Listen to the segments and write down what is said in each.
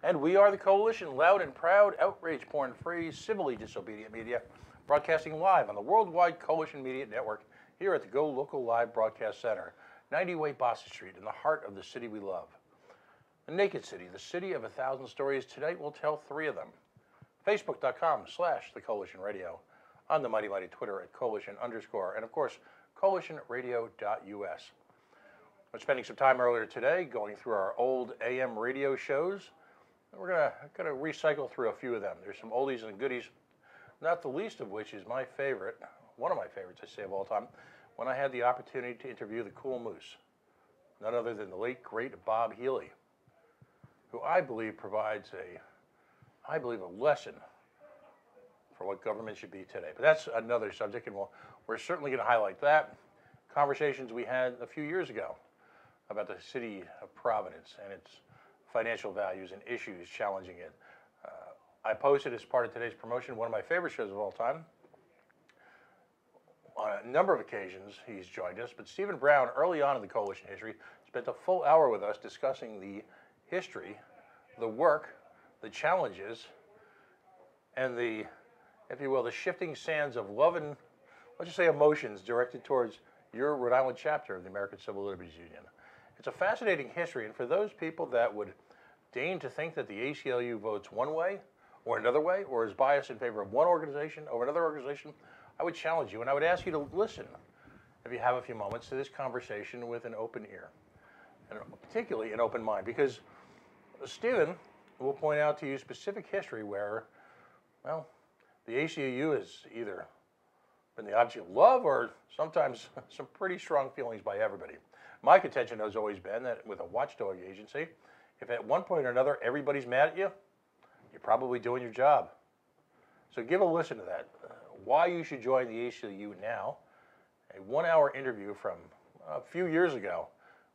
And we are the Coalition, loud and proud, outrage porn-free, civilly disobedient media, broadcasting live on the worldwide Coalition Media Network here at the GoLocal Live Broadcast Center, 90 Way Boston Street, in the heart of the city we love. The Naked City, the city of 1,000 stories. Tonight we'll tell 3 of them. Facebook.com/The Coalition Radio, on the mighty Twitter at Coalition_, and of course, coalitionradio.us. We're spending some time earlier today going through our old AM radio shows. We're gonna recycle through a few of them. There's some oldies and goodies, not the least of which is my favorite, one of my favorites, I say, of all time, when I had the opportunity to interview the Cool Moose, none other than the late, great Bob Healy, who I believe provides a lesson for what government should be today. But that's another subject, and we're certainly going to highlight that. Conversations we had a few years ago about the city of Providence and its financial values and issues challenging it. I posted as part of today's promotion one of my favorite shows of all time. On a number of occasions, he's joined us, but Stephen Brown, early on in the Coalition history, spent a full hour with us discussing the history, the work, the challenges, and the, if you will, the shifting sands of love and, let's just say, emotions directed towards your Rhode Island chapter of the American Civil Liberties Union. It's a fascinating history, and for those people that would deign to think that the ACLU votes one way or another way, or is biased in favor of one organization over another organization, I would challenge you, and I would ask you to listen, if you have a few moments, to this conversation with an open ear, and particularly an open mind, because Stephen will point out to you specific history where, well, the ACLU has either been the object of love or sometimes some pretty strong feelings by everybody. My contention has always been that with a watchdog agency, if at one point or another everybody's mad at you, you're probably doing your job. So give a listen to that. Why you should join the ACLU now. A 1-hour interview from a few years ago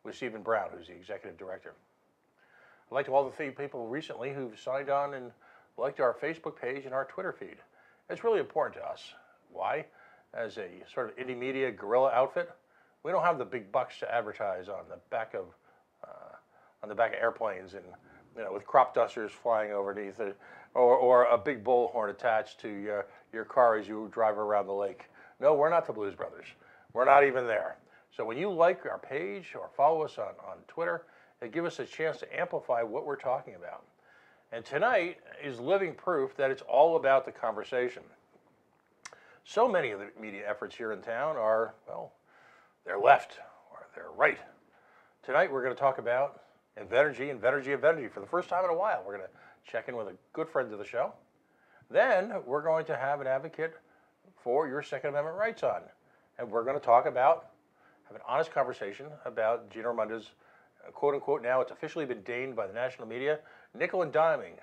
with Stephen Brown, who's the executive director. I'd like to all the 3 people recently who've signed on and liked our Facebook page and our Twitter feed. It's really important to us. Why? As a sort of indie media guerrilla outfit, we don't have the big bucks to advertise on the back of airplanes and, you know, with crop dusters flying underneath it, or a big bullhorn attached to your car as you drive around the lake. No, we're not the Blues Brothers. We're not even there. So when you like our page or follow us on Twitter, it gives us a chance to amplify what we're talking about. And tonight is living proof that it's all about the conversation. So many of the media efforts here in town are, well, they're left or they're right. Tonight we're going to talk about Invenergy for the first time in a while. We're going to check in with a good friend of the show. Then we're going to have an advocate for your Second Amendment rights on. And we're going to talk about, have an honest conversation about Gina Raimonda's, quote unquote, now it's officially been deigned by the national media, nickel and diming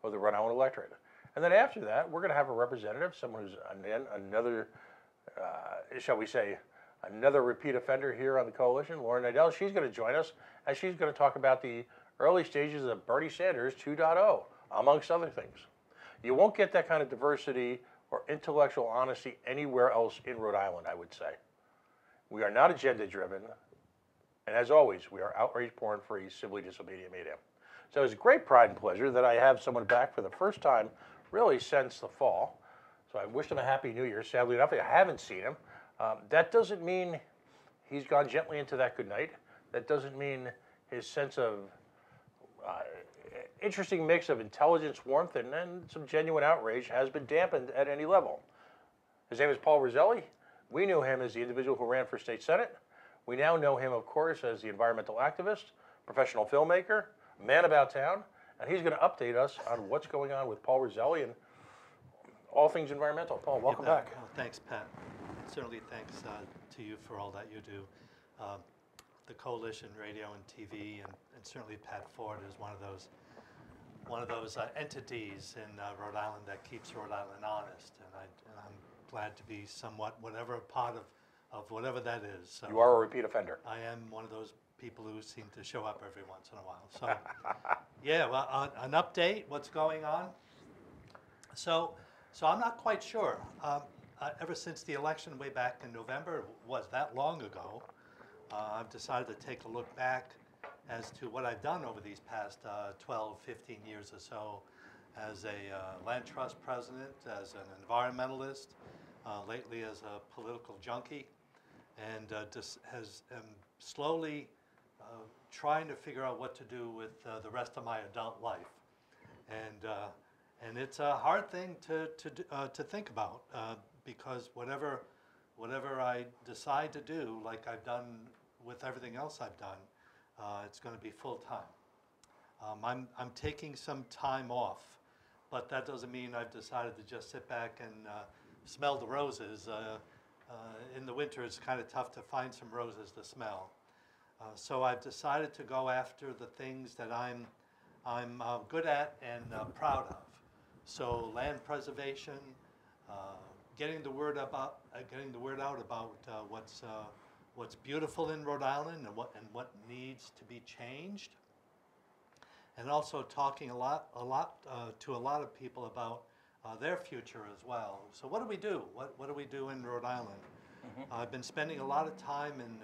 of the Rhode Island electorate. And then after that, we're going to have a representative, someone who's another, shall we say, another repeat offender here on the Coalition, Lauren Nidell. She's going to join us, and she's going to talk about the early stages of Bernie Sanders 2.0, amongst other things. You won't get that kind of diversity or intellectual honesty anywhere else in Rhode Island, I would say. We are not agenda-driven, and as always, we are outrage porn-free, civilly disobedient media. So it's a great pride and pleasure that I have someone back for the first time, really since the fall. So I wish him a Happy New Year. Sadly enough, I haven't seen him. That doesn't mean he's gone gently into that good night. That doesn't mean his sense of interesting mix of intelligence, warmth, and some genuine outrage has been dampened at any level. His name is Paul Roselli. We knew him as the individual who ran for state senate. We now know him, of course, as the environmental activist, professional filmmaker, man about town, and he's going to update us on what's going on with Paul Roselli and all things environmental. Paul, welcome back. Well, thanks, Pat. And certainly thanks to you for all that you do. The Coalition Radio and TV, and certainly Pat Ford is one of those entities in Rhode Island that keeps Rhode Island honest, and I'm glad to be somewhat whatever part of whatever that is. So you are a repeat offender. I am one of those people who seem to show up every once in a while. So yeah, well, an update, what's going on. So I'm not quite sure. Ever since the election way back in November, was that long ago, I've decided to take a look back as to what I've done over these past 12, 15 years or so as a land trust president, as an environmentalist, lately as a political junkie, and am slowly trying to figure out what to do with the rest of my adult life. And it's a hard thing to think about because whatever I decide to do, like I've done with everything else I've done, it's going to be full time. I'm taking some time off, but that doesn't mean I've decided to just sit back and smell the roses. In the winter, it's kind of tough to find some roses to smell. So I've decided to go after the things that I'm good at and proud of. So land preservation, getting the word out about what's beautiful in Rhode Island and what needs to be changed, and also talking a lot to a lot of people about their future as well. So what do we do? What do we do in Rhode Island? I've been spending a lot of time in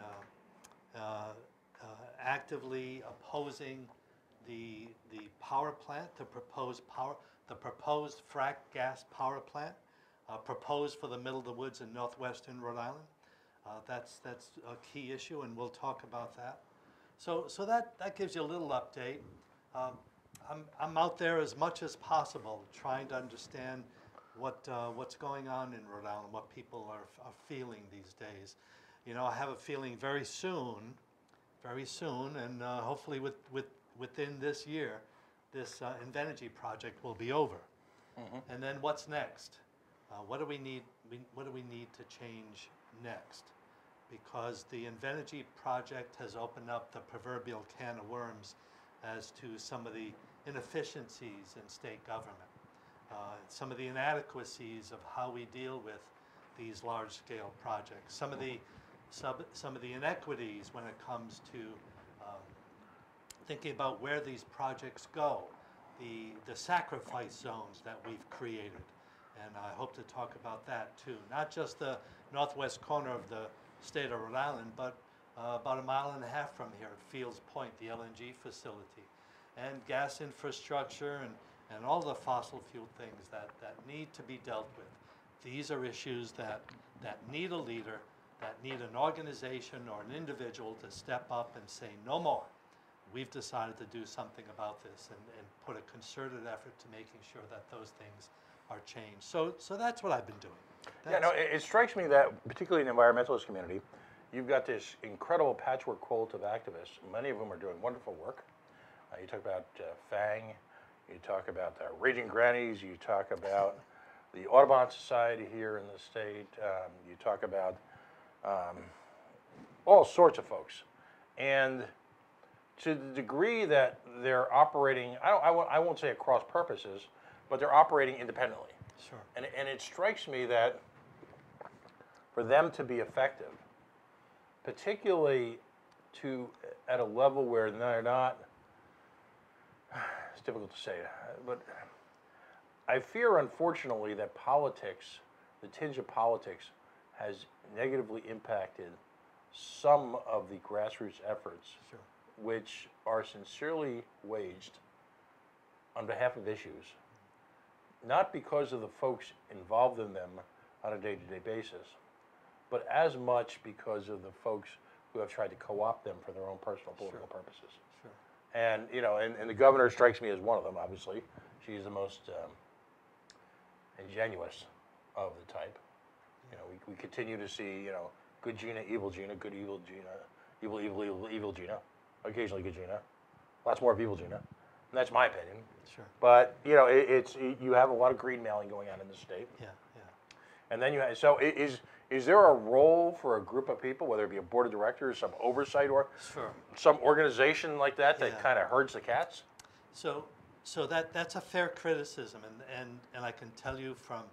actively opposing the power plant, the proposed frack gas power plant, proposed for the middle of the woods in northwestern Rhode Island. That's a key issue, and we'll talk about that. So that gives you a little update. I'm out there as much as possible trying to understand what's going on in Rhode Island, what people are feeling these days. You know, I have a feeling very soon, and hopefully within this year, this Invenergy project will be over. And then what's next? What do we need? What do we need to change next? Because the Invenergy project has opened up the proverbial can of worms as to some of the inefficiencies in state government, some of the inadequacies of how we deal with these large-scale projects, some of the inequities when it comes to thinking about where these projects go, the sacrifice zones that we've created, and I hope to talk about that too. Not just the northwest corner of the state of Rhode Island, but about a mile and a half from here at Fields Point, the LNG facility, and gas infrastructure and all the fossil fuel things that need to be dealt with. These are issues that need a leader, that need an organization or an individual to step up and say, no more. We've decided to do something about this and put a concerted effort to making sure that those things are changed. So that's what I've been doing. It strikes me that, particularly in the environmentalist community, you've got this incredible patchwork quilt of activists, many of whom are doing wonderful work. You talk about FANG, you talk about Raging Grannies, you talk about the Audubon Society here in the state, you talk about all sorts of folks. And to the degree that they're operating, I won't say across purposes, but they're operating independently. Sure. And it strikes me that for them to be effective, particularly at a level where they're not, it's difficult to say, but I fear, unfortunately, that politics, the tinge of politics, has negatively impacted some of the grassroots efforts, Sure. which are sincerely waged on behalf of issues, not because of the folks involved in them on a day-to-day basis, but as much because of the folks who have tried to co-opt them for their own personal political Sure. purposes. Sure. And, you know, and the governor strikes me as one of them, obviously. She's the most ingenuous of the type. You know, we continue to see, you know, good Gina, evil Gina, good evil Gina, evil, evil, evil, evil Gina, occasionally good Gina, lots more of evil Gina. And that's my opinion. Sure. But, you know, you have a lot of green mailing going on in the state. Yeah. And then you have, so is there a role for a group of people, whether it be a board of directors, some oversight, or Sure. some organization like that Yeah. kind of herds the cats? So that's a fair criticism, and I can tell you from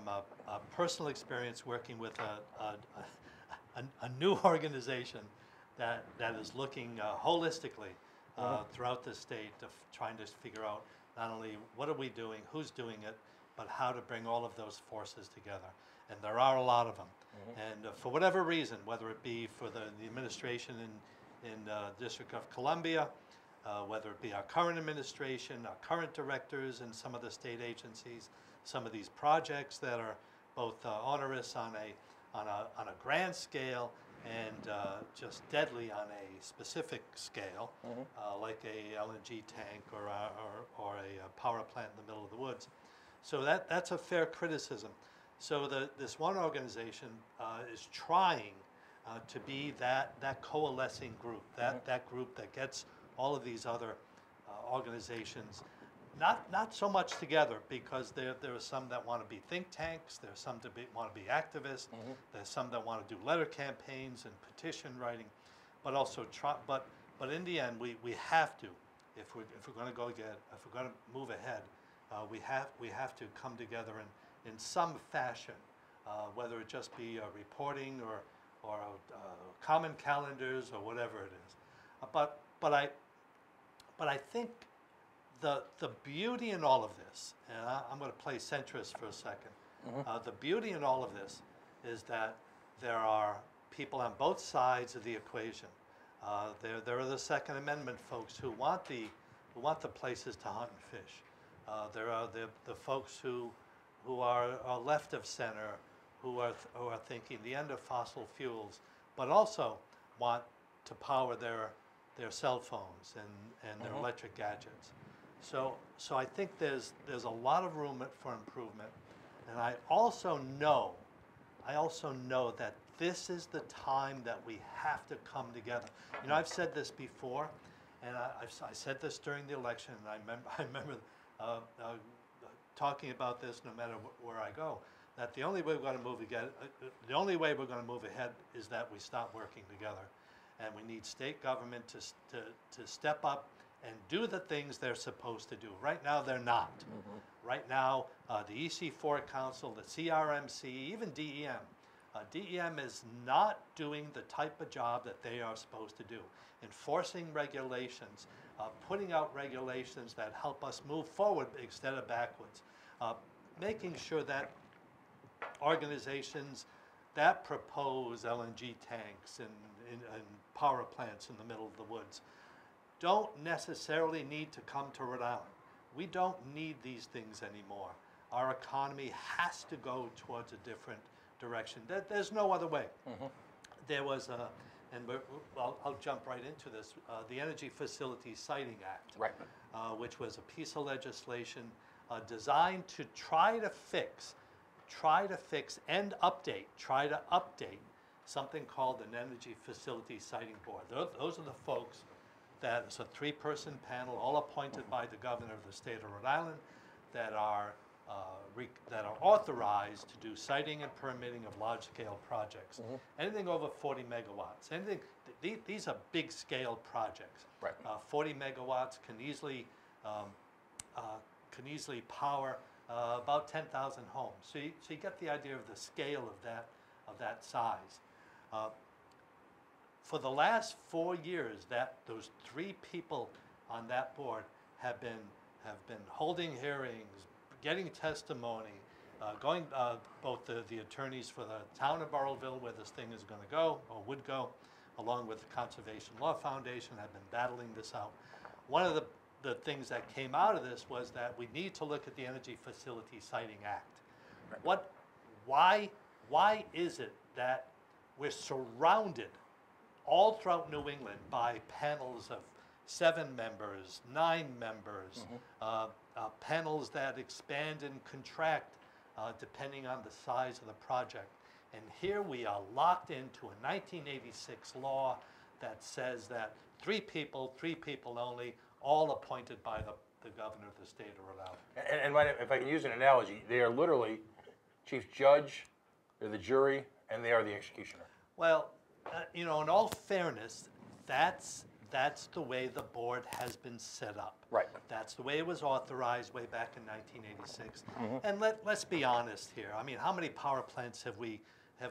a personal experience working with a new organization that is looking holistically throughout the state, of trying to figure out not only what are we doing, who's doing it, but how to bring all of those forces together. And there are a lot of them. And for whatever reason, whether it be for the administration in District of Columbia, whether it be our current administration, our current directors in some of the state agencies, some of these projects that are both onerous on a grand scale and just deadly on a specific scale, like a LNG tank or a power plant in the middle of the woods. So that's a fair criticism. So this one organization is trying to be that coalescing group, that group that gets all of these other organizations, not so much together, because there are some that want to be think tanks, there's some that want to be activists, there's some that want to do letter campaigns and petition writing, but also but in the end we have to, if we're going to move ahead, we have to come together in some fashion, whether it just be reporting or common calendars or whatever it is. But I think the beauty in all of this, and I'm going to play centrist for a second. The beauty in all of this is that there are people on both sides of the equation. There are the Second Amendment folks who want the places to hunt and fish. There are the folks who are left of center, who are thinking the end of fossil fuels, but also want to power their cell phones and their electric gadgets. So I think there's a lot of room for improvement, and I also know that this is the time that we have to come together. You know, I've said this before, and I said this during the election, and I remember talking about this no matter where I go, that the only way we're going to move ahead is that we start working together, and we need state government to step up and do the things they're supposed to do. Right now, they're not. Right now, the EC4 Council, the CRMC, even DEM, DEM is not doing the type of job that they are supposed to do. Enforcing regulations, putting out regulations that help us move forward instead of backwards, making sure that organizations that propose LNG tanks and power plants in the middle of the woods don't necessarily need to come to Rhode Island. We don't need these things anymore. Our economy has to go towards a different direction. There's no other way. There was I'll jump right into this, the Energy Facility Siting Act, which was a piece of legislation designed to try to update something called an Energy Facility Siting Board. Those are the folks that it's a three-person panel, all appointed by the governor of the state of Rhode Island, that are authorized to do siting and permitting of large-scale projects. Anything over 40 megawatts. These are big-scale projects. 40 megawatts can easily power about 10,000 homes. So you get the idea of the scale of that size. For the last 4 years, those three people on that board have been holding hearings, getting testimony, going both the attorneys for the town of Burrillville, where this thing is going to go or would go, along with the Conservation Law Foundation, have been battling this out. One of the things that came out of this was that we need to look at the Energy Facility Siting Act. Why is it that we're surrounded all throughout New England by panels of 7 members, 9 members, panels that expand and contract depending on the size of the project. And here we are locked into a 1986 law that says that 3 people only, all appointed by the governor of the state of Rhode Island. And if I can use an analogy, they are literally chief judge, they're the jury, and they are the executioner. Well, in all fairness, that's the way the board has been set up. That's the way it was authorized way back in 1986. And let's be honest here. I mean, how many power plants have we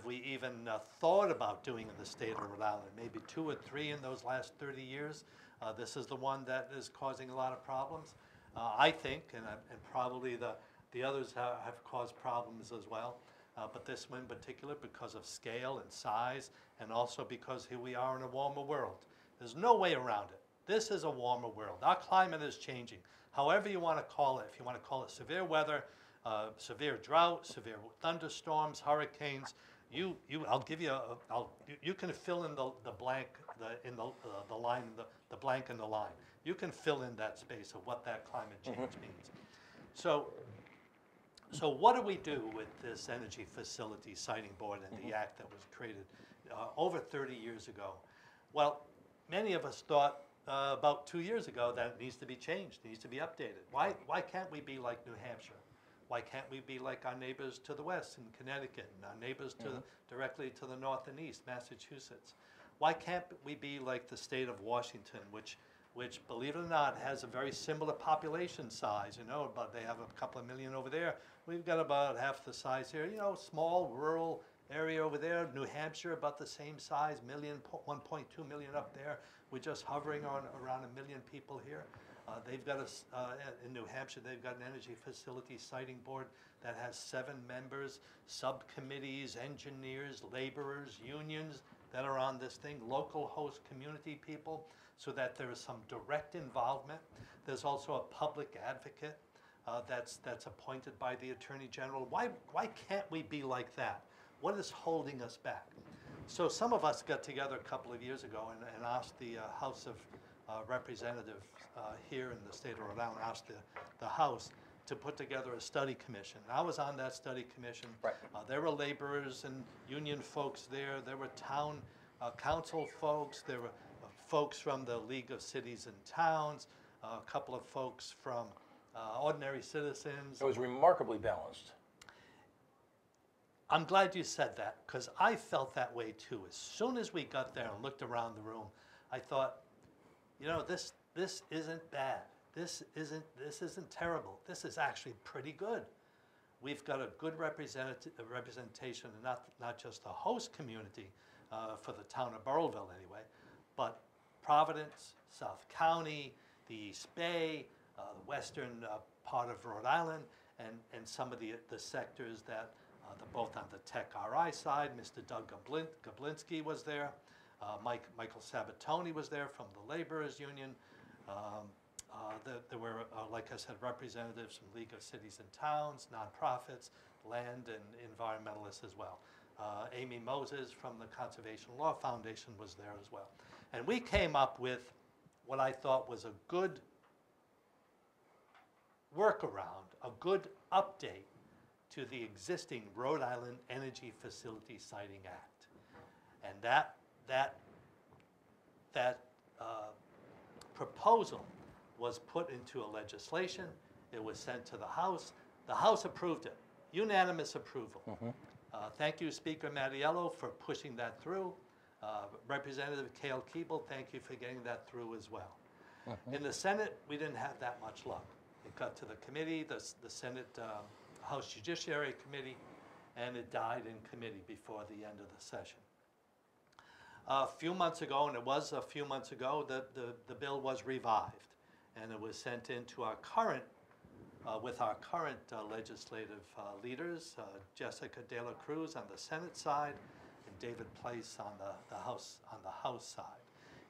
even thought about doing in the state of Rhode Island? Maybe 2 or 3 in those last 30 years. This is the one that is causing a lot of problems. I think, and probably the others have caused problems as well. But this one in particular, because of scale and size, and also because here we are in a warmer world. There's no way around it. This is a warmer world. Our climate is changing. However you want to call it, if you want to call it severe weather, severe drought, severe thunderstorms, hurricanes, I'll give you you can fill in the blank in the line, the blank in the line. You can fill in that space of what that climate change means. So what do we do with this Energy Facility Siting Board and the act that was created over 30 years ago? Well, many of us thought about 2 years ago that it needs to be changed, needs to be updated. Why can't we be like New Hampshire? Why can't we be like our neighbors to the west in Connecticut and our neighbors directly to the north and east, Massachusetts? Why can't we be like the state of Washington, which believe it or not, has a very similar population size, but they have a couple of million over there. We've got about half the size here, small rural area over there. New Hampshire, about the same size, 1.2 million up there. We're just hovering on around 1 million people here. They've got in New Hampshire, they've got an Energy Facility Siting Board that has 7 members, subcommittees, engineers, laborers, unions that are on this thing, local host community people, so that there is some direct involvement. There's also a public advocate that's appointed by the Attorney General. Why can't we be like that? What is holding us back? So some of us got together a couple of years ago and asked the House of Representatives here in the state of Rhode Island, asked the House to put together a study commission. I was on that study commission. Right. There were laborers and union folks there. There were town council folks. There were folks from the League of Cities and Towns, a couple of folks from ordinary citizens. It was remarkably balanced. I'm glad you said that, because I felt that way too. As soon as we got there and looked around the room, I thought, this isn't bad. This isn't terrible. This is actually pretty good. We've got a good representation, and not just the host community for the town of Burrillville anyway, but Providence, South County, the East Bay, the western part of Rhode Island, and some of the sectors that, both on the Tech RI side, Mr. Doug Gablinski was there, Michael Sabatoni was there from the Laborers Union. There were, like I said, representatives from League of Cities and Towns, nonprofits, land and environmentalists as well. Amy Moses from the Conservation Law Foundation was there as well. And we came up with what I thought was a good workaround, a good update to the existing Rhode Island Energy Facility Siting Act. And that proposal was put into a legislation. It was sent to the House. The House approved it, unanimous approval. Thank you, Speaker Mattiello, for pushing that through. Representative Cale Keeble, thank you for getting that through as well. In the Senate, we didn't have that much luck. It got to the committee, the Senate House Judiciary Committee, and it died in committee before the end of the session. A few months ago, and it was a few months ago, the bill was revived, and it was sent into our current, with our current legislative leaders, Jessica De La Cruz on the Senate side, and David Place on the House side.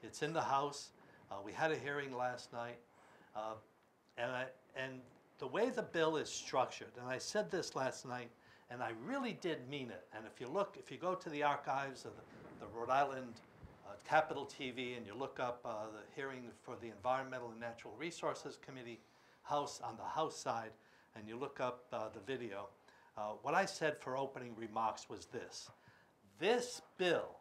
It's in the House. We had a hearing last night, and the way the bill is structured, and I said this last night, and I really did mean it. And if you go to the archives of the Rhode Island Capitol TV and you look up the hearing for the Environmental and Natural Resources Committee House on the House side, and you look up the video, what I said for opening remarks was this. This bill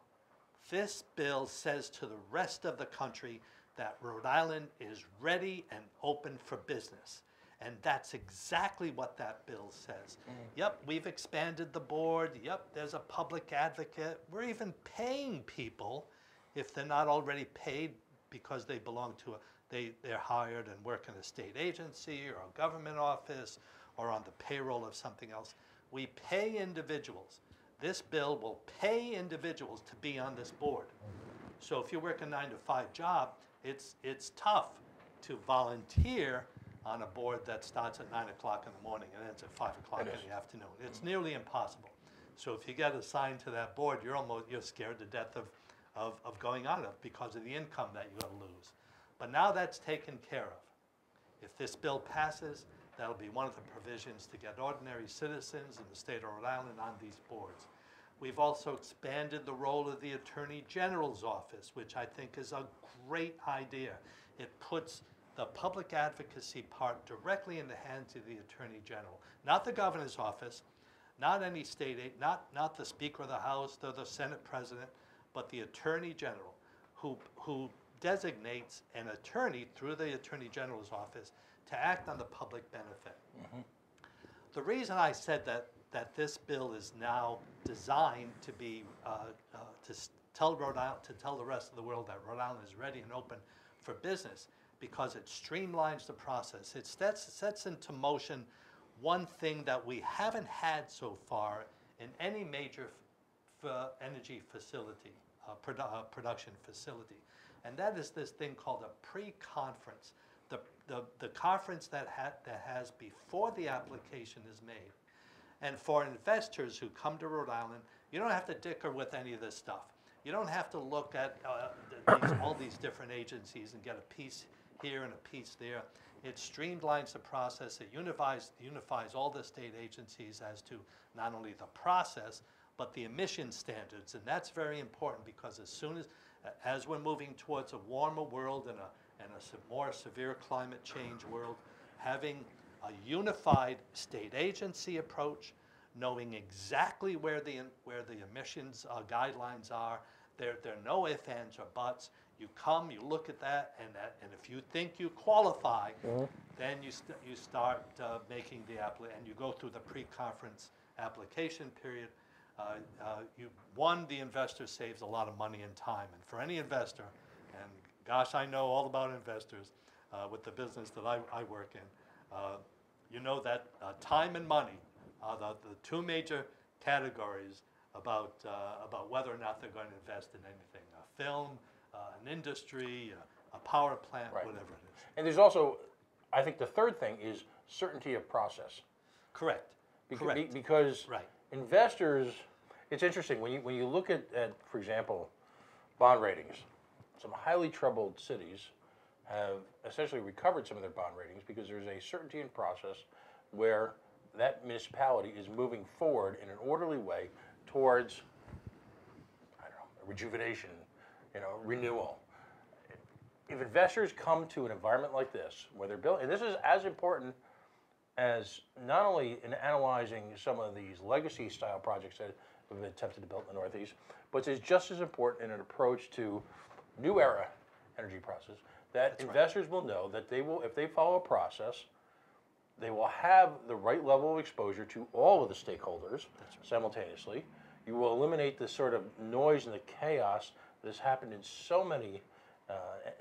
says to the rest of the country that Rhode Island is ready and open for business. And that's exactly what that bill says. Yep, we've expanded the board. Yep, there's a public advocate. We're even paying people, if they're not already paid because they belong to they're hired and work in a state agency or a government office or on the payroll of something else. We pay individuals. This bill will pay individuals to be on this board. So if you work a 9-to-5 job, it's tough to volunteer on a board that starts at 9 o'clock in the morning and ends at 5 o'clock in the afternoon. It's nearly impossible. So if you get assigned to that board, you're scared to death of going on because of the income that you're going to lose. But now that's taken care of. If this bill passes, that'll be one of the provisions to get ordinary citizens in the state of Rhode Island on these boards. We've also expanded the role of the Attorney General's office, which I think is a great idea. It puts the public advocacy part directly in the hands of the Attorney General, not the governor's office, not any state aid, not the Speaker of the House or the Senate President, but the Attorney General, who designates an attorney through the Attorney General's office to act on the public benefit. Mm-hmm. The reason I said that this bill is now designed to be to tell the rest of the world that Rhode Island is ready and open for business, because it streamlines the process. It sets into motion one thing that we haven't had so far in any major energy facility, production facility, and that is this thing called a pre-conference, the conference that has before the application is made. And for investors who come to Rhode Island, you don't have to dicker with any of this stuff. You don't have to look at all these different agencies and get a piece here and a piece there. It streamlines the process. It unifies all the state agencies as to not only the process, but the emission standards. And that's very important, because as we're moving towards a warmer world and a more severe climate change world, having a unified state agency approach, knowing exactly where the emissions guidelines are. There are no ifs, ands, or buts. You come, you look at that, and if you think you qualify, mm-hmm. then you start making the and you go through the pre-conference application period. The investor saves a lot of money and time, and for any investor, and gosh, I know all about investors with the business that I work in. You know that time and money are the two major categories about whether or not they're going to invest in anything: a film, an industry, a power plant, right. Whatever it is. And there's also, I think, the third thing is certainty of process. Correct. Because right. Investors, it's interesting when you look at, for example, bond ratings. Some highly troubled cities have essentially recovered some of their bond ratings because there's a certainty in process where that municipality is moving forward in an orderly way towards, I don't know, rejuvenation, renewal. If investors come to an environment like this, where they're building, and this is as important as not only in analyzing some of these legacy style projects that we've attempted to build in the Northeast, but it's just as important in an approach to new era energy process, that That's investors right. will know that they will, if they follow a process, they will have the right level of exposure to all of the stakeholders right. simultaneously. You will eliminate the sort of noise and the chaos that has happened in so many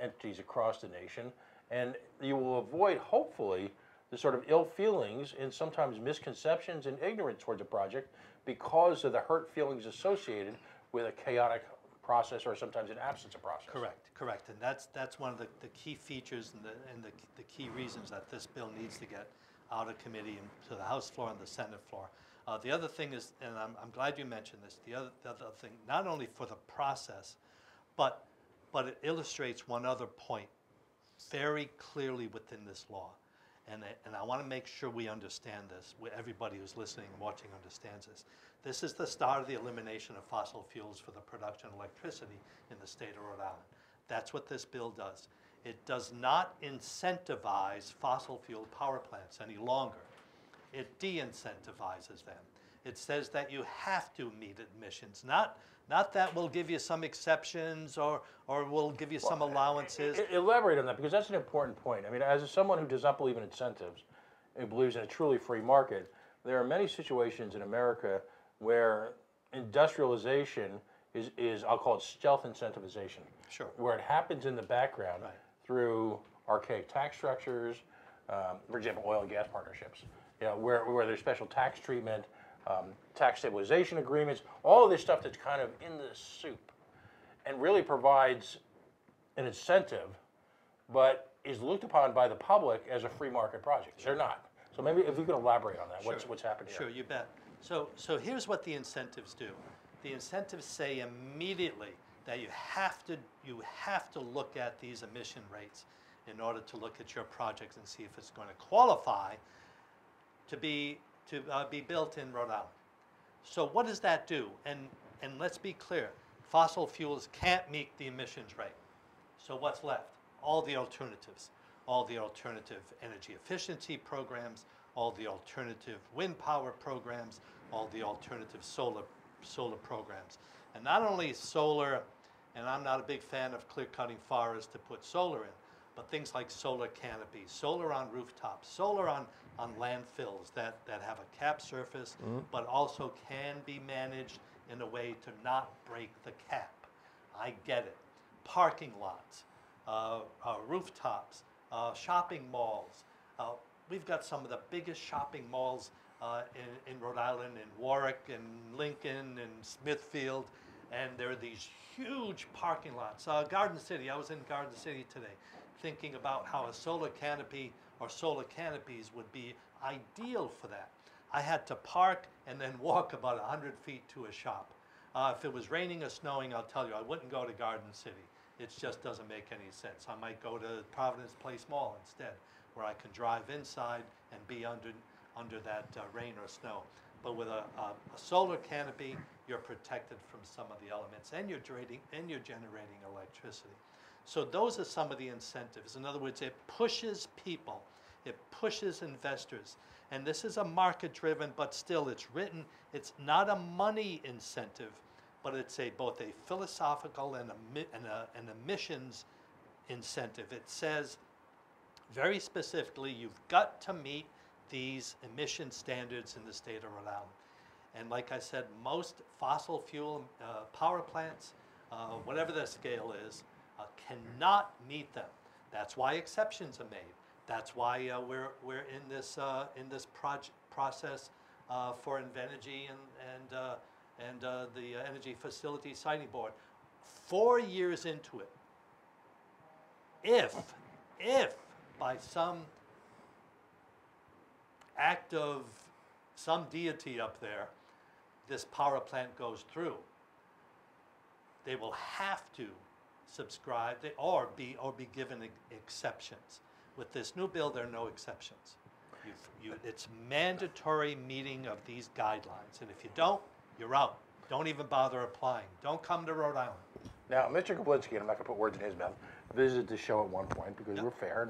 entities across the nation, and you will avoid, hopefully, the sort of ill feelings and sometimes misconceptions and ignorance towards a project because of the hurt feelings associated with a chaotic process or sometimes an absence of process. Correct, and that's one of the key features and the key reasons that this bill needs to get out of committee and to the House floor and the Senate floor. The other thing is, and I'm glad you mentioned this, the other thing, not only for the process, but it illustrates one other point very clearly within this law. And I want to make sure we understand this, everybody who's listening and watching understands this. This is the start of the elimination of fossil fuels for the production of electricity in the state of Rhode Island. That's what this bill does. It does not incentivize fossil fuel power plants any longer. It de-incentivizes them. It says that you have to meet emissions, not that we'll give you some exceptions or we'll give you some allowances. Elaborate on that, because that's an important point. I mean, as someone who does not believe in incentives and believes in a truly free market, there are many situations in America where industrialization is I'll call it stealth incentivization. Sure. Where it happens in the background right. through archaic tax structures, for example, oil and gas partnerships, where there's special tax treatment, tax stabilization agreements, all of this stuff that's kind of in the soup and really provides an incentive, but is looked upon by the public as a free market project. Sure. They're not. So maybe if you could elaborate on that, sure. what's happened here. Sure, you bet. So here's what the incentives do. The incentives say immediately that you have to look at these emission rates in order to look at your project and see if it's going to qualify to be built in Rhode Island. So what does that do? And let's be clear, fossil fuels can't meet the emissions rate. So what's left? All the alternatives, all the alternative energy efficiency programs, all the alternative wind power programs, all the alternative solar programs. And not only solar, and I'm not a big fan of clear-cutting forests to put solar in, but things like solar canopies, solar on rooftops, solar on landfills that have a cap surface, but also can be managed in a way to not break the cap. I get it. Parking lots, rooftops, shopping malls. We've got some of the biggest shopping malls in Rhode Island, in Warwick, and Lincoln, and Smithfield, and there are these huge parking lots. Garden City, I was in Garden City today, thinking about how a solar canopy or solar canopies would be ideal for that. I had to park and then walk about 100 feet to a shop. If it was raining or snowing, I'll tell you, I wouldn't go to Garden City. It just doesn't make any sense. I might go to Providence Place Mall instead, where I can drive inside and be under that rain or snow. But with a solar canopy, you're protected from some of the elements, and you're generating electricity. So those are some of the incentives. In other words, it pushes people, it pushes investors. And this is a market-driven, but still it's not a money incentive, but it's both a philosophical and an emissions incentive. It says very specifically, you've got to meet these emission standards in the state of Rhode Island. And like I said, most fossil fuel power plants, whatever their scale is, cannot meet them. That's why exceptions are made. That's why we're in this process for Invenergy and the Energy Facility Siting Board. 4 years into it, if by some act of some deity up there, this power plant goes through, they will have to subscribe or be given exceptions. With this new bill, there are no exceptions. It's mandatory meeting of these guidelines, and if you don't, you're out. Don't even bother applying. Don't come to Rhode Island. Now, Mr. Kaplinsky, and I'm not going to put words in his mouth, visited the show at one point because we're fair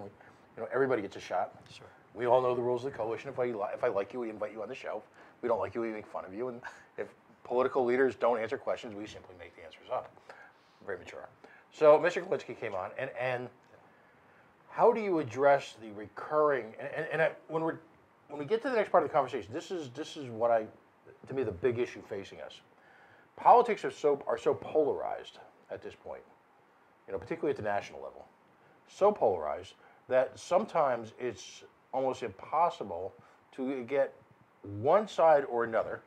and everybody gets a shot. Sure. We all know the rules of the coalition. If I like you, we invite you on the show. If we don't like you, we make fun of you. And if political leaders don't answer questions, we simply make the answers up. Very mature. So Mr. Kaplinsky came on, and how do you address the recurring? When we get to the next part of the conversation, this is what to me, the big issue facing us. Politics are so polarized at this point, particularly at the national level, so polarized that sometimes it's almost impossible to get one side or another,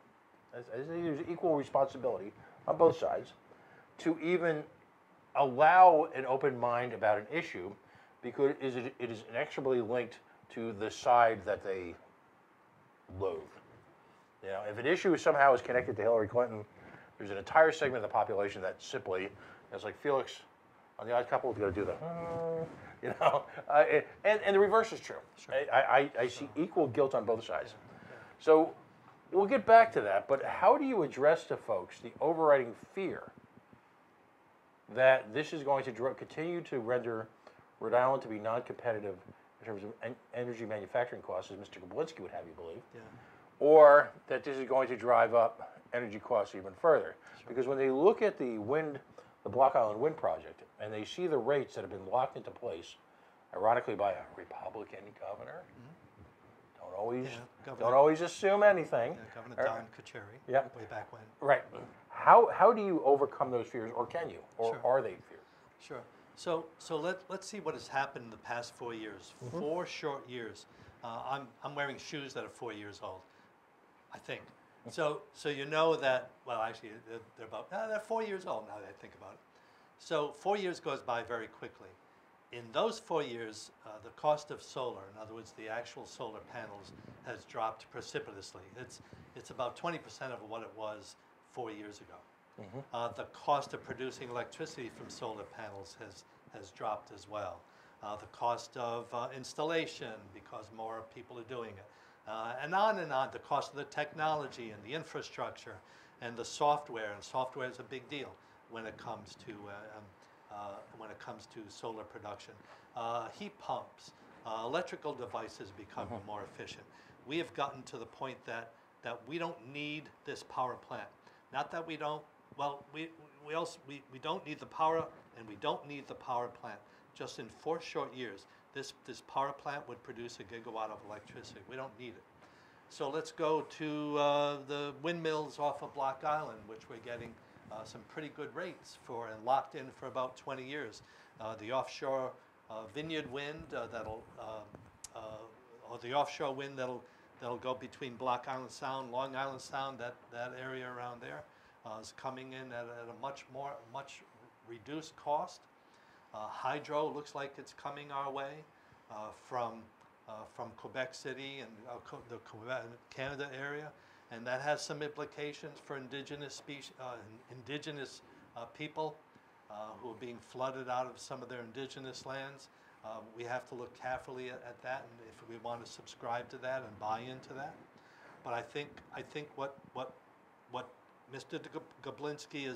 there's equal responsibility on both sides, to even allow an open mind about an issue because it is inexorably linked to the side that they loathe. If an issue somehow is connected to Hillary Clinton, there's an entire segment of the population that simply, it's like Felix on The Odd Couple, is going to do the, and the reverse is true. Sure. I see equal guilt on both sides. So we'll get back to that, but how do you address to folks the overriding fear that this is going to continue to render Rhode Island to be non-competitive in terms of energy manufacturing costs, as Mr. Kaplinsky would have you believe, or that this is going to drive up energy costs even further? Sure. Because when they look at the Block Island Wind Project, and they see the rates that have been locked into place, ironically by a Republican governor, don't always assume anything. Yeah, Governor Don Kucheri, way back when. Right. How do you overcome those fears, or can you, or Sure. are they fears? Sure. So let's see what has happened in the past 4 years. 4 short years. I'm wearing shoes that are 4 years old, I think. So you know that, well, actually, they're 4 years old now that I think about it. So 4 years goes by very quickly. In those 4 years, the cost of solar, in other words, the actual solar panels, has dropped precipitously. It's about 20% of what it was 4 years ago. The cost of producing electricity from solar panels has dropped as well. The cost of installation, because more people are doing it. And on, the cost of the technology and the infrastructure and the software, and software is a big deal when it comes to solar production. Heat pumps, electrical devices becoming more efficient. We have gotten to the point that we don't need this power plant. Not that we don't, well, we don't need the power, and we don't need the power plant. Just in 4 short years, this power plant would produce a gigawatt of electricity. We don't need it. So let's go to the windmills off of Block Island, which we're getting some pretty good rates for, and locked in for about 20 years. The offshore Vineyard wind or the offshore wind that'll go between Block Island Sound, Long Island Sound, that area around there is coming in at a much reduced cost. Hydro looks like it's coming our way from Quebec City and the Quebec, Canada area, and that has some implications for indigenous species, indigenous people who are being flooded out of some of their indigenous lands. We have to look carefully at that, and if we want to subscribe to that and buy into that. But I think what Mr. Gablinski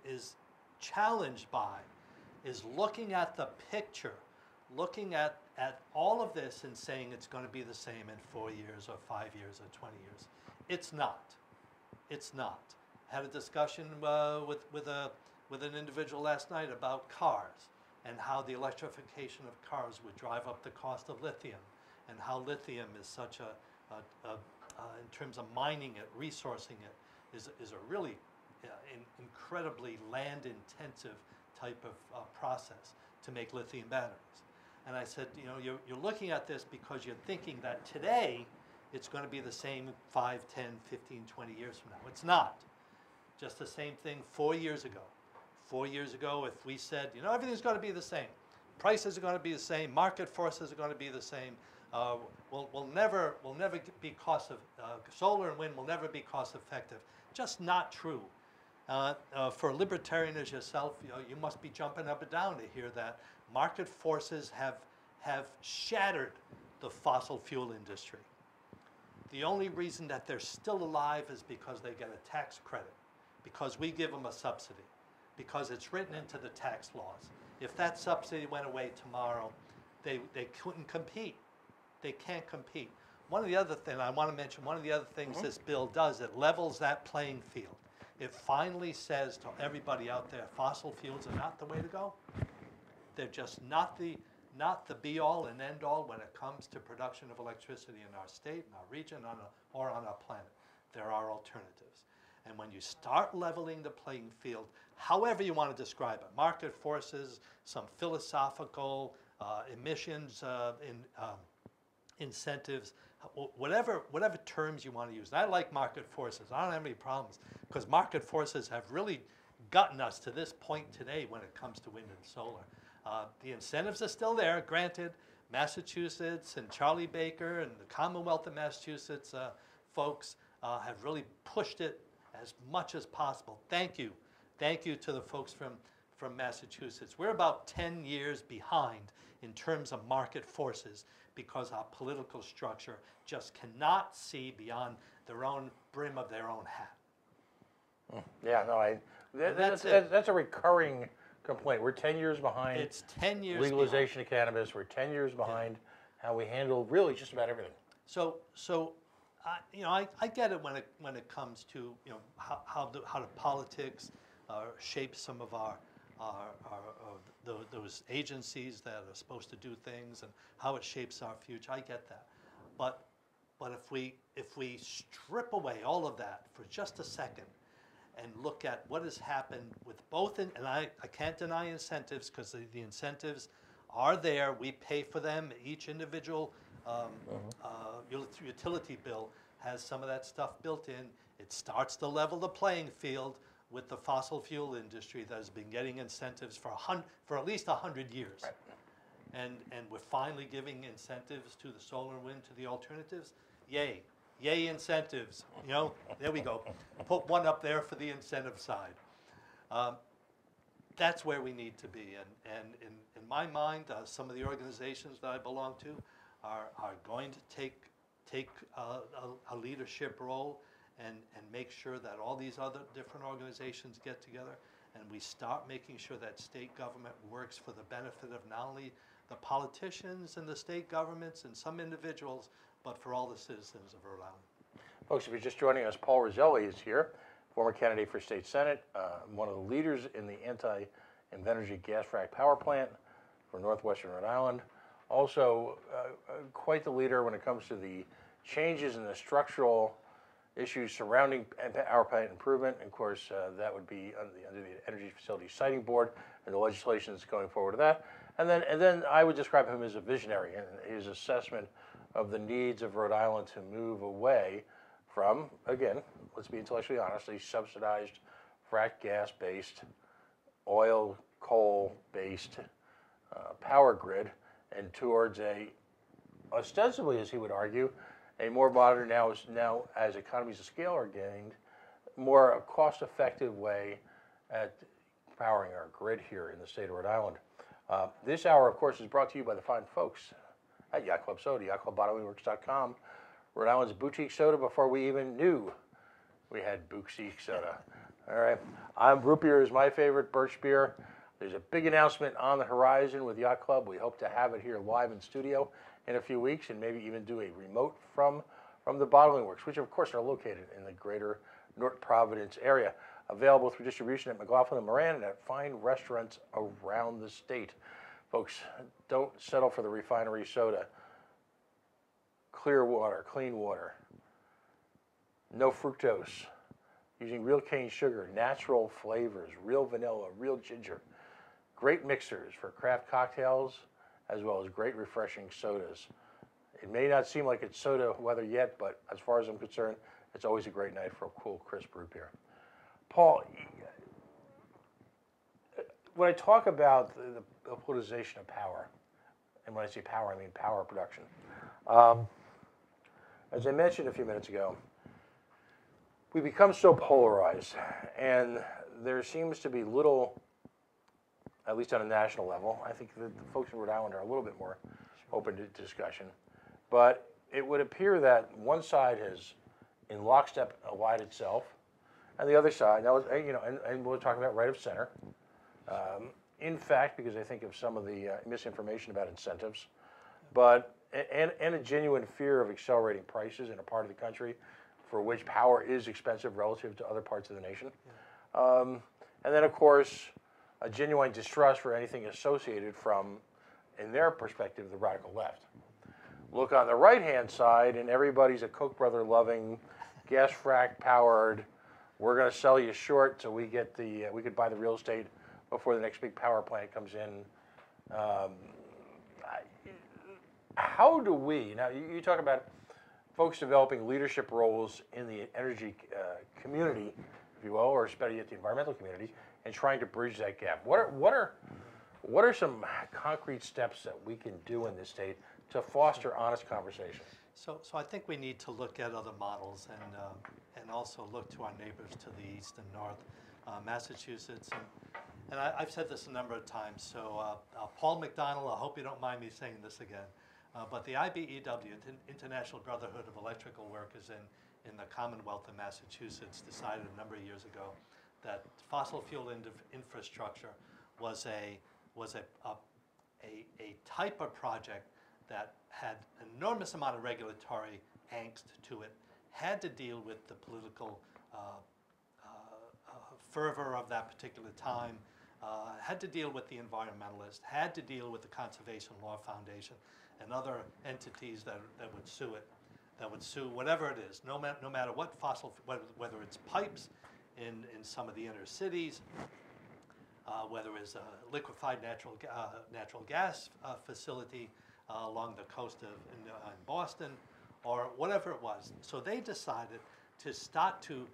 is challenged by is looking at the picture, looking at all of this and saying it's going to be the same in 4 years or 5 years or 20 years. It's not. It's not. Had a discussion with an individual last night about cars and how the electrification of cars would drive up the cost of lithium, and how lithium is such in terms of mining it, resourcing it, is a really incredibly land-intensive type of process to make lithium batteries. And I said, you're looking at this because you're thinking that today it's going to be the same 5, 10, 15, 20 years from now. It's not. Just the same thing 4 years ago. 4 years ago, if we said, everything's going to be the same, prices are going to be the same, market forces are going to be the same, we'll never be solar and wind will never be cost effective. Just not true. For a libertarian as yourself, you must be jumping up and down to hear that market forces have shattered the fossil fuel industry. The only reason that they're still alive is because they get a tax credit, because we give them a subsidy, because it's written into the tax laws. If that subsidy went away tomorrow, they couldn't compete. They can't compete. One of the other things I want to mention, one of the other things this bill does, it levels that playing field. It finally says to everybody out there, fossil fuels are not the way to go. They're just not the be-all and end-all when it comes to production of electricity in our state, in our region, or on our planet. There are alternatives. And when you start leveling the playing field, however you want to describe it, market forces, some philosophical emissions incentives, whatever terms you want to use. And I like market forces. I don't have any problems, because market forces have really gotten us to this point today when it comes to wind and solar. The incentives are still there, granted. Massachusetts and Charlie Baker and the Commonwealth of Massachusetts folks have really pushed it as much as possible. Thank you. Thank you to the folks from Massachusetts. We're about 10 years behind in terms of market forces, because our political structure just cannot see beyond their own brim of their own hat. Yeah, no, that's a recurring complaint. We're 10 years behind. It's 10 years legalization of cannabis. We're 10 years behind how we handle really just about everything. So I get it when it comes to how the politics shapes some of those agencies that are supposed to do things, and how it shapes our future. I get that, but if we strip away all of that for just a second and look at what has happened with both, and I can't deny incentives, because the incentives are there. We pay for them. Each individual utility bill has some of that stuff built in. It starts to level the playing field with the fossil fuel industry that has been getting incentives for at least 100 years. Right. And we're finally giving incentives to the solar and wind, to the alternatives. Yay. Yay, incentives. You know, there we go. Put one up there for the incentive side. That's where we need to be. And in my mind, some of the organizations that I belong to are going to take a leadership role and make sure that all these other different organizations get together and we start making sure that state government works for the benefit of not only the politicians and the state governments and some individuals, but for all the citizens of Rhode Island. Folks, if you're just joining us, Paul Roselli is here, former candidate for state senate, one of the leaders in the anti-Invenergy gas frac power plant for northwestern Rhode Island. Also, quite the leader when it comes to the changes in the structural issues surrounding power plant improvement. And of course, that would be under the Energy Facility Siting Board and the legislation that's going forward to that. And then I would describe him as a visionary in his assessment of the needs of Rhode Island to move away from, again, let's be intellectually honest, a subsidized frac gas-based, oil, coal-based power grid, and towards a, ostensibly, as he would argue, a more modern, now as economies of scale are gained, more cost-effective way at powering our grid here in the state of Rhode Island. This hour, of course, is brought to you by the fine folks at Yacht Club Soda, yachtclubbottling.com, Rhode Island's boutique soda before we even knew we had boutique soda. All right, root beer is my favorite, birch beer. There's a big announcement on the horizon with Yacht Club. We hope to have it here live in studio in a few weeks and maybe even do a remote from the bottling works, which of course are located in the greater North Providence area. Available through distribution at McLaughlin and Moran and at fine restaurants around the state. Folks, don't settle for the refinery soda. Clear water, clean water, no fructose, using real cane sugar, natural flavors, real vanilla, real ginger. Great mixers for craft cocktails, as well as great refreshing sodas. It may not seem like it's soda weather yet, but as far as I'm concerned, it's always a great night for a cool, crisp root beer. Paul, when I talk about the politicization of power, and when I say power, I mean power production. As I mentioned a few minutes ago, we become so polarized, and there seems to be little, at least on a national level, I think the folks in Rhode Island are a little bit more open to discussion, but it would appear that one side has, in lockstep, allied itself, and the other side, now, and we're talking about right of center. In fact, because I think of some of the misinformation about incentives, but and a genuine fear of accelerating prices in a part of the country for which power is expensive relative to other parts of the nation. Yeah. And then, of course, a genuine distrust for anything associated from, in their perspective, the radical left. Look on the right-hand side, and everybody's a Koch brother loving, gas frac powered. We're going to sell you short so we get we could buy the real estate before the next big power plant comes in. How do we, now you talk about folks developing leadership roles in the energy community, if you will, or better yet, the environmental community, and trying to bridge that gap. What are some concrete steps that we can do in this state to foster honest conversation? So I think we need to look at other models and also look to our neighbors to the east and north, Massachusetts. And I've said this a number of times, so Paul McDonald, I hope you don't mind me saying this again, but the IBEW, International Brotherhood of Electrical Workers in the Commonwealth of Massachusetts, decided a number of years ago that fossil fuel infrastructure was a type of project that had an enormous amount of regulatory angst to it, had to deal with the political fervor of that particular time, had to deal with the environmentalists, had to deal with the Conservation Law Foundation and other entities that would sue it, that would sue whatever it is, no matter what whether it's pipes in some of the inner cities, whether it's a liquefied natural gas facility along the coast in Boston, or whatever it was. So they decided to start to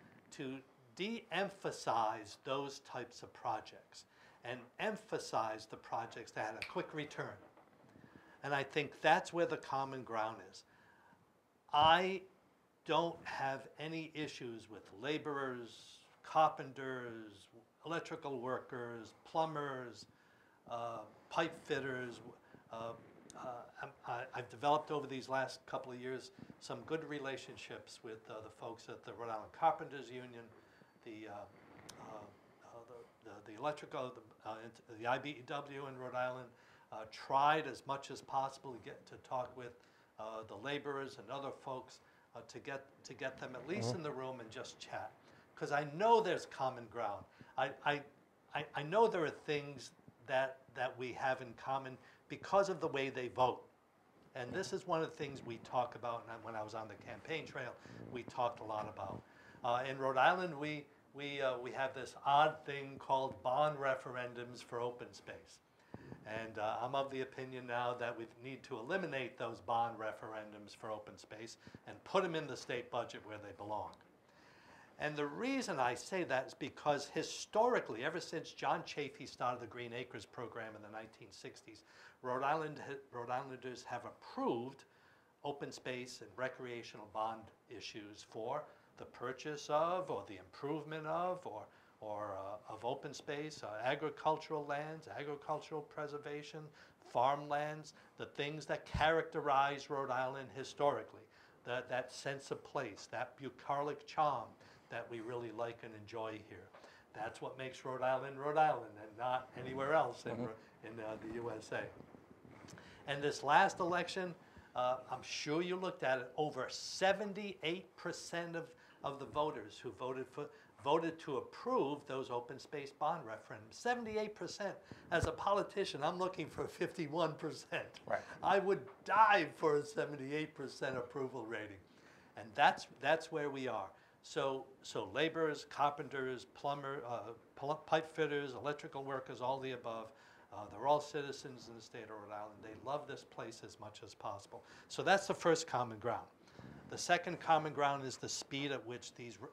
de-emphasize those types of projects and emphasize the projects that had a quick return. And I think that's where the common ground is. I don't have any issues with laborers, carpenters, electrical workers, plumbers, pipe fitters. I've developed over these last couple of years some good relationships with the folks at the Rhode Island Carpenters Union, the electrical, the IBEW in Rhode Island. Tried as much as possible to get to talk with the laborers and other folks to get them at least in the room and just chat, because I know there's common ground. I know there are things that we have in common because of the way they vote. And this is one of the things we talk about, and when I was on the campaign trail, we talked a lot about. In Rhode Island, we have this odd thing called bond referendums for open space. And I'm of the opinion now that we need to eliminate those bond referendums for open space and put them in the state budget where they belong. And the reason I say that is because historically, ever since John Chafee started the Green Acres program in the 1960s, Rhode Islanders have approved open space and recreational bond issues for the purchase of, or the improvement of, or of open space, agricultural lands, agricultural preservation, farmlands, the things that characterize Rhode Island historically, that sense of place, that bucolic charm that we really like and enjoy here. That's what makes Rhode Island and not anywhere else in the USA. And this last election, I'm sure you looked at it, over 78% of the voters who voted to approve those open space bond referendums. 78%. As a politician, I'm looking for 51%. Right. I would die for a 78% approval rating. And that's where we are. So laborers, carpenters, pipe fitters, electrical workers, all the above, they're all citizens in the state of Rhode Island. They love this place as much as possible. So that's the first common ground. The second common ground is the speed at which these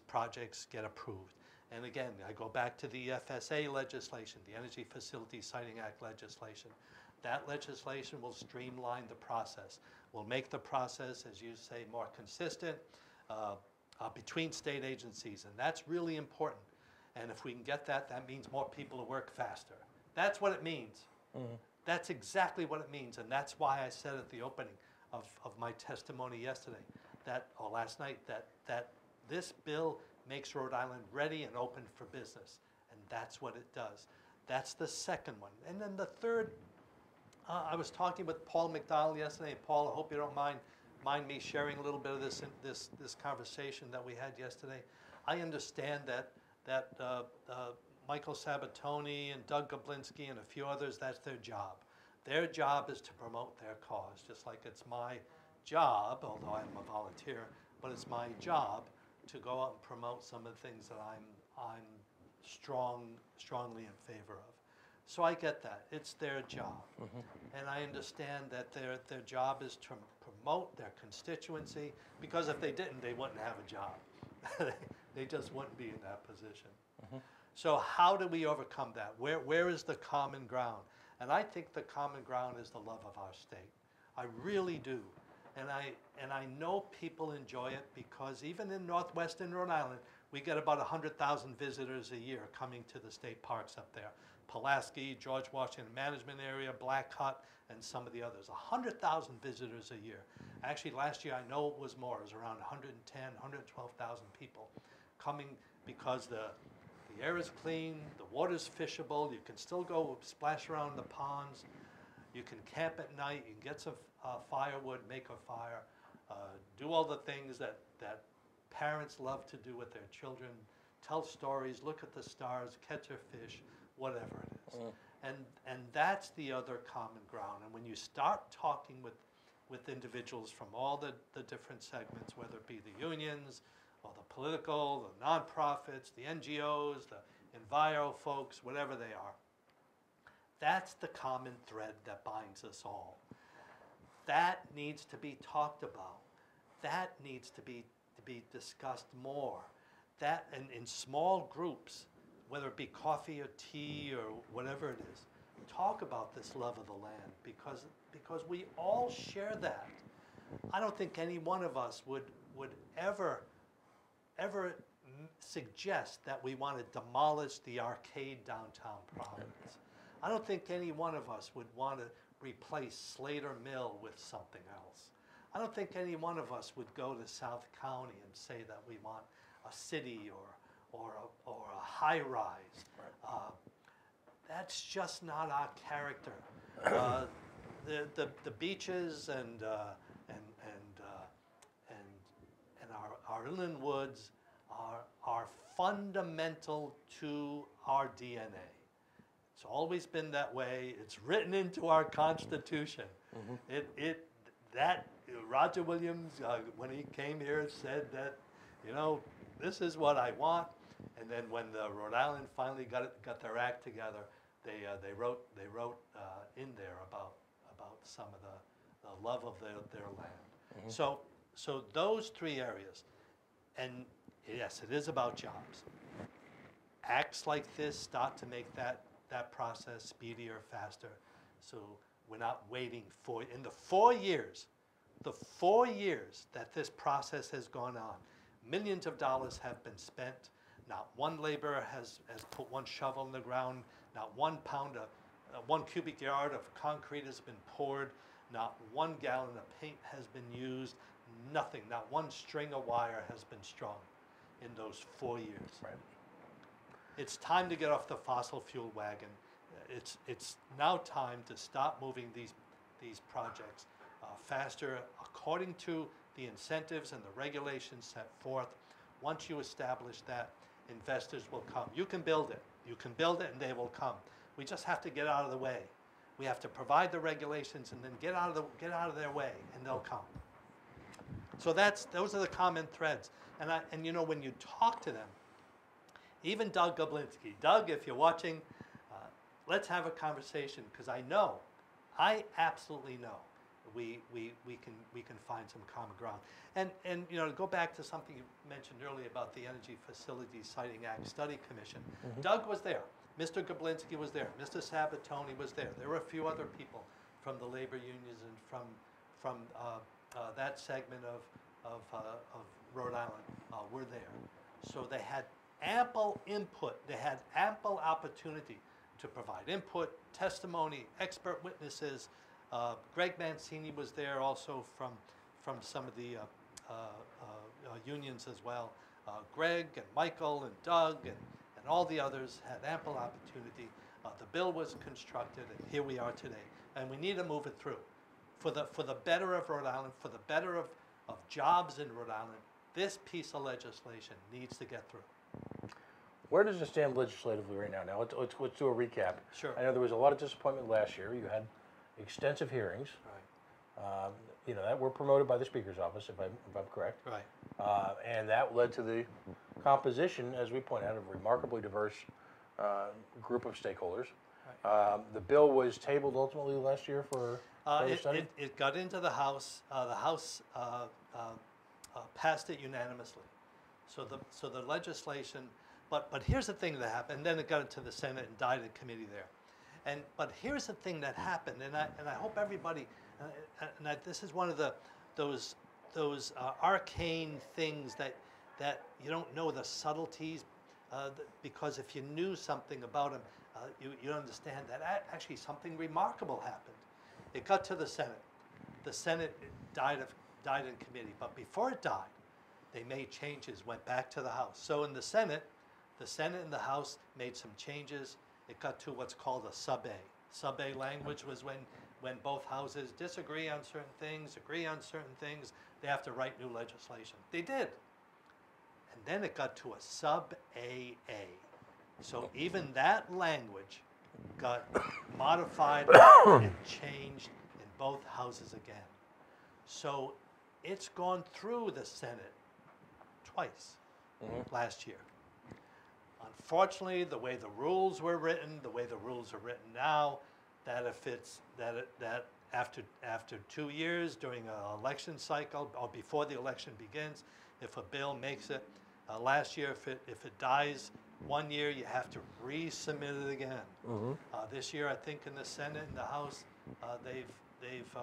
projects get approved. And again, I go back to the FSA legislation, the Energy Facility Siting Act legislation. That legislation will streamline the process, will make the process, as you say, more consistent between state agencies, and that's really important. And if we can get that, that means more people to work faster. That's what it means. That's exactly what it means, and that's why I said at the opening of my testimony yesterday, or last night, that this bill makes Rhode Island ready and open for business, and that's what it does. That's the second one. And then the third, I was talking with Paul McDonald yesterday, and Paul, I hope you don't mind me sharing a little bit of this conversation that we had yesterday. I understand that Michael Sabatoni and Doug Goblinski and a few others, that's their job. Their job is to promote their cause, just like it's my job, although I'm a volunteer, but it's my job to go out and promote some of the things that I'm strongly in favor of. So I get that. It's their job. And I understand that their job is to promote their constituency, because if they didn't, they wouldn't have a job. They just wouldn't be in that position. So how do we overcome that? Where is the common ground? And I think the common ground is the love of our state. I really do. And I know people enjoy it, because even in northwestern Rhode Island, we get about 100,000 visitors a year coming to the state parks up there. Pulaski, George Washington Management Area, Black Hut, and some of the others. 100,000 visitors a year. Actually, last year, I know it was more. It was around 110, 112,000 people coming, because the air is clean, the water's fishable, you can still go splash around the ponds, you can camp at night, you can get some firewood, make a fire, do all the things that parents love to do with their children, tell stories, look at the stars, catch a fish, whatever it is. And that's the other common ground. And when you start talking with individuals from all the different segments, whether it be the unions, or the political, the nonprofits, the NGOs, the enviro folks, whatever they are, that's the common thread that binds us all. That needs to be talked about. That needs to be discussed more. That, and in small groups, whether it be coffee or tea or whatever it is, talk about this love of the land, because we all share that. I don't think any one of us would ever suggest that we want to demolish the arcade downtown Providence. I don't think any one of us would want to replace Slater Mill with something else. I don't think any one of us would go to South County and say that we want a city or a high rise. That's just not our character. The beaches and our inland woods are fundamental to our DNA. It's always been that way. It's written into our Constitution. Roger Williams, when he came here, said that, this is what I want. And then when the Rhode Island finally got their act together, they wrote in there about some of the love of their land. So those three areas, and yes, it is about jobs. Acts like this start to make that process speedier, faster. So we're not waiting in the 4 years that this process has gone on, millions of dollars have been spent. Not one laborer has put one shovel in the ground. Not 1 pound, 1 cubic yard of concrete has been poured. Not 1 gallon of paint has been used. Nothing, not 1 string of wire has been strung in those 4 years. Right. It's time to get off the fossil fuel wagon. It's now time to stop moving these projects faster according to the incentives and the regulations set forth. Once you establish that, investors will come. You can build it. You can build it and they will come. We just have to get out of the way. We have to provide the regulations and then get out of their way and they'll come. So those are the common threads. And when you talk to them, even Doug Goblinski, Doug, if you're watching, let's have a conversation because I absolutely know we can find some common ground. And to go back to something you mentioned earlier about the Energy Facilities Siting Act Study Commission, Doug was there. Mr. Goblinski was there. Mr. Sabatoni was there. There were a few other people from the labor unions and from that segment of Rhode Island were there. So they had ample input. They had ample opportunity to provide input, testimony, expert witnesses. Greg Mancini was there also from some of the unions as well. Greg and Michael and Doug and all the others had ample opportunity. The bill was constructed, and here we are today. And we need to move it through. For the better of Rhode Island, for the better of jobs in Rhode Island, this piece of legislation needs to get through. Where does it stand legislatively right now? Now, let's do a recap. Sure. I know there was a lot of disappointment last year. You had extensive hearings. Right. That were promoted by the Speaker's office, if I'm correct. Right. And that led to the composition, as we point out, of a remarkably diverse group of stakeholders. Right. The bill was tabled ultimately last year for further study? It got into the House. The House passed it unanimously. So the legislation, but here's the thing that happened. And then it got into the Senate and died in committee there. But here's the thing that happened, and I hope everybody, this is one of those arcane things that you don't know the subtleties, because if you knew something about them, you understand that actually something remarkable happened. It got to the Senate. The Senate died in committee, but before it died, they made changes, went back to the House. So in the Senate and the House made some changes. It got to what's called a sub-A. Sub-A language was when both houses disagree on certain things, agree on certain things, they have to write new legislation. They did. And then it got to a sub-AA. So even that language got modified and changed in both houses again. So it's gone through the Senate twice last year. Unfortunately, the way the rules were written, the way the rules are written now, that after 2 years during an election cycle or before the election begins, if a bill makes it, last year if it dies 1 year, you have to resubmit it again. This year, I think in the Senate and the House, they've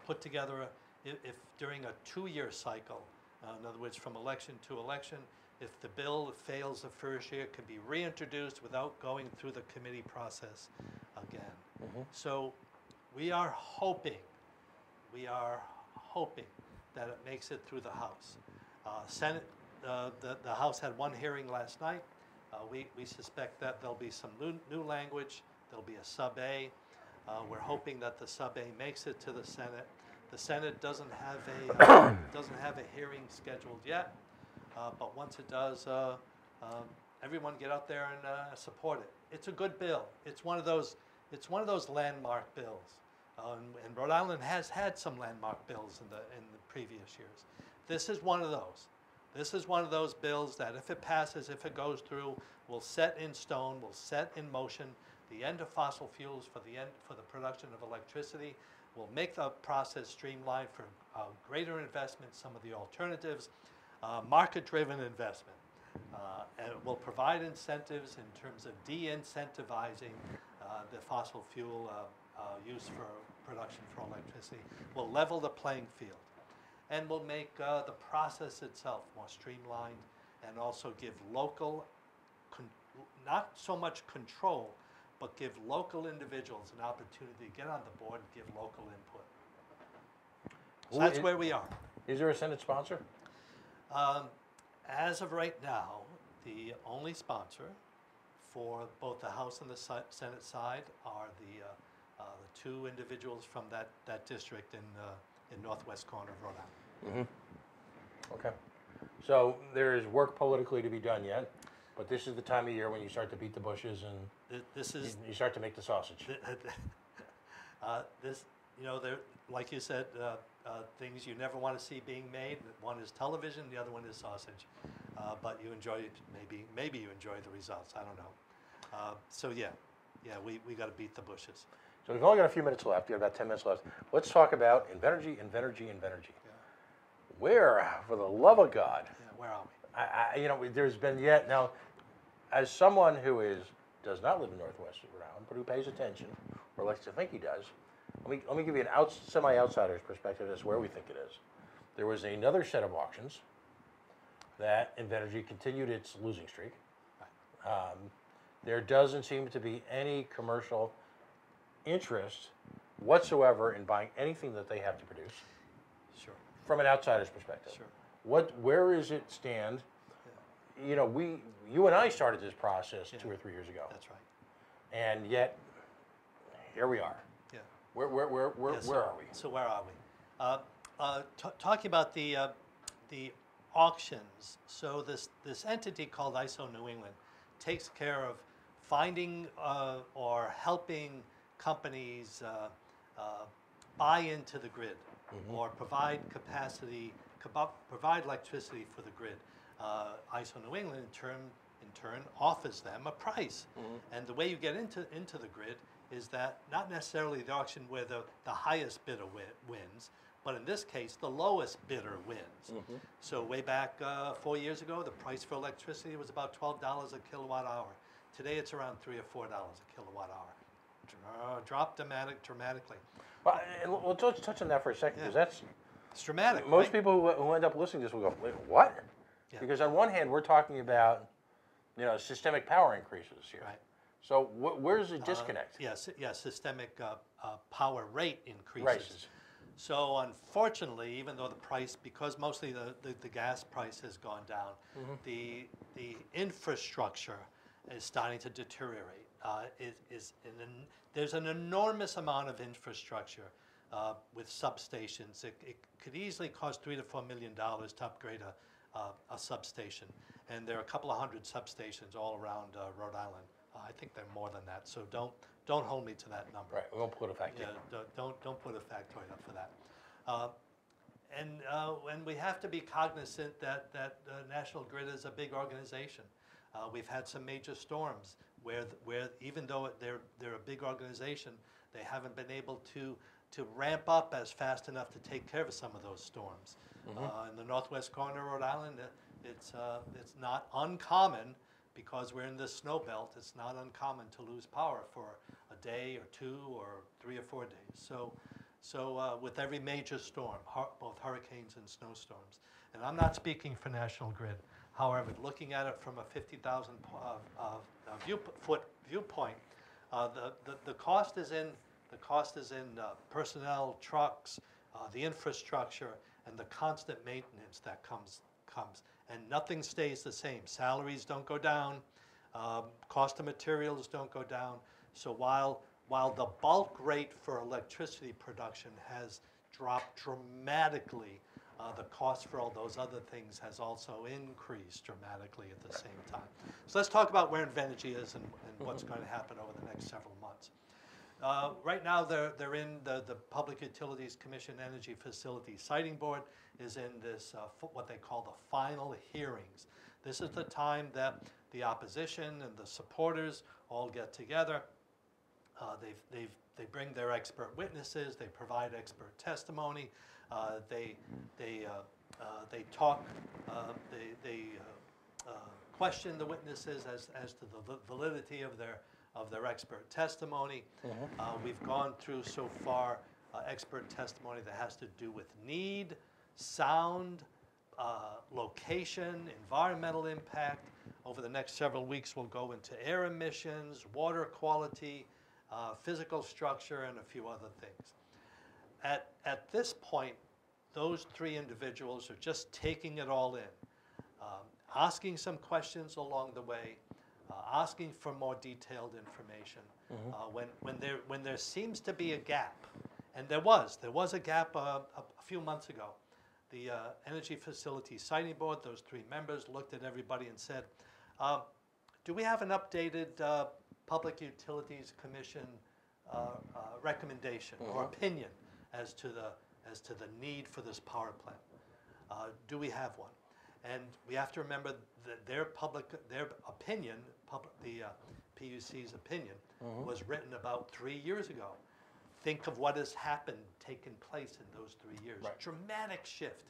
put together if during a 2-year cycle, in other words, from election to election, if the bill fails the first year, it can be reintroduced without going through the committee process again. So we are hoping that it makes it through the House. Senate, the House had one hearing last night. We suspect that there'll be some new language. There'll be a sub-A. We're hoping that the sub-A makes it to the Senate. The Senate doesn't have a hearing scheduled yet, but once it does, everyone get out there and support it. It's a good bill. It's one of those landmark bills. And Rhode Island has had some landmark bills in the previous years. This is one of those. This is one of those bills that, if it passes, if it goes through, will set in stone, will set in motion the end of fossil fuels for the production of electricity, will make the process streamlined for greater investment, some of the alternatives, market-driven investment, and it will provide incentives in terms of de-incentivizing the fossil fuel use for production for electricity, will level the playing field, and will make the process itself more streamlined, and also give local, not so much control, but give local individuals an opportunity to get on the board and give local input. So that's where we are. Is there a Senate sponsor? As of right now, the only sponsor for both the House and the Senate side are the two individuals from that district in northwest corner of Rhode Island. Okay. So there is work politically to be done yet, but this is the time of year when you start to beat the bushes and you start to make the sausage. There, like you said, things you never want to see being made. One is television, the other one is sausage. But you enjoy it. Maybe you enjoy the results. I don't know. So we got to beat the bushes. So we've only got a few minutes left. We have about 10 minutes left. Let's talk about Invenergy. Yeah. Where, for the love of God? Yeah, where are we? There's been yet now, as someone who does not live in Northwest Rhode Island, but who pays attention, or likes to think he does, let me give you an semi-outsider's perspective as to where we think it is. There was another set of auctions that Invenergy continued its losing streak. Right. There doesn't seem to be any commercial interest whatsoever in buying anything that they have to produce. Sure. From an outsider's perspective. Sure. Where does it stand? Yeah. You and I started this process 2 or 3 years ago. That's right. And yet, here we are. Yeah. Where are we? So where are we? Talking about the auctions. So this entity called ISO New England takes care of finding or helping companies buy into the grid, or provide capacity, provide electricity for the grid. ISO New England in turn offers them a price, and the way you get into the grid is that not necessarily the auction where the highest bidder wins, but in this case the lowest bidder wins. So way back 4 years ago, the price for electricity was about $12 a kilowatt hour. Today it's around $3 or $4 a kilowatt hour. Dropped dramatically. Well, and let's touch on that for a second, because it's dramatic. Most right? people who end up listening to this will go, wait, what? Yeah. Because on one hand, we're talking about systemic power increases here. Right. So where's the disconnect? Yes, systemic power rate increases. Rises. So unfortunately, even though the price, because mostly the gas price has gone down, the infrastructure is starting to deteriorate. There's an enormous amount of infrastructure with substations. It could easily cost $3 to $4 million to upgrade a substation, and there are a couple of hundred substations all around Rhode Island. I think they're more than that. So don't hold me to that number. Right, we won't put a factoid. Yeah, don't put a factoid up for that. And we have to be cognizant that National Grid is a big organization. We've had some major storms where even though they're a big organization, they haven't been able to ramp up as fast enough to take care of some of those storms. In the northwest corner of Rhode Island, it's not uncommon, because we're in the snow belt. It's not uncommon to lose power for a day or two or 3 or 4 days. So So with every major storm, both hurricanes and snowstorms, and I'm not speaking for National Grid. However, looking at it from a 50,000 foot viewpoint, the cost is in personnel, trucks, the infrastructure, and the constant maintenance that comes, and nothing stays the same. Salaries don't go down, cost of materials don't go down. So while the bulk rate for electricity production has dropped dramatically, the cost for all those other things has also increased dramatically at the same time. So let's talk about where Invenergy is and what's going to happen over the next several months. Right now, they're in the Public Utilities Commission Energy Facility Siting Board is in this, what they call the final hearings. This is the time that the opposition and the supporters all get together. They bring their expert witnesses, they provide expert testimony, they talk, they question the witnesses as to the validity of their expert testimony. We've gone through so far expert testimony that has to do with need, sound, location, environmental impact. Over the next several weeks, we'll go into air emissions, water quality, physical structure, and a few other things. At this point, those three individuals are just taking it all in, asking some questions along the way, asking for more detailed information. When there seems to be a gap, and there was a gap a few months ago. The Energy Facility Siting Board, those three members, looked at everybody and said, do we have an updated Public Utilities Commission recommendation or opinion as to the need for this power plant? Do we have one? And we have to remember that their opinion, the PUC's opinion, was written about 3 years ago. Think of what has taken place in those 3 years. Right. Dramatic shift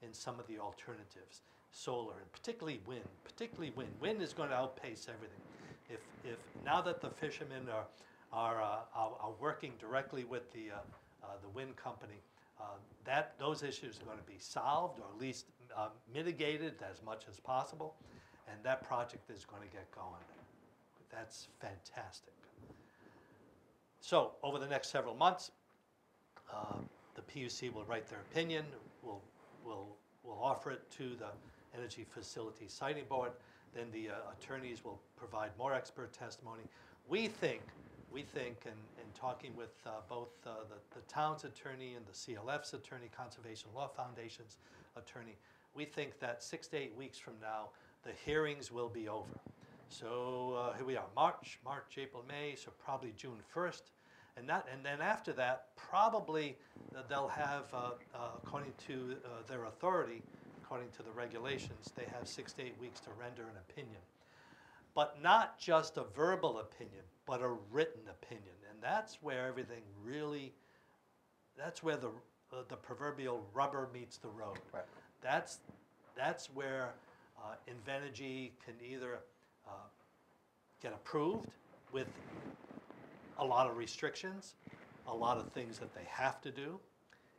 in some of the alternatives, solar, and particularly wind. Wind is going to outpace everything. If now that the fishermen are working directly with the wind company, those issues are going to be solved, or at least mitigated as much as possible, and that project is going to get going. That's fantastic. So over the next several months, the PUC will write their opinion. We'll offer it to the Energy Facility Siting Board. Then the attorneys will provide more expert testimony. We think, in talking with both the town's attorney and the CLF's attorney, Conservation Law Foundation's attorney, we think that 6 to 8 weeks from now, the hearings will be over. So here we are, March, April, May, so probably June 1st. And then after that, probably they'll have, according to their authority, according to the regulations, they have 6 to 8 weeks to render an opinion. But not just a verbal opinion, but a written opinion. And that's where everything really, that's where the proverbial rubber meets the road. Right. That's where Invenergy can either get approved with a lot of restrictions, a lot of things that they have to do.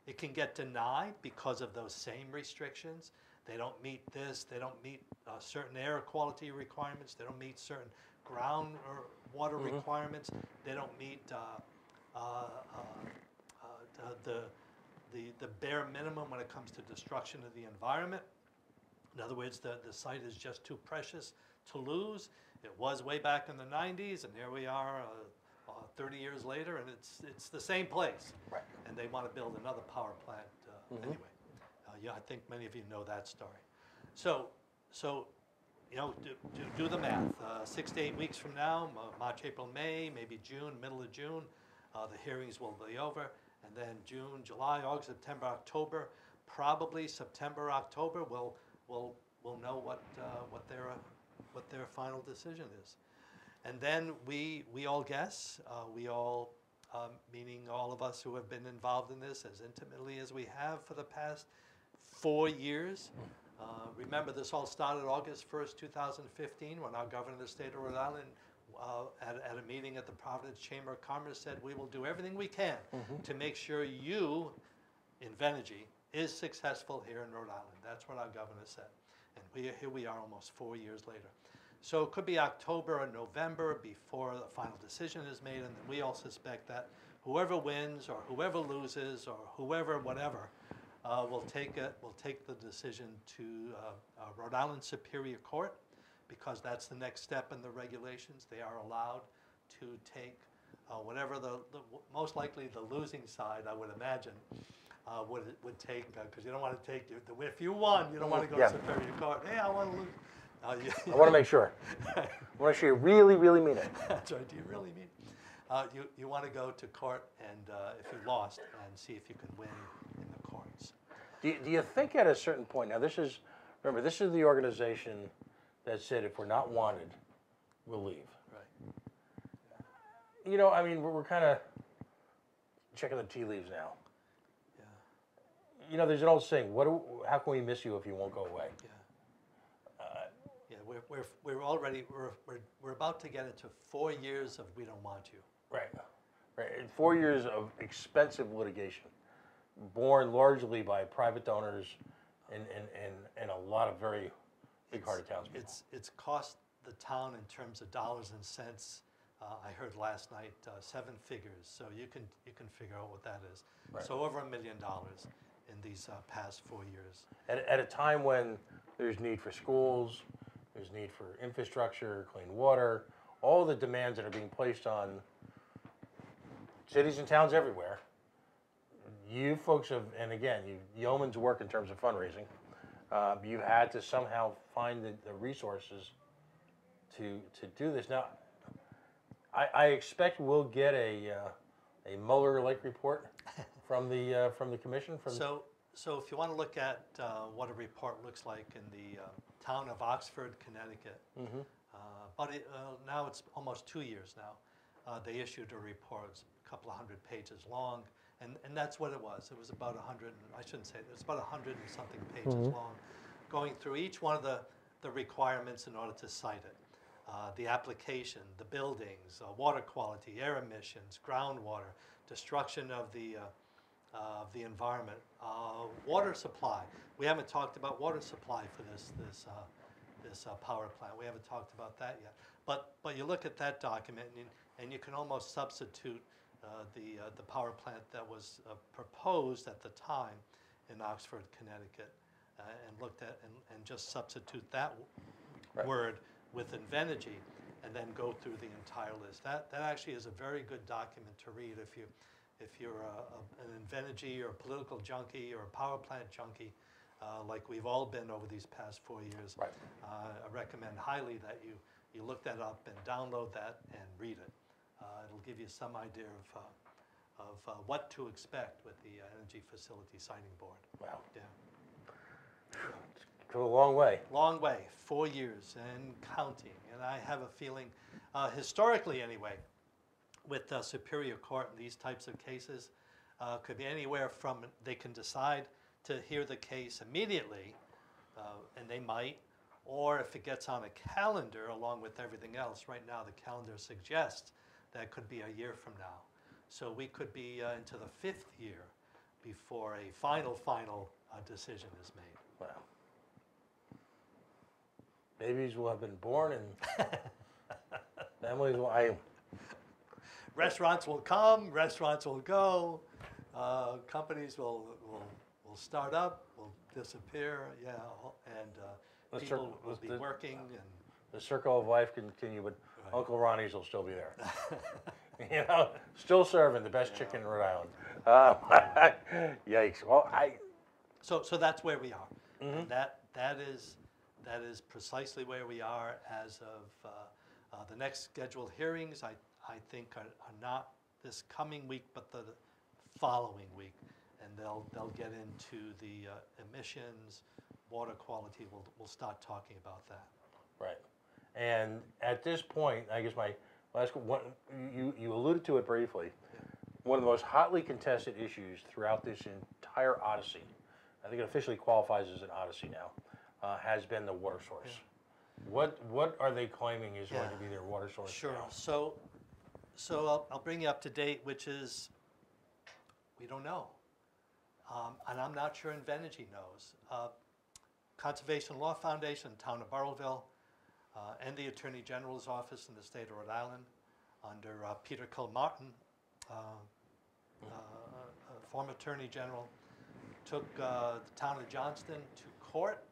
It can get denied because of those same restrictions. They don't meet this, they don't meet certain air quality requirements, they don't meet certain ground or water requirements, they don't meet the bare minimum when it comes to destruction of the environment. In other words, the site is just too precious to lose. It was way back in the 90s, and here we are 30 years later, and it's the same place. Right. And they want to build another power plant anyway. Yeah, I think many of you know that story. So you know, do the math. 6 to 8 weeks from now, March, April, May, maybe June, middle of June, the hearings will be over. And then June, July, August, September, October, probably September, October, we'll know what their final decision is. And then we all guess, meaning all of us who have been involved in this as intimately as we have for the past 4 years. Remember, this all started August 1st, 2015, when our governor of the state of Rhode Island at a meeting at the Providence Chamber of Commerce said, we will do everything we can to make sure you, Invenergy, is successful here in Rhode Island. That's what our governor said. And here we are almost 4 years later. So it could be October or November before the final decision is made, and we all suspect that whoever wins or whoever loses or whoever whatever will take the decision to Rhode Island Superior Court, because that's the next step in the regulations. They are allowed to take whatever most likely the losing side, I would imagine, would take, because you don't want to take, if you won, you don't want to go to Superior Court. Hey, I want to lose. I want to make sure. I want to make sure you really, really mean it. That's right. Do you really mean it? You want to go to court, and if you lost, and see if you can win in the courts. Do you think at a certain point, now remember, this is the organization that said if we're not wanted, we'll leave. Right. You know, I mean, we're kind of checking the tea leaves now. Yeah. You know, there's an old saying, how can we miss you if you won't go away? Yeah. We're about to get into 4 years of we don't want you. Right. And 4 years of expensive litigation, borne largely by private donors and a lot of very big-hearted townspeople. It's cost the town in terms of dollars and cents. I heard last night 7 figures, so you can figure out what that is. Right. So over $1 million in these past 4 years. At a time when there's need for schools, there's need for infrastructure, clean water, all the demands that are being placed on cities and towns everywhere. You folks have, and again, yeoman's work in terms of fundraising. You had to somehow find the resources to do this. Now, I expect we'll get a Mueller-like report from the commission. So if you want to look at what a report looks like in the town of Oxford, Connecticut, but now it's almost 2 years now. They issued a report, it's a couple of hundred pages long, and that's what it was. It was about 100, I shouldn't say, it was about 100 and something pages long, going through each one of the requirements in order to cite it. The application, the buildings, water quality, air emissions, groundwater, destruction of the environment, water supply. We haven't talked about water supply for this power plant. We haven't talked about that yet. But you look at that document, and you can almost substitute the power plant that was proposed at the time in Oxford, Connecticut, and looked at and just substitute that word with Invenergy, and then go through the entire list. That actually is a very good document to read if you're an Invenergy or a political junkie or a power plant junkie, like we've all been over these past 4 years. Right. I recommend highly that you look that up and download that and read it. It'll give you some idea of what to expect with the Energy Facility Siting Board. Wow. Yeah. It's come a long way. Long way, 4 years and counting. And I have a feeling, historically anyway, with Superior Court in these types of cases, could be anywhere from they can decide to hear the case immediately, and they might, or if it gets on a calendar along with everything else. Right now the calendar suggests that could be a year from now. So we could be into the 5th year before a final decision is made. Wow. Babies will have been born and families will... Restaurants will come, restaurants will go, companies will start up, will disappear, yeah, and people will be working. And the circle of life can continue, but Uncle Ronnie's will still be there. You know, still serving the best chicken in Rhode Island. Yikes. Well, So that's where we are. And that is precisely where we are as of the next scheduled hearings. I think are not this coming week, but the following week, and they'll get into the emissions, water quality. We'll start talking about that. Right, and at this point, I guess my last one, you alluded to it briefly. Yeah. One of the most hotly contested issues throughout this entire odyssey, I think it officially qualifies as an odyssey now, has been the water source. What are they claiming is going Yeah. to be their water source Sure. now? So I'll bring you up to date, which is we don't know, and I'm not sure Invenergy knows. Conservation Law Foundation, Town of Burrillville, and the Attorney General's office in the state of Rhode Island, under Peter Kilmartin, former Attorney General, took the town of Johnston to court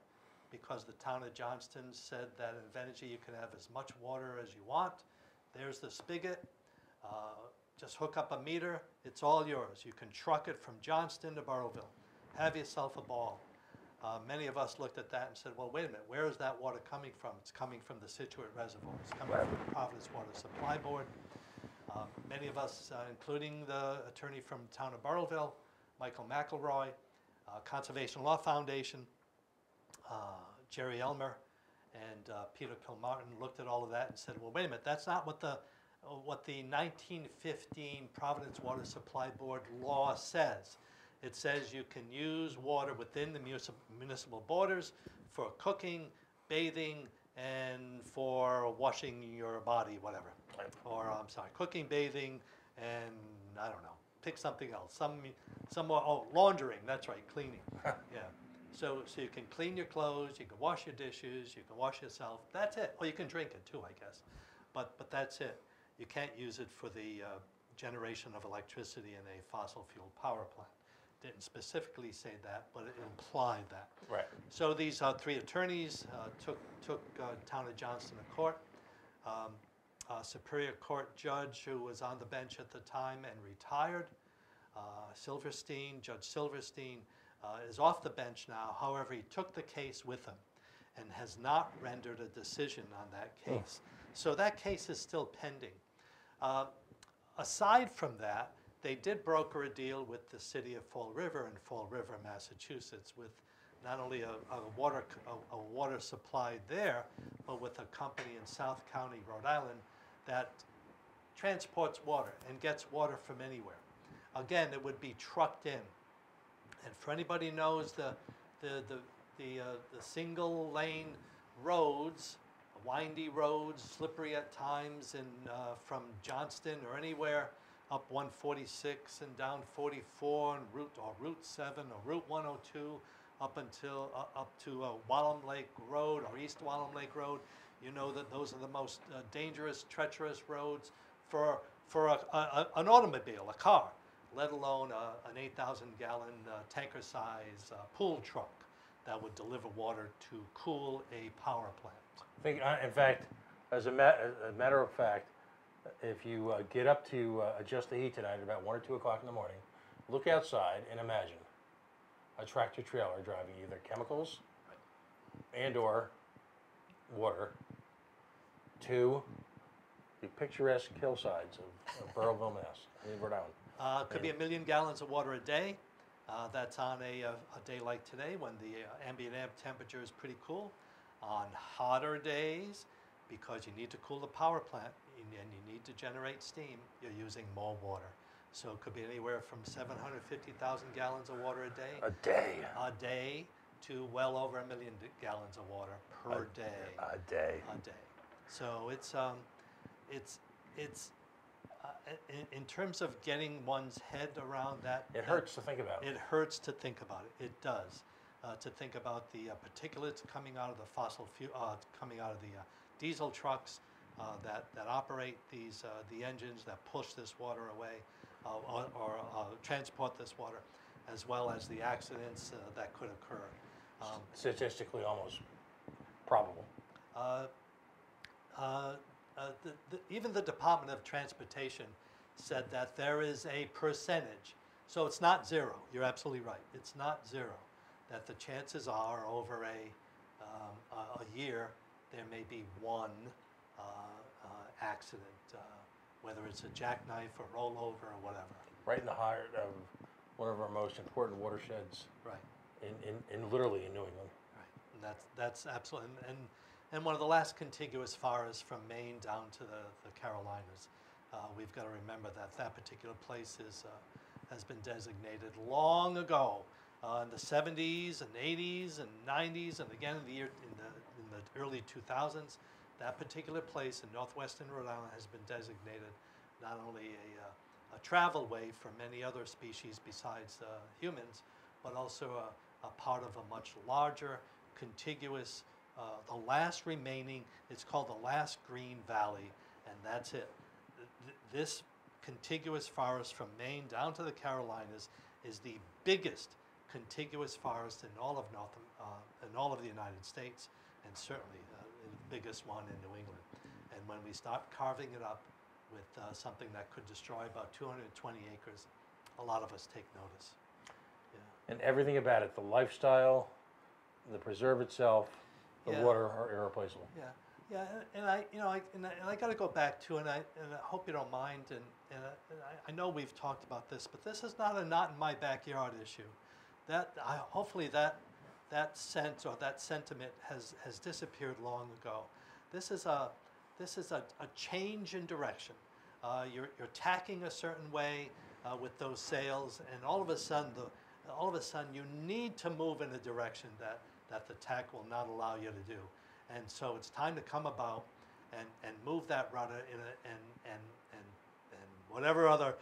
because the town of Johnston said that in Invenergy you can have as much water as you want. There's the spigot. Just hook up a meter. It's all yours. You can truck it from Johnston to Burrillville. Have yourself a ball. Many of us looked at that and said, well, wait a minute, where is that water coming from? It's coming from the Situate Reservoir. It's coming from the Providence Water Supply Board. Many of us, including the attorney from the town of Burrillville, Michael McElroy, Conservation Law Foundation, Jerry Elmer, and Peter Kilmartin looked at all of that and said, well, wait a minute, that's not what the 1915 Providence Water Supply Board law says. It says you can use water within the municipal borders for cooking, bathing, and for washing your body, whatever. Or, I'm sorry, cooking, bathing, and I don't know, pick something else. Some more, oh, laundering, that's right, cleaning. Yeah. So you can clean your clothes, you can wash your dishes, you can wash yourself. That's it. Well, you can drink it too, I guess. But that's it. You can't use it for the generation of electricity in a fossil fuel power plant. Didn't specifically say that, but it implied that. Right. So these three attorneys took town of Johnston to court. A Superior Court judge who was on the bench at the time and retired, Judge Silverstein, is off the bench now. However, he took the case with him and has not rendered a decision on that case. So that case is still pending. Aside from that, they did broker a deal with the city of Fall River in Fall River, Massachusetts, with not only a water supply there, but with a company in South County, Rhode Island, that transports water and gets water from anywhere. Again, it would be trucked in. And for anybody who knows the single lane roads, windy roads, slippery at times, from Johnston or anywhere up 146 and down 44 and Route 7 or Route 102 up to Wallem Lake Road or East Wallem Lake Road. You know that those are the most dangerous, treacherous roads for an automobile, a car, let alone an 8,000-gallon tanker-size pool truck that would deliver water to cool a power plant. I think, in fact, as a matter of fact, if you get up to adjust the heat tonight at about 1 or 2 o'clock in the morning, look outside and imagine a tractor trailer driving either chemicals and or water to the picturesque hillsides of Burrillville, Mass. in Rhode Island. Could be 1 million gallons of water a day. That's on a day like today when the ambient air temperature is pretty cool. On hotter days, because you need to cool the power plant and you need to generate steam, you're using more water. So it could be anywhere from 750,000 gallons of water a day. A day. A day to well over 1 million gallons of water per day. A day. A day. So it's in terms of getting one's head around that. It hurts to think about it. It hurts to think about it. It does. To think about the particulates coming out of the fossil fuel, coming out of the diesel trucks that operate these the engines that push this water away or transport this water, as well as the accidents that could occur. Statistically, almost probable. Even the Department of Transportation said that there is a percentage, so it's not zero. You're absolutely right. It's not zero. That the chances are over a year there may be one accident, whether it's a jackknife or rollover or whatever. Right in the heart of one of our most important watersheds. Right. In literally in New England. Right. And that's absolutely and one of the last contiguous forests from Maine down to the Carolinas. We've got to remember that particular place has been designated long ago. In the 70s and 80s and 90s, and again in the the early 2000s. That particular place in northwestern Rhode Island has been designated not only a travel way for many other species besides humans, but also a part of a much larger, contiguous, the last remaining, it's called the last green valley, and that's it. This contiguous forest from Maine down to the Carolinas is the biggest contiguous forest in all of the United States, and certainly the biggest one in New England. And when we start carving it up with something that could destroy about 220 acres, a lot of us take notice. Yeah. And everything about it, the lifestyle, the preserve itself, the water are irreplaceable. Yeah, yeah, and I got to go back to, and I hope you don't mind, and I know we've talked about this, but this is not a not in my backyard issue. Hopefully that sense or that sentiment has disappeared long ago. This is a change in direction. You're tacking a certain way with those sails, and all of a sudden you need to move in a direction that the tack will not allow you to do. And so it's time to come about and move that rudder and whatever other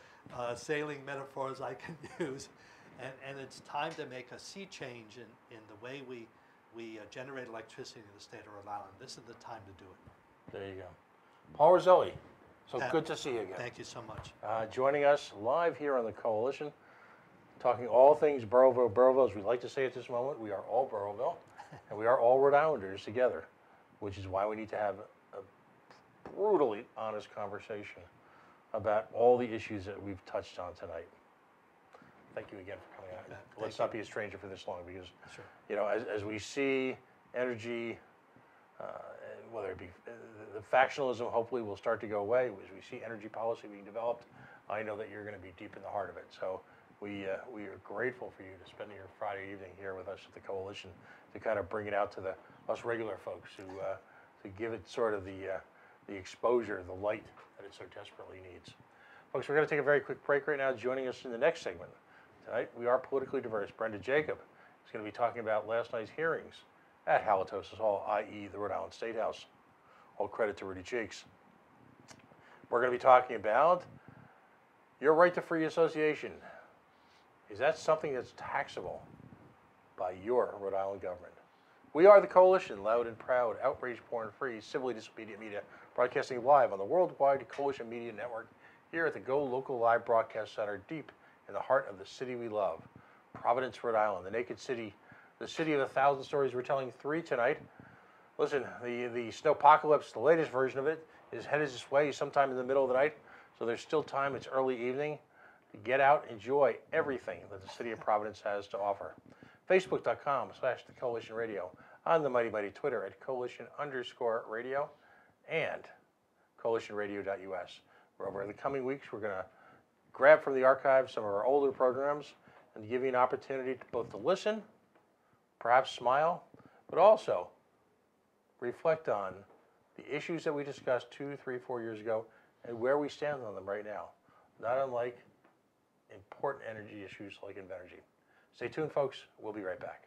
sailing metaphors I can use. And it's time to make a sea change in the way we generate electricity in the state of Rhode Island. This is the time to do it. There you go. Paul Roselli, so Pat, good to see you again. Thank you so much. Joining us live here on the Coalition, talking all things Burrillville. Burrillville, as we like to say at this moment, we are all Burrillville, and we are all Rhode Islanders together, which is why we need to have a brutally honest conversation about all the issues that we've touched on tonight. Thank you again for coming out. Let's not be a stranger for this long, because you know, as we see energy, whether it be the factionalism, hopefully will start to go away. As we see energy policy being developed, I know that you're going to be deep in the heart of it. So we are grateful for you to spend your Friday evening here with us at the Coalition to kind of bring it out to us regular folks to give it sort of the exposure, the light that it so desperately needs. Folks, we're going to take a very quick break right now. Joining us in the next segment tonight, we are politically diverse. Brenda Jacob is going to be talking about last night's hearings at Halitosis Hall, i.e. the Rhode Island State House. All credit to Rudy Cheeks. We're going to be talking about your right to free association. Is that something that's taxable by your Rhode Island government? We are the Coalition, loud and proud, outrage porn-free, civilly disobedient media, broadcasting live on the worldwide Coalition Media Network here at the GoLocal Live Broadcast Center, deep in the heart of the city we love, Providence, Rhode Island, the naked city, the city of 1,000 stories. We're telling 3 tonight. Listen, the snowpocalypse, the latest version of it, is headed this way sometime in the middle of the night, so there's still time. It's early evening to get out, enjoy everything that the city of Providence has to offer. Facebook.com/The Coalition Radio, on the mighty Twitter at Coalition_radio, and CoalitionRadio.us. Where over the coming weeks, we're going to grab from the archives some of our older programs and give you an opportunity to both to listen, perhaps smile, but also reflect on the issues that we discussed 2, 3, 4 years ago and where we stand on them right now, not unlike important energy issues like Invenergy. Stay tuned, folks. We'll be right back.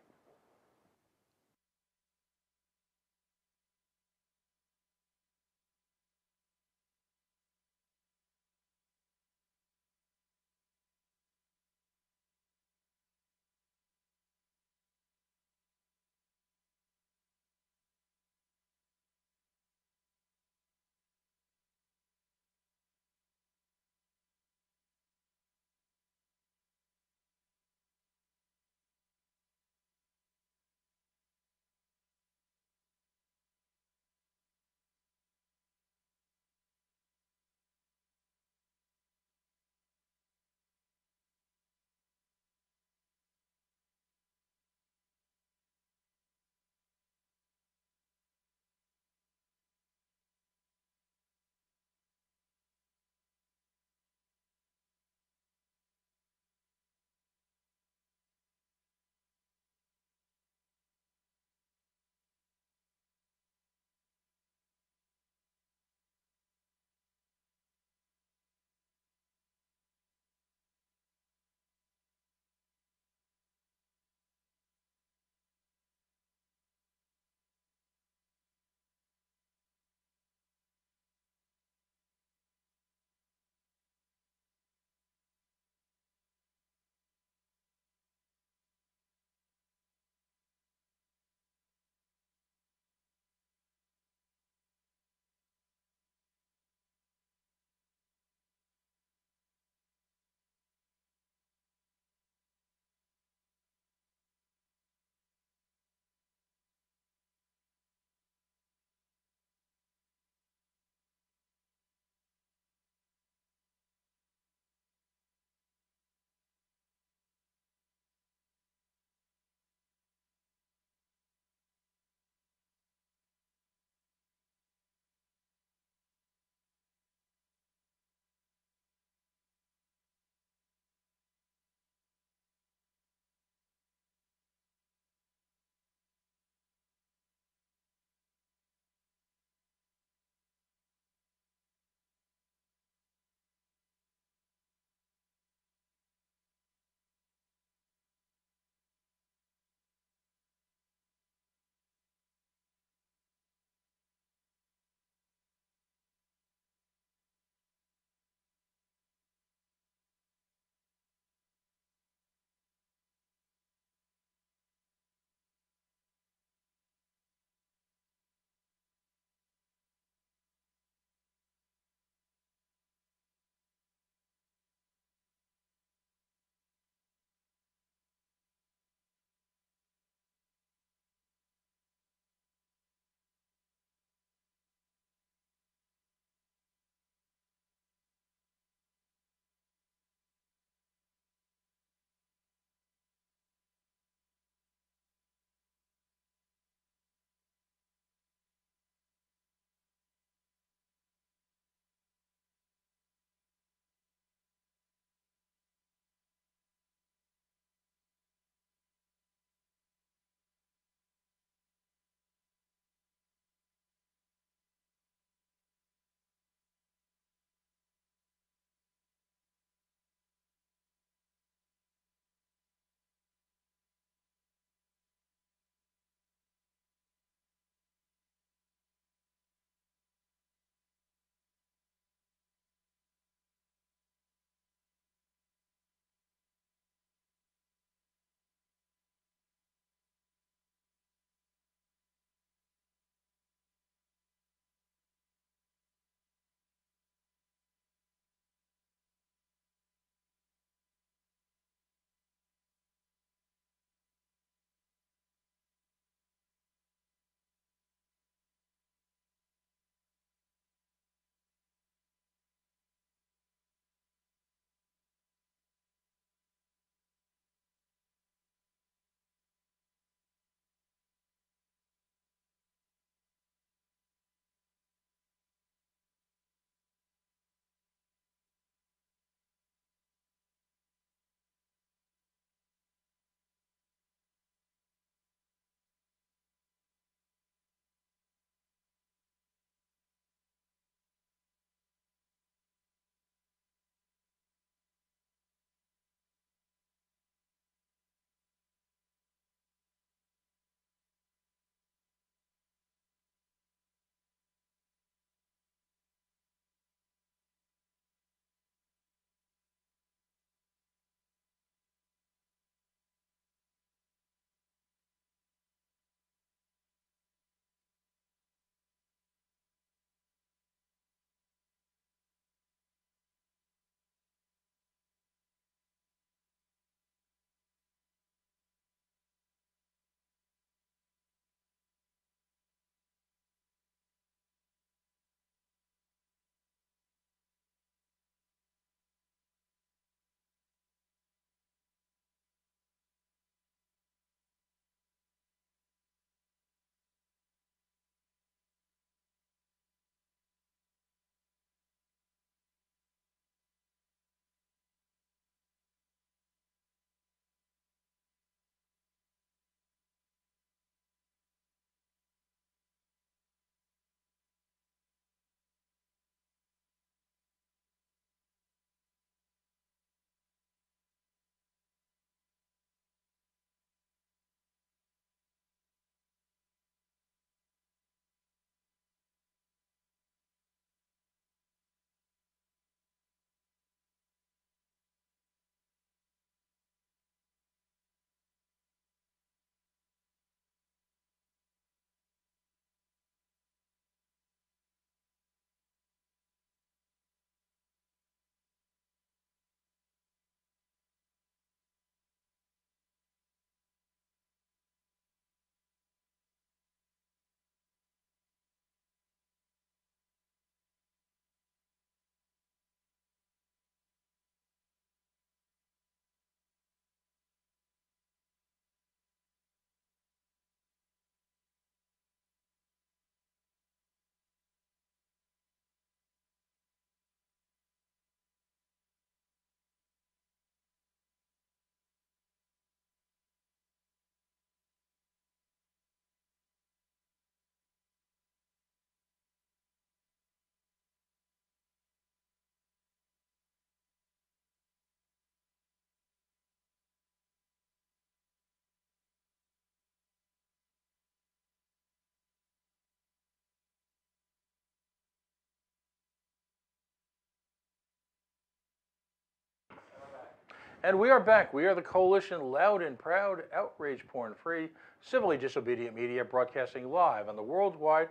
And we are back. We are the Coalition, loud and proud, outrage porn-free, civilly disobedient media, broadcasting live on the worldwide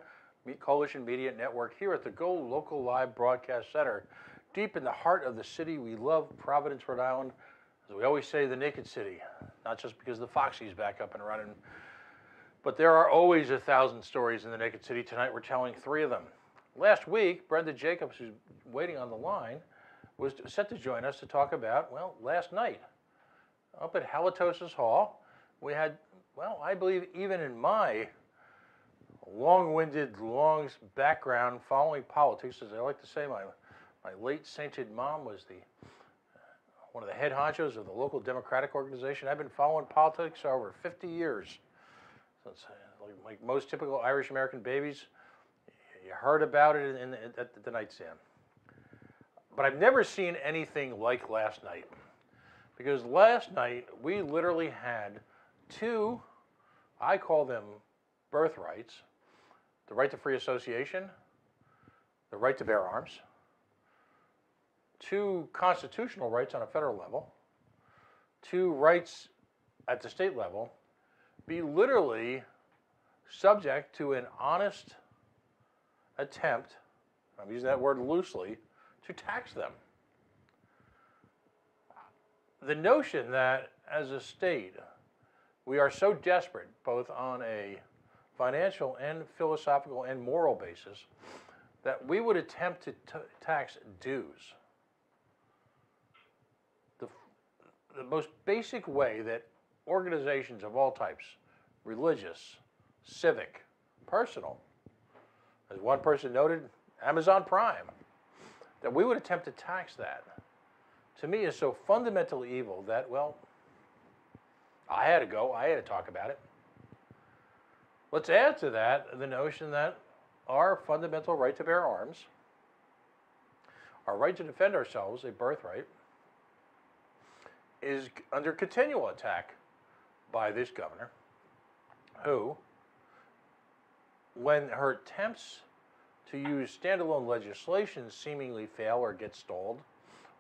Coalition Media Network here at the GoLocal Live Broadcast Center, deep in the heart of the city we love, Providence, Rhode Island. As we always say, the Naked City, not just because the Foxy's back up and running, but there are always 1,000 stories in the Naked City. Tonight we're telling 3 of them. Last week, Brenda Jacobs, who's waiting on the line, was set to join us to talk about, well, last night, up at Halitosis Hall, we had, well, I believe even in my long-winded, long background following politics, as I like to say, my late sainted mom was one of the head honchos of the local Democratic organization. I've been following politics for over 50 years. So it's like most typical Irish-American babies, you heard about it at the nightstand. But I've never seen anything like last night, because last night we literally had 2, I call them birthrights, the right to free association, the right to bear arms, 2 constitutional rights on a federal level, 2 rights at the state level, be literally subject to an honest attempt, I'm using that word loosely, to tax them. The notion that as a state we are so desperate, both on a financial and philosophical and moral basis, that we would attempt to tax dues. The most basic way that organizations of all types, religious, civic, personal, as one person noted, Amazon Prime, that we would attempt to tax that, to me is so fundamentally evil that, well, I had to talk about it. Let's add to that the notion that our fundamental right to bear arms, our right to defend ourselves, a birthright, is under continual attack by this governor, who, when her attempts to use standalone legislation seemingly fail or get stalled,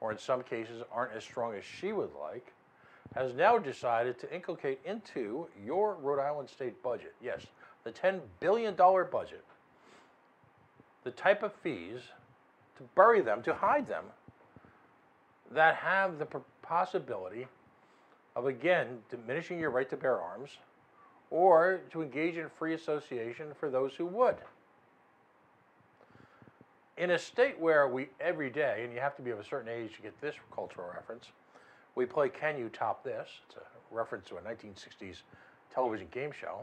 or in some cases aren't as strong as she would like, has now decided to inculcate into your Rhode Island state budget, yes, the $10 billion budget, the type of fees to bury them, to hide them, that have the possibility of, again, diminishing your right to bear arms, or to engage in free association for those who would. In a state where we, every day, and you have to be of a certain age to get this cultural reference, we play Can You Top This? It's a reference to a 1960s television game show.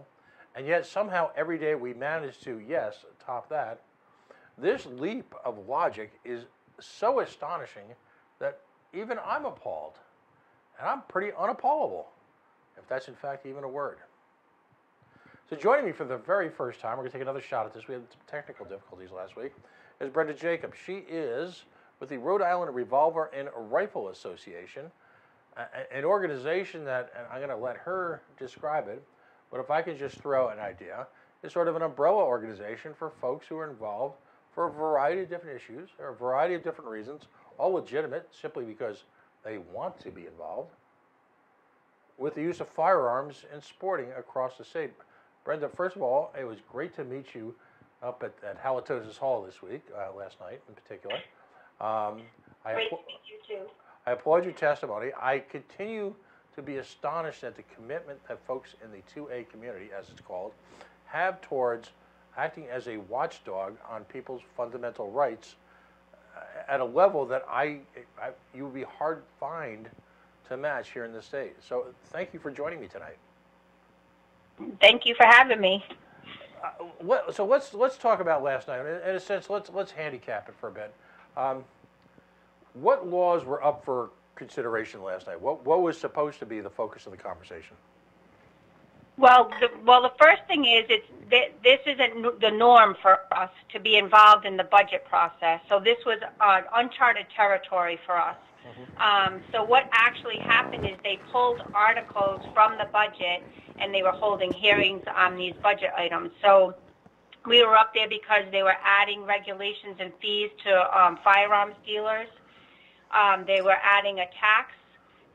And yet somehow every day we manage to, yes, top that. This leap of logic is so astonishing that even I'm appalled. And I'm pretty unappallable, if that's in fact even a word. So joining me for the very first time, we're going to take another shot at this. We had some technical difficulties last week, is Brenda Jacobs. She is with the Rhode Island Revolver and Rifle Association, an organization that, and I'm going to let her describe it, but if I can just throw an idea, is sort of an umbrella organization for folks who are involved for a variety of different issues, or a variety of different reasons, all legitimate, simply because they want to be involved, with the use of firearms in sporting across the state. Brenda, first of all, it was great to meet you up at Halitosis Hall this week, last night in particular. Great to meet you too. I applaud your testimony. I continue to be astonished at the commitment that folks in the 2A community, as it's called, have towards acting as a watchdog on people's fundamental rights at a level that you would be hard find to match here in the state. So thank you for joining me tonight. Thank you for having me. So let's talk about last night. In a sense, let's handicap it for a bit. What laws were up for consideration last night? What was supposed to be the focus of the conversation? Well, the first thing is this isn't the norm for us to be involved in the budget process. So this was uncharted territory for us. Mm-hmm. So what actually happened is they pulled articles from the budget, and they were holding hearings on these budget items. So we were up there because they were adding regulations and fees to firearms dealers. They were adding a tax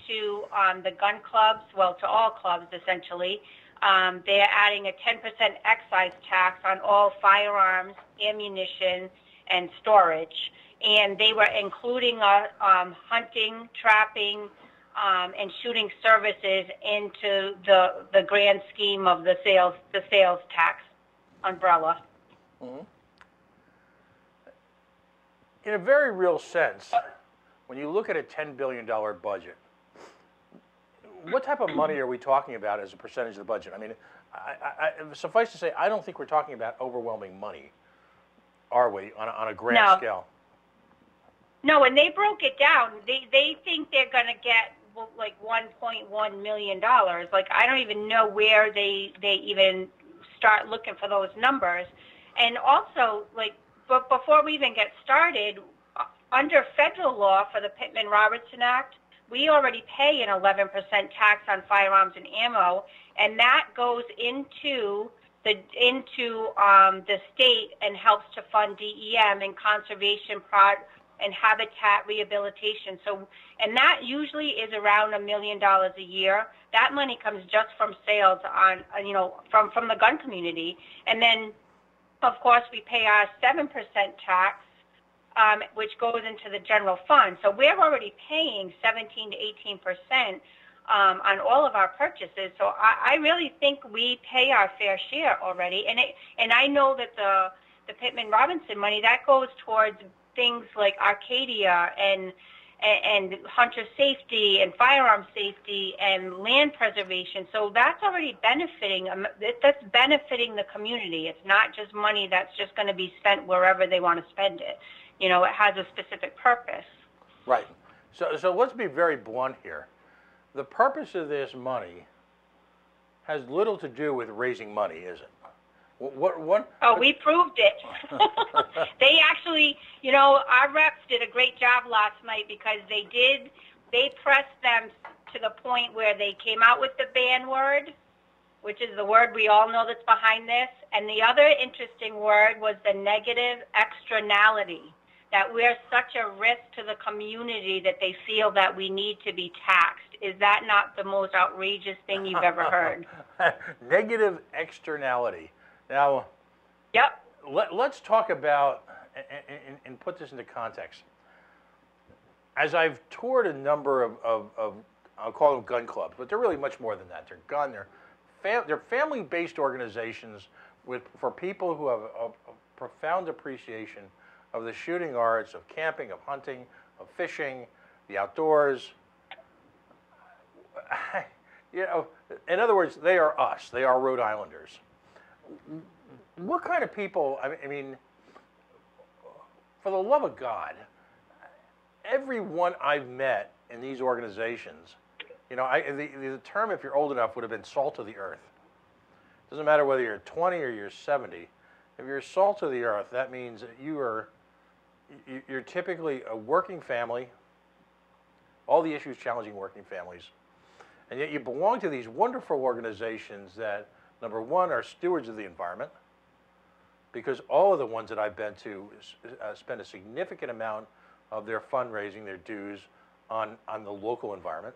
to the gun clubs, well, to all clubs essentially. They're adding a 10% excise tax on all firearms, ammunition, and storage. And they were including hunting, trapping, and shooting services into the grand scheme of the sales tax umbrella. Mm-hmm. In a very real sense, when you look at a $10 billion budget, what type of money are we talking about as a percentage of the budget? I mean, suffice to say, I don't think we're talking about overwhelming money, are we, on a grand scale? No, and they broke it down. They think they're going to get like $1.1 million. Like, I don't even know where they even start looking for those numbers. And also, like, but before we even get started, under federal law for the Pittman-Robertson Act, we already pay an 11% tax on firearms and ammo, and that goes into the state and helps to fund DEM and conservation and habitat rehabilitation. So, and that usually is around $1 million a year. That money comes just from sales on, from the gun community. And then, of course, we pay our 7% tax, which goes into the general fund. So we're already paying 17 to 18% on all of our purchases. So I really think we pay our fair share already. And I know that the Pittman-Robertson money, that goes towards things like Arcadia and hunter safety and firearm safety and land preservation. So that's already benefiting the community. It's not just money that's just going to be spent wherever they want to spend it. It has a specific purpose. Right. So let's be very blunt here. The purpose of this money has little to do with raising money, is it? We proved it. They actually, our reps did a great job last night because they pressed them to the point where they came out with the ban word, which is the word we all know that's behind this. And the other interesting word was the negative externality, that we're such a risk to the community that they feel that we need to be taxed. Is that not the most outrageous thing you've ever heard? Negative externality. Now, yep. Let's talk about, and put this into context. As I've toured a number of I'll call them gun clubs, but they're really much more than that. They're family-based organizations for people who have a profound appreciation of the shooting arts, of camping, of hunting, of fishing, the outdoors. In other words, they are us. They are Rhode Islanders. What kind of people, I mean, for the love of God, everyone I've met in these organizations, the term, if you're old enough, would have been salt of the earth. Doesn't matter whether you're 20 or you're 70. If you're salt of the earth, that means that you're typically a working family, all the issues challenging working families, and yet you belong to these wonderful organizations that, number one, are stewards of the environment, because all of the ones that I've been to spend a significant amount of their fundraising, their dues, on the local environment.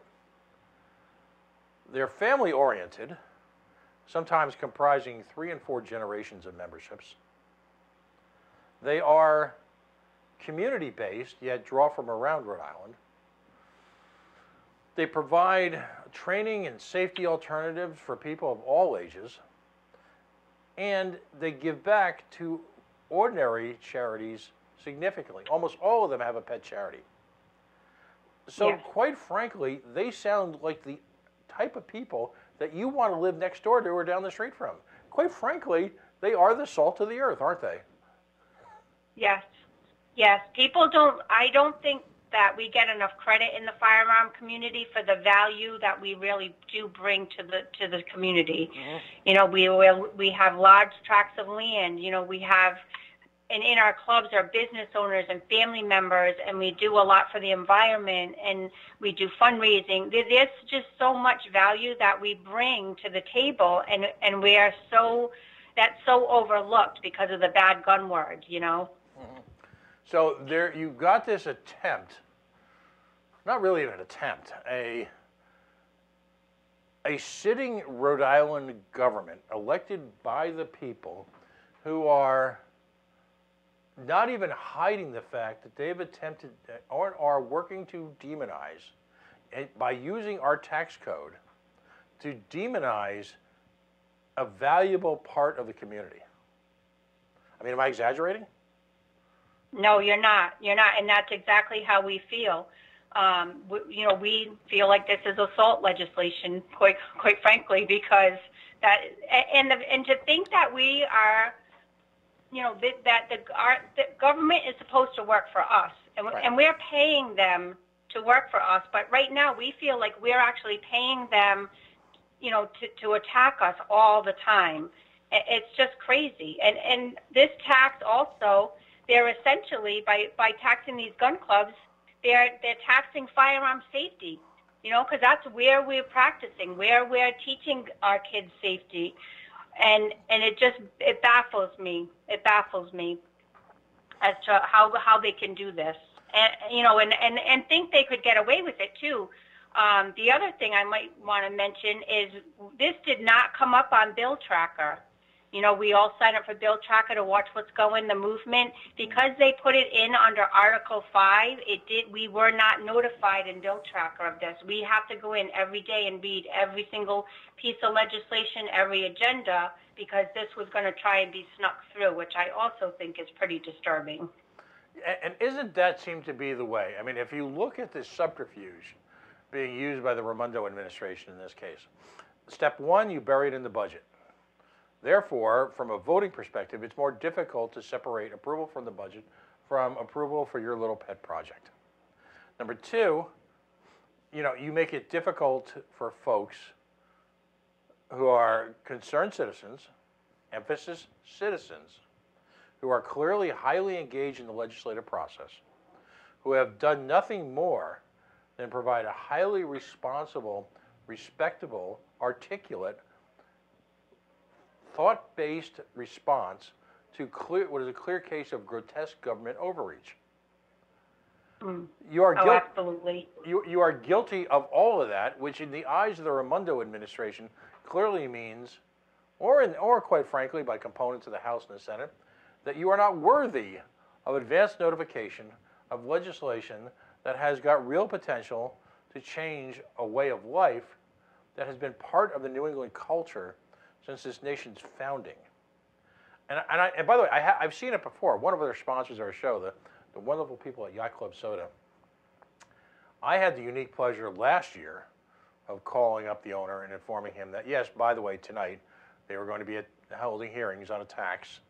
They're family-oriented, sometimes comprising 3 and 4 generations of memberships. They are community-based, yet draw from around Rhode Island. They provide training and safety alternatives for people of all ages, and they give back to ordinary charities significantly. Almost all of them have a pet charity. So yes, quite frankly, they sound like the type of people that you want to live next door to or down the street from. Quite frankly, they are the salt of the earth, aren't they? Yes. Yes. I don't think that we get enough credit in the firearm community for the value that we really do bring to the community. Mm-hmm. We have large tracts of land. We have, and in our clubs are business owners and family members, and we do a lot for the environment, and we do fundraising. There's just so much value that we bring to the table, and that's so overlooked because of the bad gun word, Mm-hmm. So you've got this attempt, not really an attempt, a a sitting Rhode Island government elected by the people who are not even hiding the fact that they've attempted or are working to demonize, by using our tax code, to demonize a valuable part of the community. I mean, am I exaggerating? No, you're not. You're not, and that's exactly how we feel. We feel like this is assault legislation, quite frankly, because that and to think that we are, that the government is supposed to work for us, and we're paying them to work for us. But right now, we feel like we're actually paying them, to attack us all the time. It's just crazy. And this tax also, they're essentially by taxing these gun clubs, they're taxing firearm safety. Because that's where we're practicing, where we're teaching our kids safety. And it baffles me. It baffles me as to how they can do this, and think they could get away with it too. The other thing I might want to mention is this did not come up on Bill Tracker. We all sign up for Bill Tracker to watch what's going the movement. Because they put it in under Article 5, we were not notified in Bill Tracker of this. We have to go in every day and read every single piece of legislation, every agenda, because this was going to try and be snuck through, which I also think is pretty disturbing. And isn't that seem to be the way? I mean, if you look at this subterfuge being used by the Raimondo administration in this case, step one, you bury it in the budget. Therefore, from a voting perspective, it's more difficult to separate approval from the budget from approval for your little pet project. Number two, you make it difficult for folks who are concerned citizens, emphasis citizens, who are clearly highly engaged in the legislative process, who have done nothing more than provide a highly responsible, respectable, articulate, thought-based response to what is a clear case of grotesque government overreach. You are absolutely. You are guilty of all of that, which in the eyes of the Raimondo administration clearly means, or quite frankly by components of the House and the Senate, that you are not worthy of advance notification of legislation that has got real potential to change a way of life that has been part of the New England culture since this nation's founding. And by the way, I've seen it before. One of their sponsors of our show, the wonderful people at Yacht Club Soda, I had the unique pleasure last year of calling up the owner and informing him that, yes, by the way, tonight they were going to be holding hearings on a tax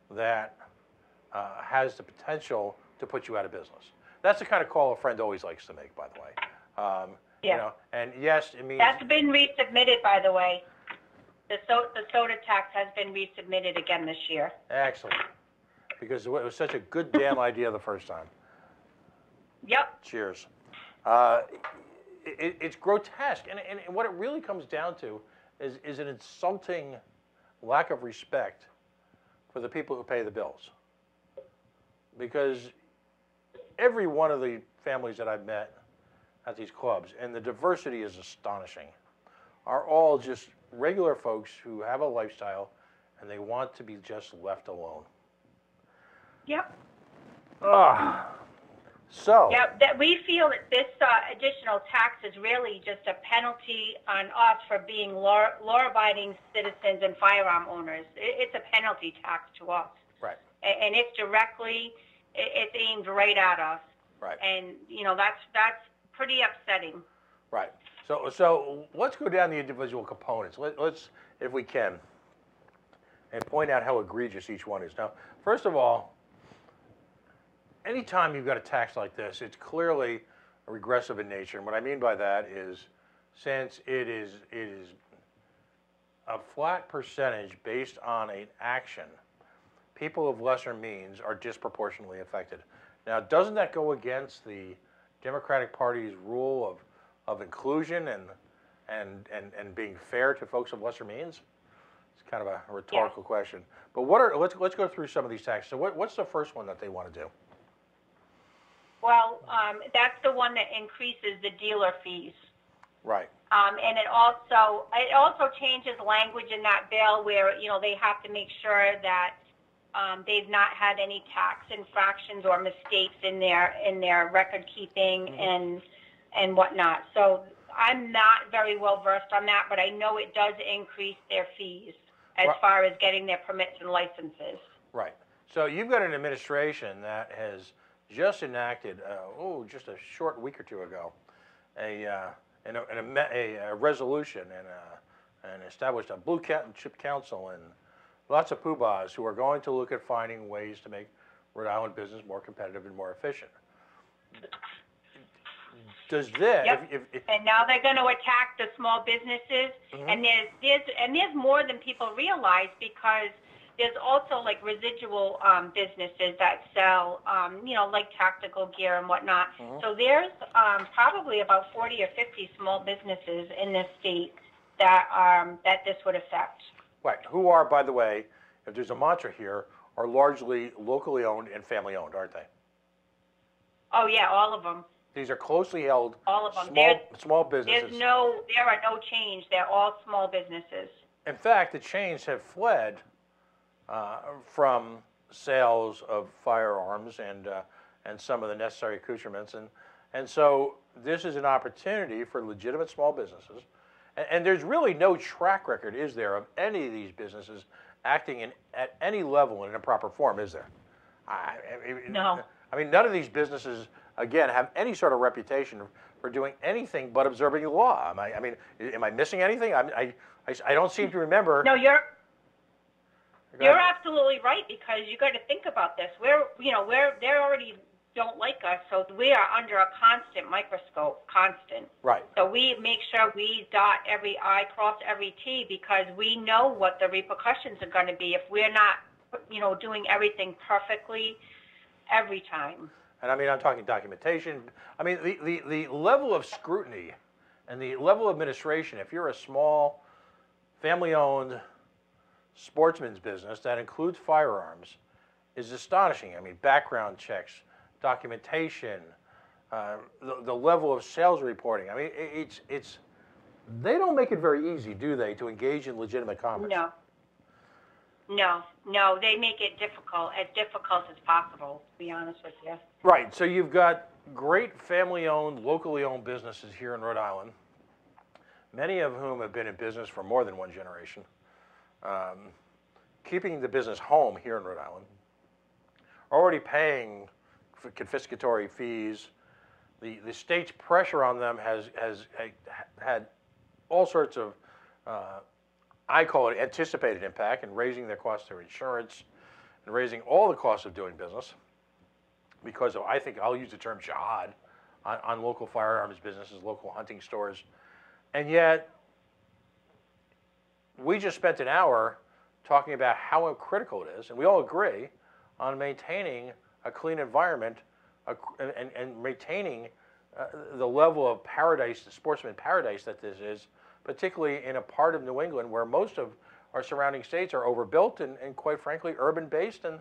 that has the potential to put you out of business. That's the kind of call a friend always likes to make, by the way. Yeah. And yes, it means... That's been resubmitted, by the way. The soda tax has been resubmitted again this year. Excellent. Because it was such a good damn idea the first time. Yep. Cheers. It's grotesque. And what it really comes down to is an insulting lack of respect for the people who pay the bills. Because every one of the families that I've met at these clubs, and the diversity is astonishing, are all just regular folks who have a lifestyle and they want to be just left alone. Yep. So. Yep. That we feel that this additional tax is really just a penalty on us for being law-abiding citizens and firearm owners. It's a penalty tax to us. Right. And it's aimed right at us. Right. And that's pretty upsetting. Right. So let's go down the individual components. Let's, if we can, and point out how egregious each one is. Now, first of all, anytime you've got a tax like this, it's clearly regressive in nature. And what I mean by that is, since it is a flat percentage based on an action, people of lesser means are disproportionately affected. Now, doesn't that go against the Democratic Party's rule of inclusion and being fair to folks of lesser means? It's kind of a rhetorical question. But let's go through some of these taxes. So what's the first one that they want to do? Well, that's the one that increases the dealer fees. Right. And it also changes language in that bill where, you know, they have to make sure that they've not had any tax infractions or mistakes in their record keeping and whatnot. So I'm not very well versed on that, but I know it does increase their fees as far as getting their permits and licenses. Right. So you've got an administration that has just enacted, just a short week or two ago, a resolution and established a blue chip council and lots of poobahs who are going to look at finding ways to make Rhode Island business more competitive and more efficient. Does this? Yep. And now they're going to attack the small businesses, and there's more than people realize, because there's also like residual businesses that sell, like tactical gear and whatnot. So there's probably about 40 or 50 small businesses in this state that this would affect. Right. Who are, by the way, if there's a mantra here, are largely locally owned and family owned, aren't they? Oh yeah, all of them. These are closely held, all of them. Small businesses. There are no chains. They're all small businesses. In fact, the chains have fled from sales of firearms and some of the necessary accoutrements, and so this is an opportunity for legitimate small businesses, and there's really no track record, is there, of any of these businesses acting at any level in a proper form, is there? No. I mean, none of these businesses, again, have any sort of reputation for doing anything but observing the law. Am I missing anything? I don't seem to remember. No, you're absolutely right, because you got to think about this. They already don't like us, so we are under a constant microscope, constant. Right. So we make sure we dot every I, cross every T, because we know what the repercussions are going to be if we're not, doing everything perfectly every time. And I'm talking documentation. The level of scrutiny and the level of administration, if you're a small, family-owned sportsman's business that includes firearms, is astonishing. Background checks, documentation, the level of sales reporting. They don't make it very easy, do they, to engage in legitimate commerce? No, they make it as difficult as possible, to be honest with you. Right, so you've got great family-owned, locally owned businesses here in Rhode Island, many of whom have been in business for more than one generation, keeping the business home here in Rhode Island, already paying for confiscatory fees. The state's pressure on them has had all sorts of I call it anticipated impact in raising their cost of insurance and raising all the costs of doing business because of, I think I'll use the term jihad on local firearms businesses, local hunting stores. And yet, we just spent an hour talking about how critical it is, and we all agree on maintaining a clean environment and maintaining the level of paradise, the sportsman paradise that this is, particularly in a part of New England where most of our surrounding states are overbuilt and quite frankly, urban-based and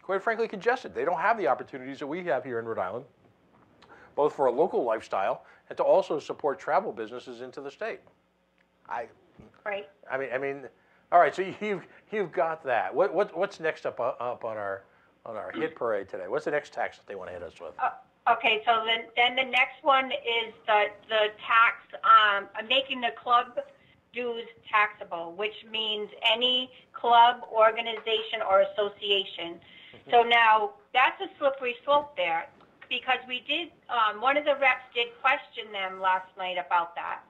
quite frankly, congested. They don't have the opportunities that we have here in Rhode Island, both for a local lifestyle and to also support travel businesses into the state. Right. All right. So you've got that. What's next up on our hit parade today? What's the next tax that they want to hit us with? Okay, so then the next one is the tax, making the club dues taxable, which means any club, organization, or association. So now that's a slippery slope there, because we did, one of the reps did question them last night about that,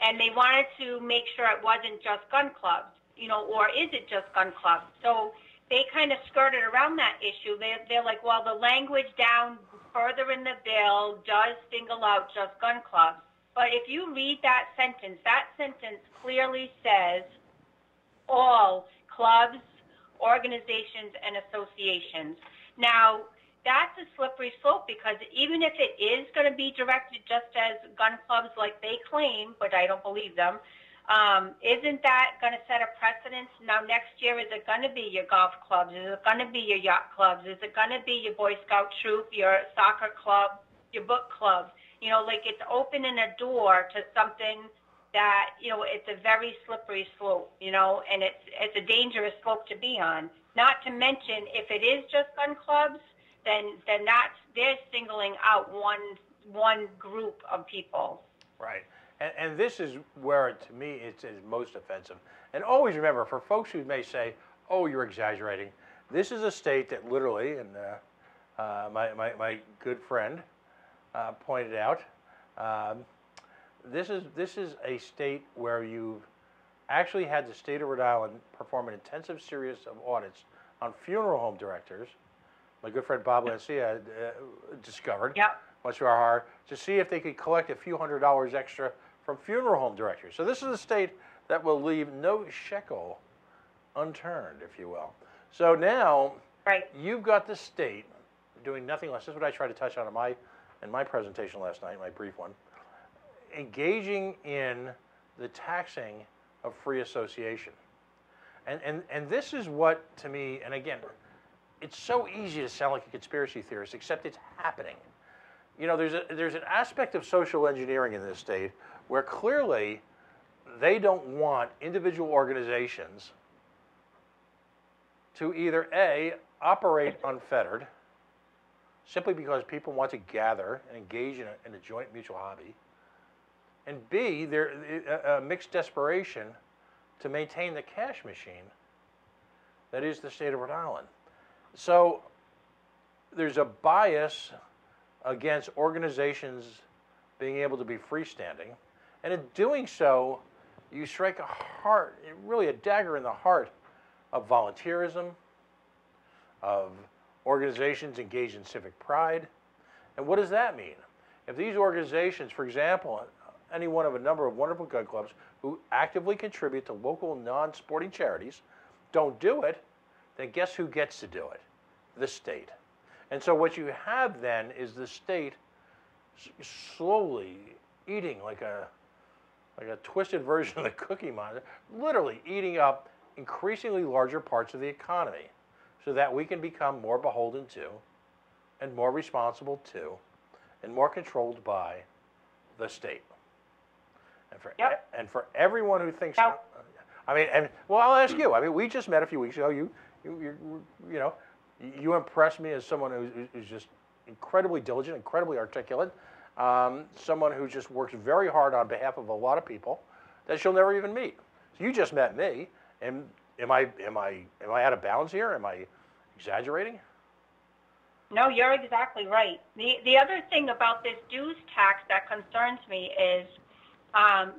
and they wanted to make sure it wasn't just gun clubs, or is it just gun clubs? So they kind of skirted around that issue. They're like, well, the language down further in the bill does single out just gun clubs. But if you read that sentence clearly says all clubs, organizations, and associations. Now, that's a slippery slope, because even if it is going to be directed just as gun clubs like they claim, but I don't believe them, isn't that going to set a precedence? Now, next year, is it going to be your golf clubs? Is it going to be your yacht clubs? Is it going to be your Boy Scout troop, your soccer club, your book club? You know, like it's opening a door to something that, you know, it's a very slippery slope, you know, and it's a dangerous slope to be on. Not to mention, if it is just gun clubs, then they're singling out one group of people. Right. And this is where, to me, it's most offensive. And always remember, for folks who may say, oh, you're exaggerating, this is a state that literally, and my good friend pointed out, this is a state where you've actually had the state of Rhode Island perform an intensive series of audits on funeral home directors. My good friend Bob Lancia discovered, much to our horror, to see if they could collect a few $100s extra from funeral home directors. So this is a state that will leave no shekel unturned, if you will. So now, you've got the state doing nothing less. This is what I tried to touch on in my presentation last night, my brief one, engaging in the taxing of free association. And this is what, to me, and again, it's so easy to sound like a conspiracy theorist, except it's happening. You know, there's an aspect of social engineering in this state where clearly they don't want individual organizations to either A, operate unfettered, simply because people want to gather and engage in a joint mutual hobby, and B, they're a mixed desperation to maintain the cash machine that is the state of Rhode Island. So there's a bias against organizations being able to be freestanding, and in doing so, you strike really a dagger in the heart of volunteerism, of organizations engaged in civic pride. And what does that mean? If these organizations, for example, any one of a number of wonderful gun clubs who actively contribute to local non-sporting charities, don't do it, then guess who gets to do it? The state. And so what you have then is the state slowly eating like a twisted version of the Cookie Monster, literally eating up increasingly larger parts of the economy so that we can become more beholden to and more responsible to and more controlled by the state. And for everyone who thinks, I mean, I'll ask you. I mean, we just met a few weeks ago. You know, you impressed me as someone who's just incredibly diligent, incredibly articulate, someone who just works very hard on behalf of a lot of people that she'll never even meet. So you just met me, and am I out of bounds here? Am I exaggerating? No, you're exactly right. The other thing about this dues tax that concerns me is,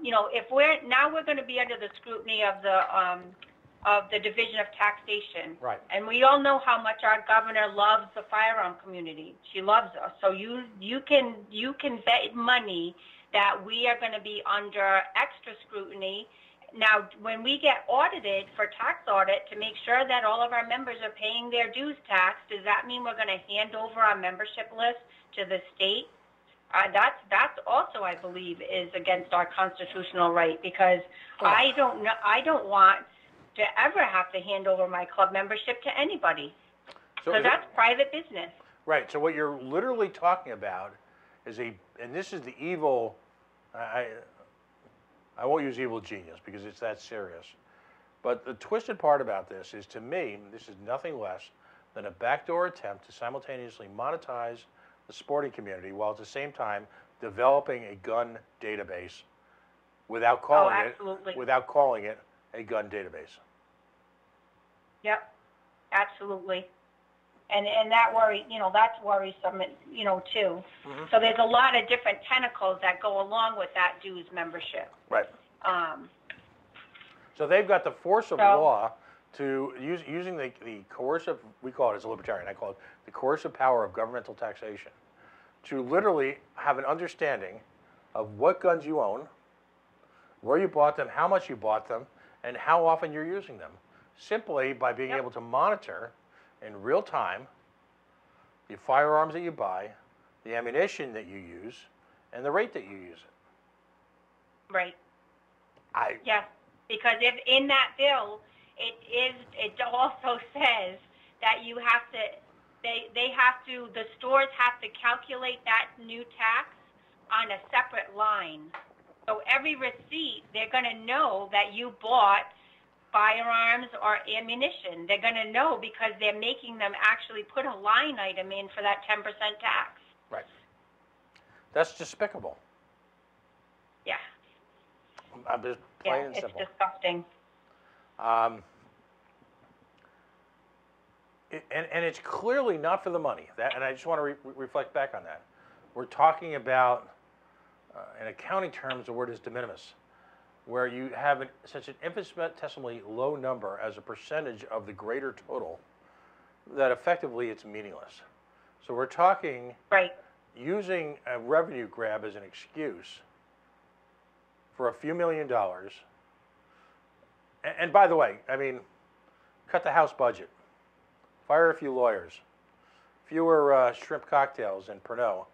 you know, if we're going to be under the scrutiny of the Division of Taxation, right? And we all know how much our governor loves the firearm community. She loves us. So you can bet money that we are going to be under extra scrutiny. Now, when we get audited for tax audit to make sure that all of our members are paying their dues tax, does that mean we're going to hand over our membership list to the state? That's also, I believe, is against our constitutional right, because I don't want to ever have to hand over my club membership to anybody, because that's private business. Right. So what you're literally talking about is and this is the evil. I won't use evil genius because it's that serious. But the twisted part about this is, to me, this is nothing less than a backdoor attempt to simultaneously monetize the sporting community while at the same time developing a gun database without calling it a gun database. Yep, absolutely. And that that's worrisome, too. Mm-hmm. So there's a lot of different tentacles that go along with that dues membership. Right. So they've got the force of law to using the coercive, we call it as a libertarian, I call it the coercive power of governmental taxation, to literally have an understanding of what guns you own, where you bought them, how much you bought them, and how often you're using them, simply by being able to monitor in real time the firearms that you buy, the ammunition that you use, and the rate that you use it. Right. Yes, because if in that bill, it also says that you have to, the stores have to calculate that new tax on a separate line. So every receipt, they're going to know that you bought firearms or ammunition. They're going to know because they're making them actually put a line item in for that 10% tax. Right. That's despicable. Yeah. I'm just plain and simple. It's disgusting. And it's clearly not for the money. And I just want to reflect back on that. We're talking about, in accounting terms, the word is de minimis, where you have such an infinitesimally low number as a percentage of the greater total that effectively it's meaningless. So we're talking using a revenue grab as an excuse for a few $1 million. And by the way, I mean, cut the House budget, fire a few lawyers, fewer shrimp cocktails and Pernod,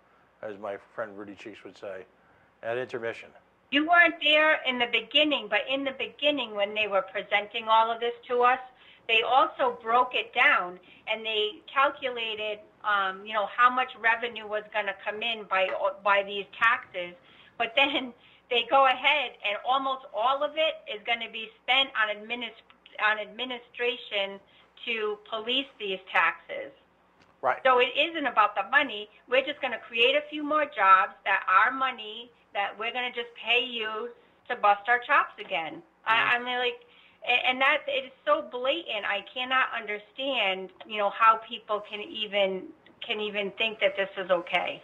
as my friend Rudy Cheeks would say, at intermission. You weren't there in the beginning, but in the beginning when they were presenting all of this to us, they also broke it down and they calculated, you know, how much revenue was going to come in by these taxes. But then they go ahead and almost all of it is going to be spent on administration to police these taxes. Right. So it isn't about the money. We're just going to create a few more jobs that our money that we're going to just pay you to bust our chops again. I mean, like, and that it is so blatant. I cannot understand, you know, how people can even think that this is okay.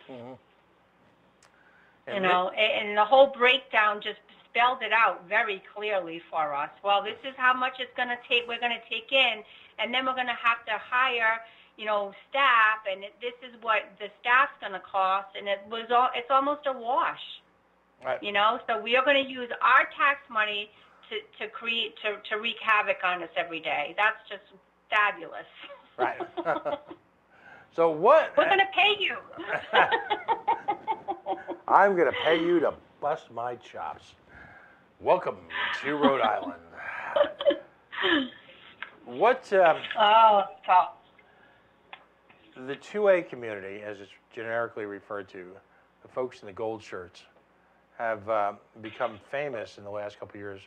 You know, and the whole breakdown just spelled it out very clearly for us. Well, this is how much it's going to take. We're going to take in, and then we're going to have to hire, you know, staff, and this is what the staff's going to cost, and it's almost a wash. Right. You know, so we are going to use our tax money to wreak havoc on us every day. That's just fabulous. Right. So what? We're going to pay you. I'm going to pay you to bust my chops. Welcome to Rhode Island. What? Tough. The 2A community, as it's generically referred to, the folks in the gold shirts, have become famous in the last couple of years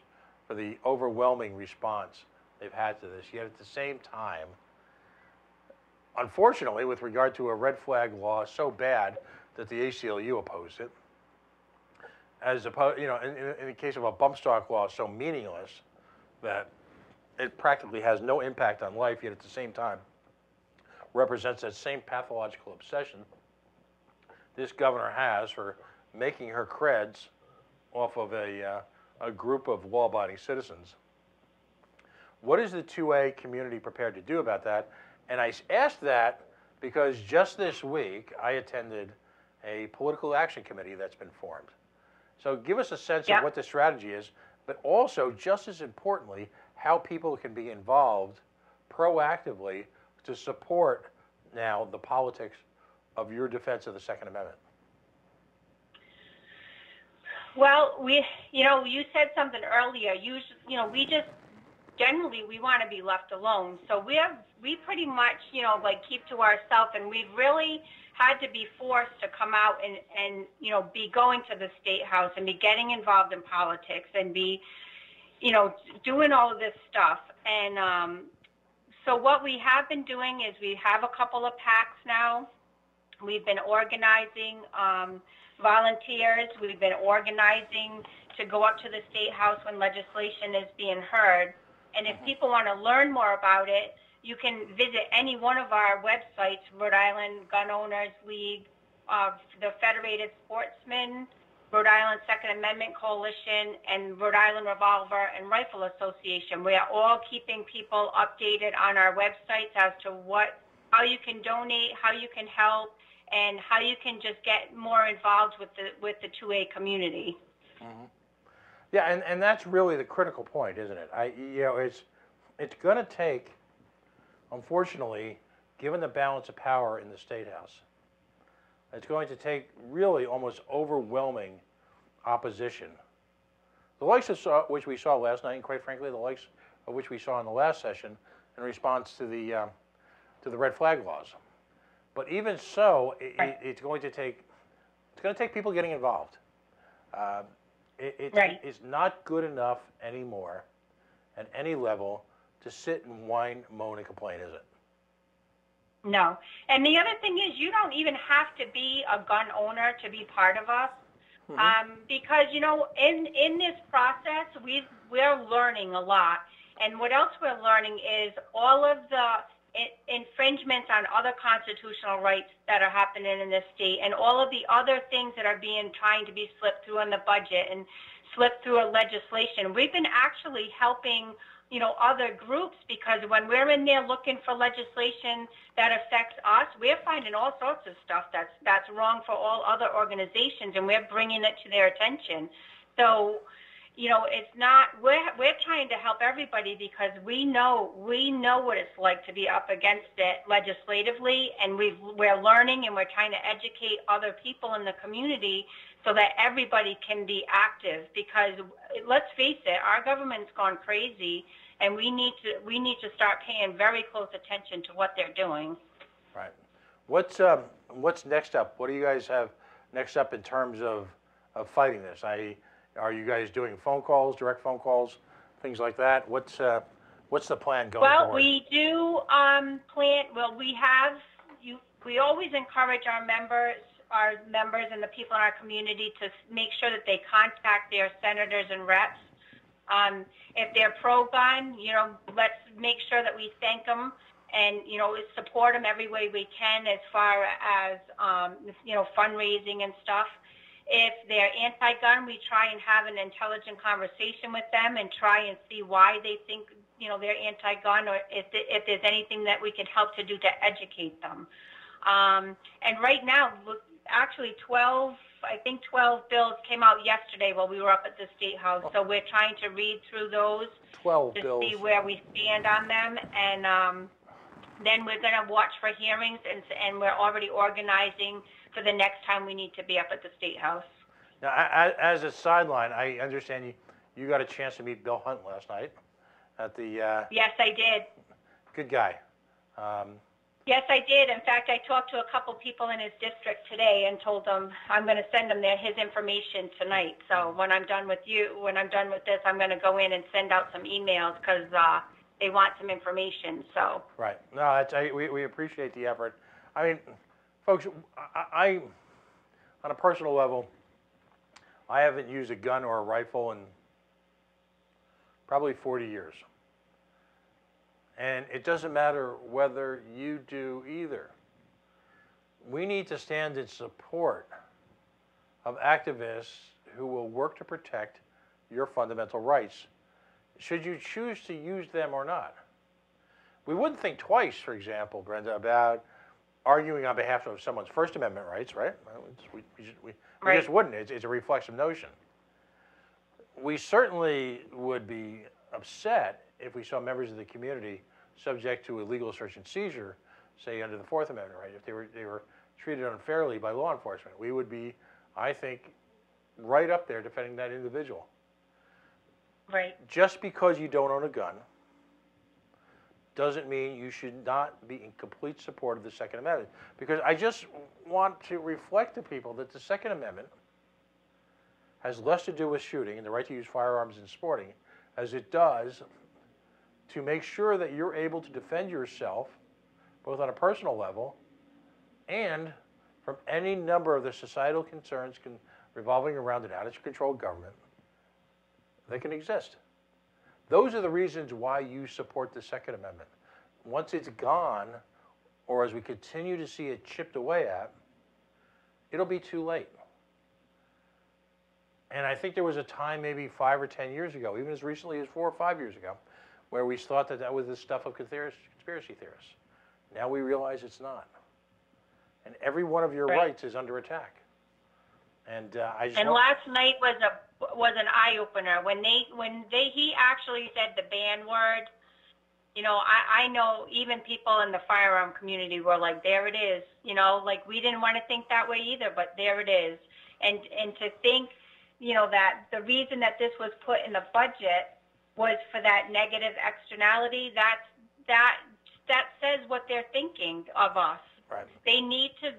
for the overwhelming response they've had to this. Yet at the same time, unfortunately, with regard to a red flag law so bad that the ACLU opposed it, as opposed, you know, in the case of a bump stock law so meaningless that it practically has no impact on life, yet at the same time represents that same pathological obsession this governor has for making her creds off of a group of law-abiding citizens. What is the 2A community prepared to do about that? And I asked that because just this week I attended a political action committee that's been formed. So give us a sense of what the strategy is, but also, just as importantly, how people can be involved proactively to support now the politics of your defense of the Second Amendment. Well, you know, you said something earlier. You know, we just generally we want to be left alone. So we pretty much, you know, like keep to ourselves, and we've really had to be forced to come out and you know, be going to the State House and be getting involved in politics and be, you know, doing all of this stuff. And so what we have been doing is we have a couple of PACs now. We've been organizing volunteers. We've been organizing to go up to the State House when legislation is being heard. And if people want to learn more about it, you can visit any one of our websites, Rhode Island Gun Owners League, the Federated Sportsmen, Rhode Island Second Amendment Coalition, and Rhode Island Revolver and Rifle Association. We are all keeping people updated on our websites as to how you can donate, how you can help, and how you can just get more involved with the 2A community. Yeah, and that's really the critical point, isn't it? You know, it's going to take, unfortunately, given the balance of power in the State House, it's going to take really almost overwhelming opposition. The likes of which we saw last night, and quite frankly, the likes of which we saw in the last session in response to the red flag laws. But even so, it's going to take It's going to take people getting involved. Right. It's not good enough anymore at any level to sit and whine, moan, and complain, is it? No. And the other thing is, you don't even have to be a gun owner to be part of us. Because, you know, in this process, we're learning a lot. And what else we're learning is all of the infringements on other constitutional rights that are happening in this state, and all of the other things that are trying to be slipped through in the budget and slipped through a legislation. We've been actually helping, you know, other groups, because when we're in there looking for legislation that affects us, we're finding all sorts of stuff that's wrong for all other organizations, and we're bringing it to their attention. So, you know, it's not, we're trying to help everybody, because we know what it's like to be up against it legislatively, and we're learning, and we're trying to educate other people in the community so that everybody can be active, because let's face it, our government's gone crazy, and we need to start paying very close attention to what they're doing. Right. What's next up? What do you guys have next up in terms of fighting this? Are you guys doing phone calls, direct phone calls, things like that? What's the plan going forward? Well, we do plan. Well, we always encourage our members and the people in our community to make sure that they contact their senators and reps. If they're pro-gun, you know, let's make sure that we thank them and, you know, support them every way we can as far as, you know, fundraising and stuff. If they're anti-gun, we try and have an intelligent conversation with them and try and see why they think, you know, they're anti-gun, or if there's anything that we can help to do to educate them. And right now, actually 12 bills came out yesterday while we were up at the State House. So we're trying to read through those 12 to bills. see where we stand on them. And then we're going to watch for hearings, and we're already organizing for the next time we need to be up at the State House. Now, as a sideline, I understand you got a chance to meet Bill Hunt last night at the... Yes, I did. Good guy. Yes, I did. In fact, I talked to a couple people in his district today and told them I'm going to send them his information tonight. So when I'm done with this, I'm going to go in and send out some emails, because they want some information. So. Right. No, we appreciate the effort. I mean, folks, I on a personal level, I haven't used a gun or a rifle in probably 40 years. And it doesn't matter whether you do either. We need to stand in support of activists who will work to protect your fundamental rights, should you choose to use them or not. We wouldn't think twice, for example, Brenda, about arguing on behalf of someone's First Amendment rights, right? We just wouldn't. It's a reflexive notion. We certainly would be upset if we saw members of the community subject to illegal search and seizure, say under the Fourth Amendment, right? If they were treated unfairly by law enforcement, we would be, I think, right up there defending that individual. Right. Just because you don't own a gun doesn't mean you should not be in complete support of the Second Amendment. Because I just want to reflect to people that the Second Amendment has less to do with shooting and the right to use firearms in sporting as it does to make sure that you're able to defend yourself both on a personal level and from any number of the societal concerns revolving around an out-of-control government that can exist. Those are the reasons why you support the Second Amendment. Once it's gone, or as we continue to see it chipped away at, it'll be too late. And I think there was a time maybe 5 or 10 years ago, even as recently as 4 or 5 years ago, where we thought that was the stuff of conspiracy theorists. Now we realize it's not. And every one of your rights is under attack. And last night was an eye opener when he actually said the ban word. You know, I know even people in the firearm community were like, there it is. You know, like we didn't want to think that way either, but there it is. And to think, you know, that the reason that this was put in the budget was for that negative externality, that says what they're thinking of us. Right. They need to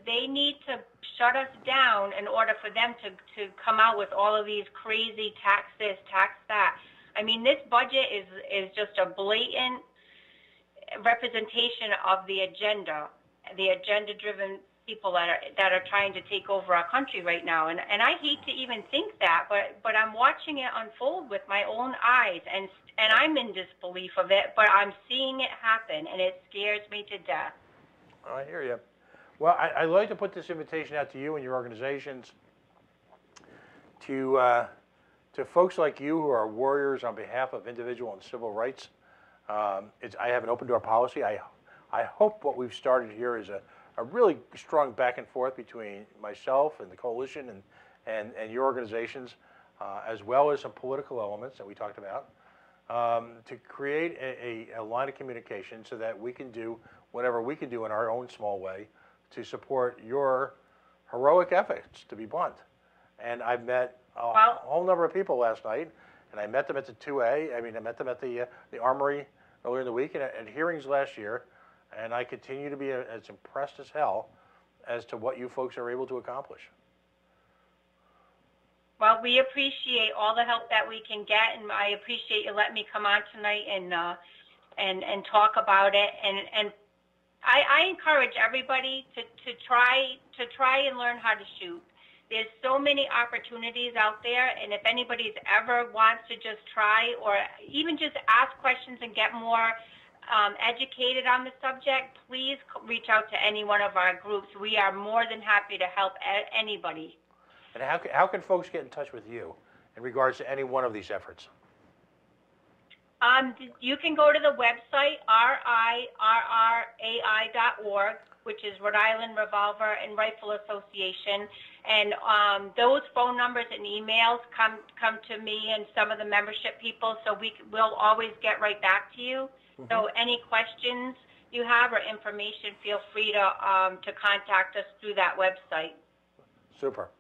shut us down in order for them to come out with all of these crazy tax this, tax that. I mean, this budget is just a blatant representation of the agenda-driven people that are trying to take over our country right now. And I hate to even think that, but I'm watching it unfold with my own eyes, and I'm in disbelief of it, but I'm seeing it happen, and it scares me to death. Oh, I hear you. Well, I'd like to put this invitation out to you and your organizations, to folks like you who are warriors on behalf of individual and civil rights. I have an open door policy. I hope what we've started here is a really strong back and forth between myself and the coalition and your organizations, as well as some political elements that we talked about, to create a line of communication so that we can do whatever we can do in our own small way to support your heroic efforts, to be blunt. And I've met a whole number of people last night, and I met them at the 2A. I mean, I met them at the Armory earlier in the week and at hearings last year, and I continue to be as impressed as hell as to what you folks are able to accomplish. Well, we appreciate all the help that we can get, and I appreciate you letting me come on tonight and talk about it. And I encourage everybody to try and learn how to shoot. There's so many opportunities out there, and if anybody's ever wants to just try or even just ask questions and get more educated on the subject, please reach out to any one of our groups. We are more than happy to help anybody. And how can folks get in touch with you in regards to any one of these efforts? You can go to the website, RIRRAI.org, which is Rhode Island Revolver and Rifle Association. And those phone numbers and emails come to me and some of the membership people, so we'll always get right back to you. Mm-hmm. So any questions you have or information, feel free to contact us through that website. Super.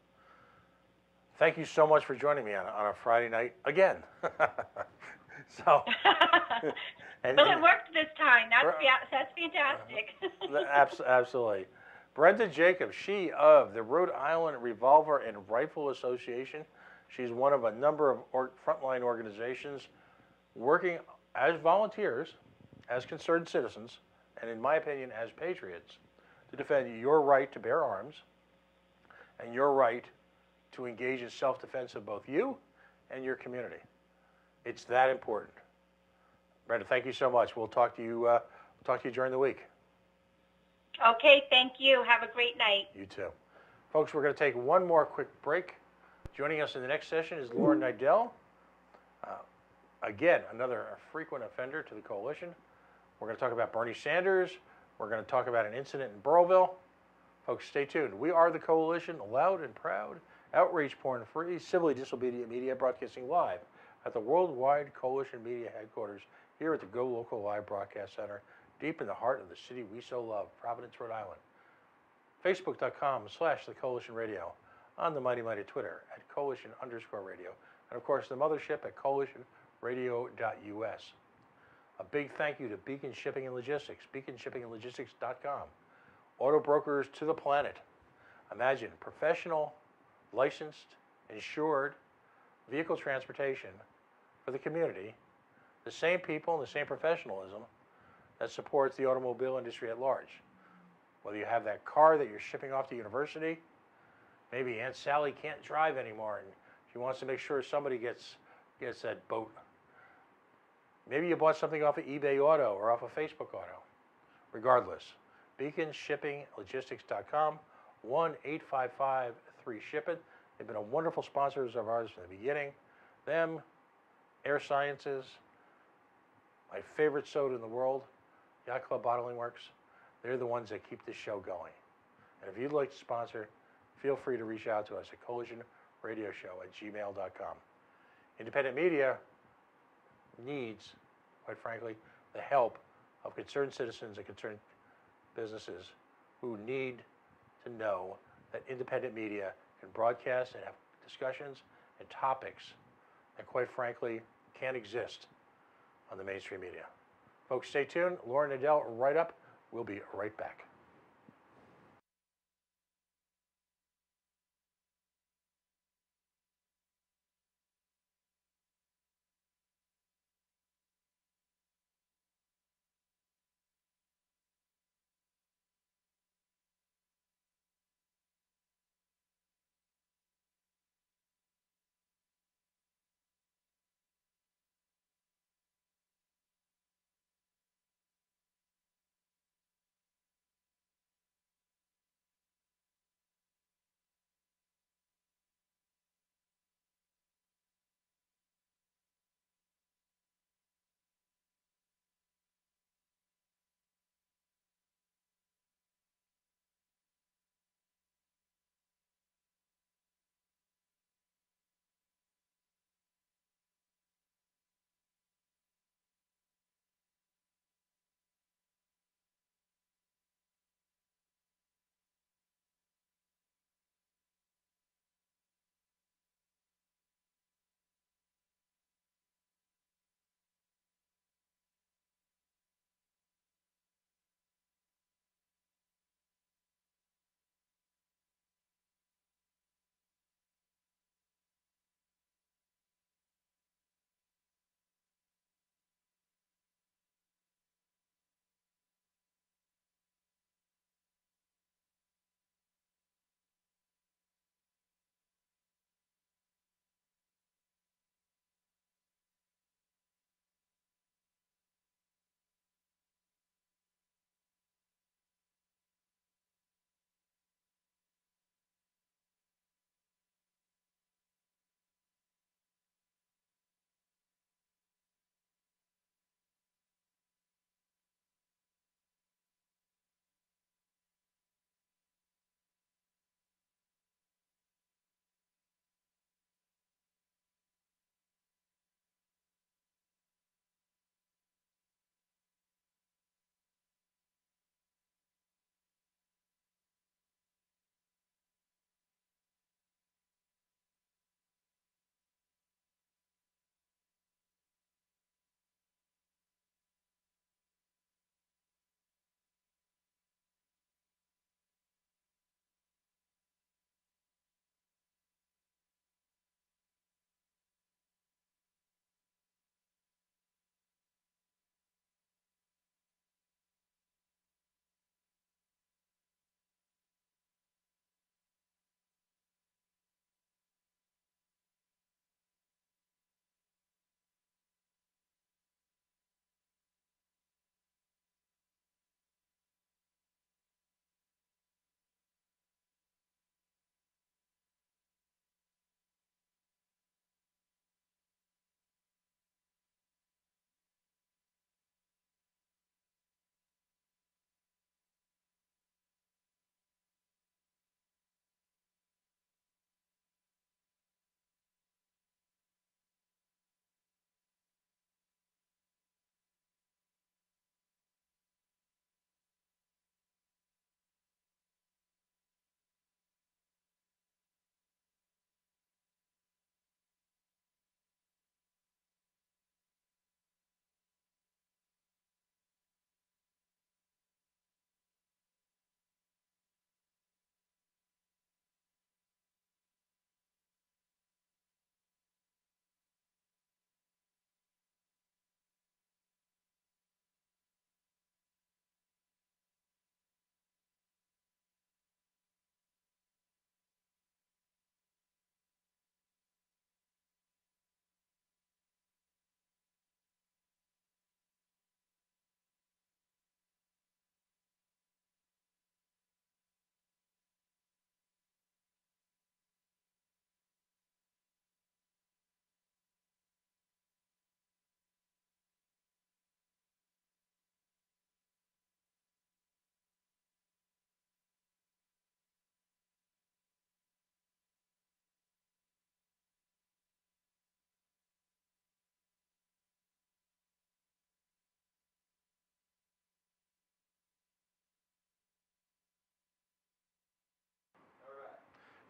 Thank you so much for joining me on a Friday night again. So, well, it worked this time. That's fantastic. Absolutely. Brenda Jacobs, she of the Rhode Island Revolver and Rifle Association. She's one of a number of frontline organizations working as volunteers, as concerned citizens, and in my opinion, as patriots, to defend your right to bear arms and your right to engage in self-defense of both you and your community. It's that important. Brenda, thank you so much. We'll talk to you during the week. Okay, thank you. Have a great night. You too. Folks, we're going to take one more quick break. Joining us in the next session is Lauren Nidell. Again, another frequent offender to the coalition. We're going to talk about Bernie Sanders. We're going to talk about an incident in Burrillville. Folks, stay tuned. We are the coalition, loud and proud, outrage porn-free, civilly disobedient media, broadcasting live at the Worldwide Coalition Media Headquarters here at the GoLocal Live Broadcast Center, deep in the heart of the city we so love, Providence, Rhode Island. Facebook.com/The Coalition Radio, on the mighty Twitter at Coalition_radio, and of course the mothership at CoalitionRadio.us. A big thank you to Beacon Shipping and Logistics, BeaconShippingAndLogistics.com. Auto brokers to the planet. Imagine professional, licensed, insured vehicle transportation for the community, the same people and the same professionalism that supports the automobile industry at large. Whether you have that car that you're shipping off to university, maybe Aunt Sally can't drive anymore and she wants to make sure somebody gets that boat. Maybe you bought something off of eBay Auto or off of Facebook Auto. Regardless, BeaconShippingLogistics.com, 1-855-3-SHIP-IT. They've been a wonderful sponsors of ours from the beginning. Them, Air Sciences, my favorite soda in the world, Yacht Club Bottling Works. They're the ones that keep this show going. And if you'd like to sponsor, feel free to reach out to us at coalitionradioshow@gmail.com. Independent media needs, quite frankly, the help of concerned citizens and concerned businesses who need to know that independent media can broadcast and have discussions and topics that, quite frankly, can't exist on the mainstream media. Folks, stay tuned. Lauren Nidell, right up. We'll be right back.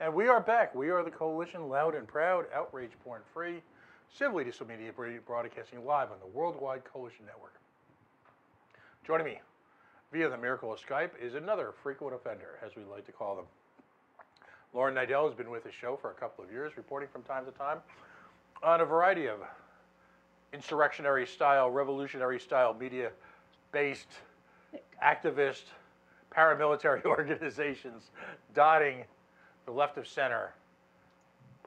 And we are back. We are the Coalition, loud and proud, outrage porn free, civilly disobedient broadcasting live on the Worldwide Coalition Network. Joining me via the miracle of Skype is another frequent offender, as we like to call them. Lauren Nidell has been with the show for a couple of years, reporting from time to time on a variety of insurrectionary style, revolutionary style, media-based, activist, paramilitary organizations dotting the left of center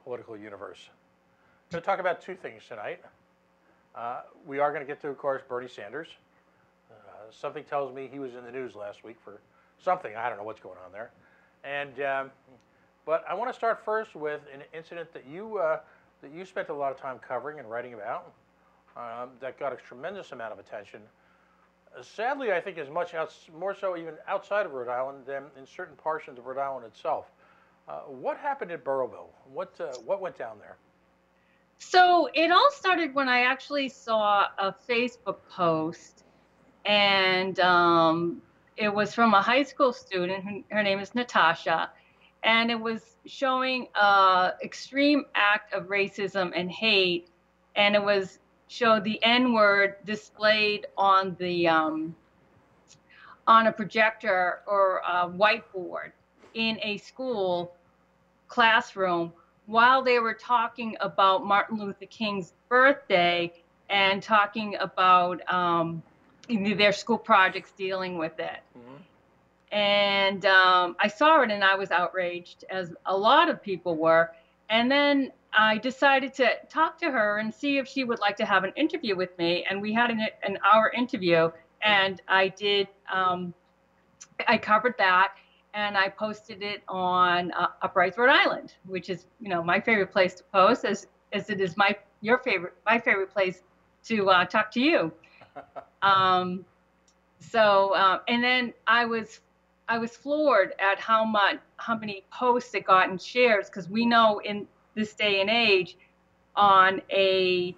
political universe. We're going to talk about two things tonight. We are going to get to, of course, Bernie Sanders. Something tells me he was in the news last week for something. I don't know what's going on there. And but I want to start first with an incident that you spent a lot of time covering and writing about. That got a tremendous amount of attention. Sadly, I think as much more so even outside of Rhode Island than in certain portions of Rhode Island itself. What happened at Burrowville? What went down there? So it all started when I actually saw a Facebook post, and it was from a high school student. Her name is Natasha, and it was showing an extreme act of racism and hate, and it showed the N-word displayed on the on a projector or a whiteboard in a school classroom while they were talking about Martin Luther King's birthday and talking about their school projects dealing with it. Mm-hmm. And I saw it and I was outraged, as a lot of people were. And then I decided to talk to her and see if she would like to have an interview with me. And we had an hour interview, and I did, I covered that, and I posted it on Uprise, Rhode Island, which is, my favorite place to post, as it is my favorite place to talk to you. And then I was floored at how many posts it got and shares, because we know in this day and age, on a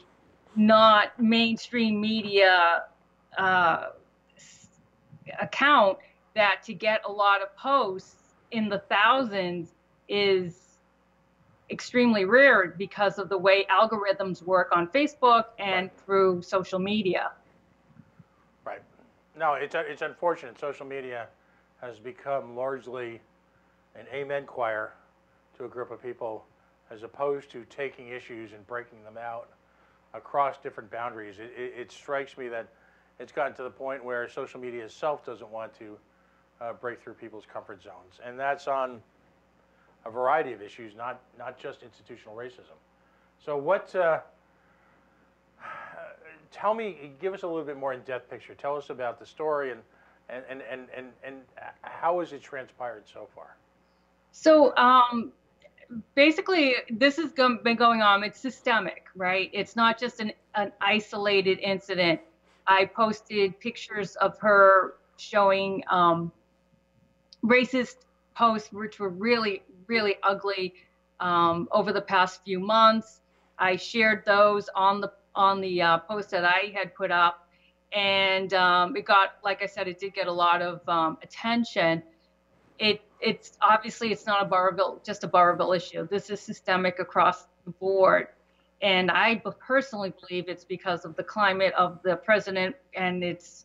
not mainstream media account, that to get a lot of posts in the thousands is extremely rare because of the way algorithms work on Facebook and through social media. Right. No, it's unfortunate. Social media has become largely an amen choir to a group of people, as opposed to taking issues and breaking them out across different boundaries. It strikes me that it's gotten to the point where social media itself doesn't want to break through people's comfort zones. And that's on a variety of issues, not just institutional racism. So tell me, give us a little bit more in-depth picture. Tell us about the story and how has it transpired so far? So basically, this has been going on. It's systemic, right? It's not just an isolated incident. I posted pictures of her showing racist posts, which were really, really ugly, over the past few months. I shared those on the post that I had put up, and it got, like I said, it did get a lot of attention. It's obviously it's not just a Burrowville issue. This is systemic across the board, and I personally believe it's because of the climate of the president and its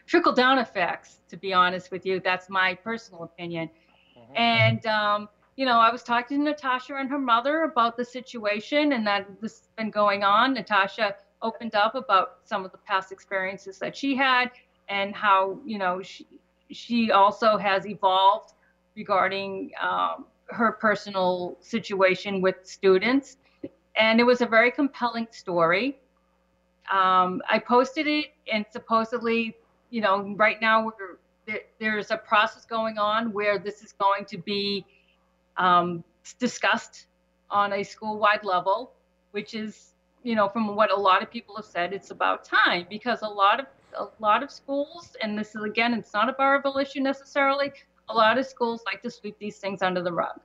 trickle down effects. To be honest with you, that's my personal opinion. Mm-hmm. And I was talking to Natasha and her mother about the situation, and that this has been going on. Natasha opened up about some of the past experiences that she had, and how she also has evolved regarding her personal situation with students. And it was a very compelling story. I posted it, and supposedly, right now there's a process going on where this is going to be discussed on a school-wide level, which is, from what a lot of people have said, it's about time, because a lot of schools, and this is, again, it's not a Burrowville issue necessarily, a lot of schools like to sweep these things under the rug.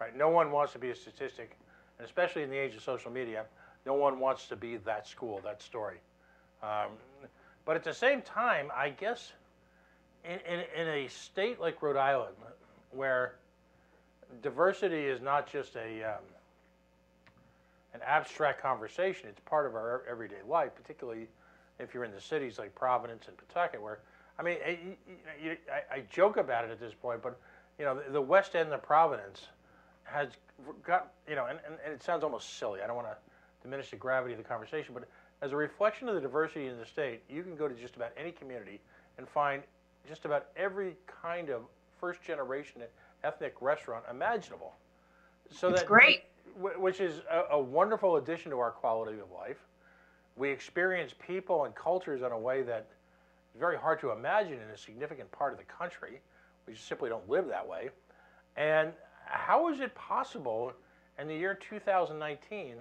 Right. No one wants to be a statistic, and especially in the age of social media, no one wants to be that school, that story. But at the same time, I guess in a state like Rhode Island, where diversity is not just an abstract conversation. It's part of our everyday life, particularly if you're in the cities like Providence and Pawtucket, where, I mean, I joke about it at this point, but, you know, the West End of Providence has got, you know, and it sounds almost silly. I don't want to diminish the gravity of the conversation, but as a reflection of the diversity in the state, you can go to just about any community and find just about every kind of first-generation ethnic restaurant imaginable. So it's that, great. which is a wonderful addition to our quality of life. We experience people and cultures in a way that is very hard to imagine in a significant part of the country. We just simply don't live that way. And how is it possible in the year 2019?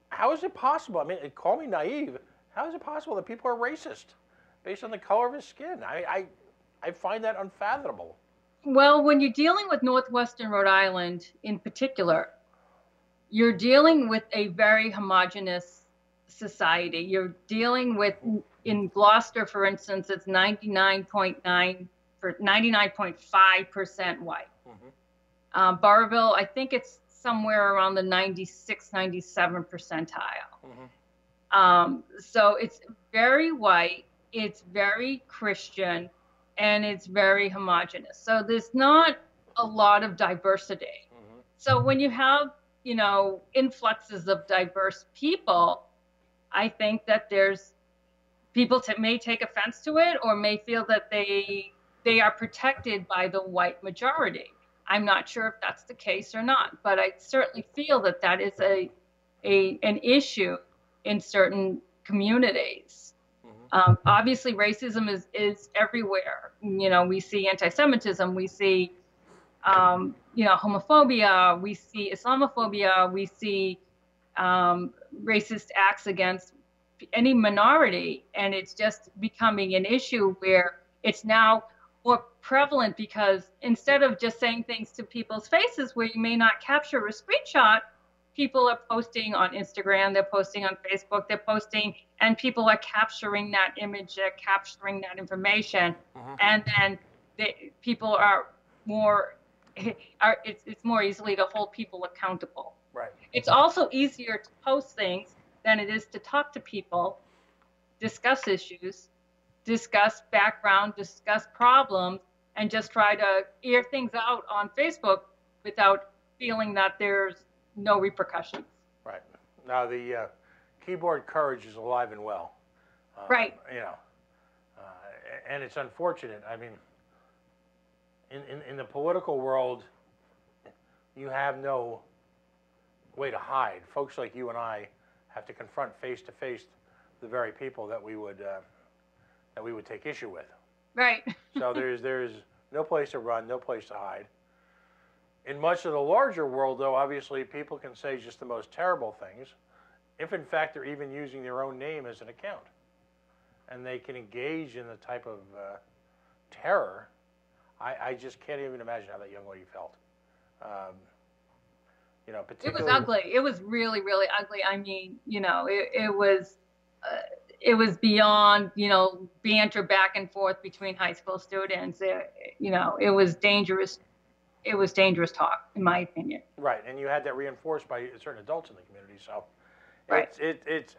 How is it possible? I mean, call me naive. How is it possible that people are racist based on the color of his skin? I find that unfathomable. Well, when you're dealing with Northwestern Rhode Island in particular, you're dealing with a very homogeneous society. You're dealing with, in Gloucester, for instance, it's 99.5% white. Mm-hmm. Burrillville, I think it's somewhere around the 96, 97 percentile. Mm-hmm. So it's very white, it's very Christian, and it's very homogeneous. So there's not a lot of diversity. Mm-hmm. So when you have, you know, influxes of diverse people, I think that there's people may take offense to it or may feel that they are protected by the white majority. I'm not sure if that's the case or not, but I certainly feel that that is an issue in certain communities. Mm-hmm. Obviously, racism is everywhere. You know, we see anti-Semitism, we see, you know, homophobia, we see Islamophobia, we see racist acts against any minority, and it's just becoming an issue where it's now more prevalent because instead of just saying things to people's faces where you may not capture a screenshot, people are posting on Instagram, they're posting on Facebook, they're posting, and people are capturing that image, they're capturing that information, Mm-hmm. and then people are more, it's more easily to hold people accountable. Right. It's also easier to post things than it is to talk to people, discuss issues, discuss background, discuss problems, and just try to air things out on Facebook without feeling that there's no repercussions. Right. Now the keyboard courage is alive and well. Right. You know, and it's unfortunate. I mean, in the political world, you have no way to hide. Folks like you and I have to confront face to face the very people that we would take issue with. Right. So there's no place to run, no place to hide. In much of the larger world, though, obviously people can say just the most terrible things, if in fact they're even using their own name as an account, and they can engage in the type of terror. I just can't even imagine how that young lady felt. You know, particularly. It was ugly. It was really, really ugly. I mean, you know, it was beyond, you know, banter back and forth between high school students. You know, it was dangerous. It was dangerous talk, in my opinion. Right, and you had that reinforced by certain adults in the community. So, right. It's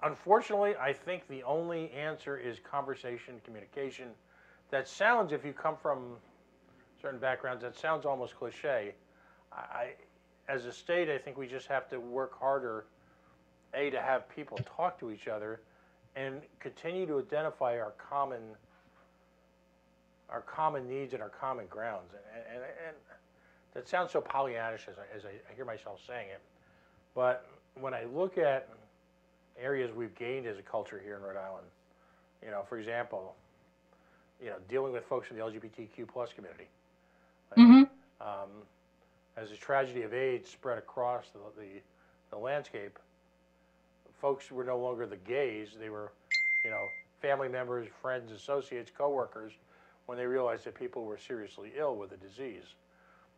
unfortunately, I think the only answer is conversation, communication. That sounds, if you come from certain backgrounds, that sounds almost cliche. As a state, I think we just have to work harder, to have people talk to each other and continue to identify our common needs and our common grounds. And that sounds so Pollyannish as I hear myself saying it. But when I look at areas we've gained as a culture here in Rhode Island, you know, for example, you know, dealing with folks in the LGBTQ plus community. Mm-hmm. As the tragedy of AIDS spread across the landscape, folks were no longer the gays. They were, you know, family members, friends, associates, coworkers, when they realized that people were seriously ill with the disease.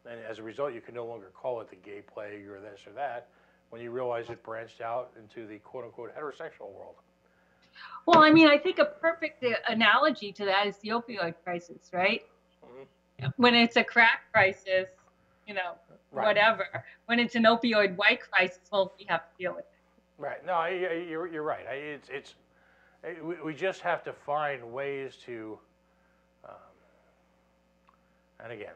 And as a result, you could no longer call it the gay plague or this or that, when you realize it branched out into the quote-unquote heterosexual world. Well, I mean, I think a perfect analogy to that is the opioid crisis, right? Mm-hmm. when it's a crack crisis, Right. whatever. When it's an opioid white crisis, well, we have to deal with it. Right. No, you're right. We just have to find ways to, um, and again,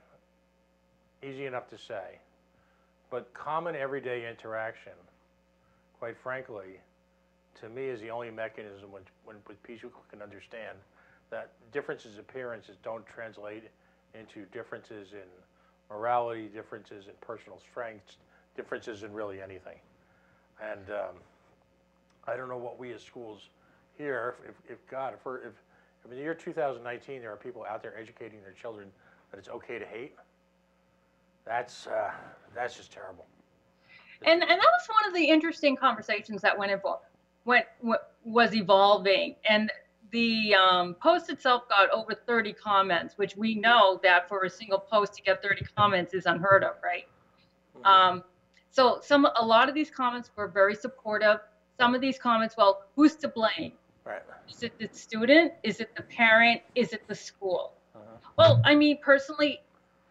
easy enough to say, but common everyday interaction, quite frankly, to me is the only mechanism when people can understand that differences in appearances don't translate into differences in morality, differences in personal strengths, differences in really anything. And I don't know what we as schools here, if in the year 2019 there are people out there educating their children that it's okay to hate, that's just terrible. And that was one of the interesting conversations that was evolving. And the post itself got over 30 comments, which we know that for a single post to get 30 comments is unheard of, right? Mm-hmm. So a lot of these comments were very supportive. Some of these comments, well, who's to blame? Right. Is it the student? Is it the parent? Is it the school? Well, I mean, personally,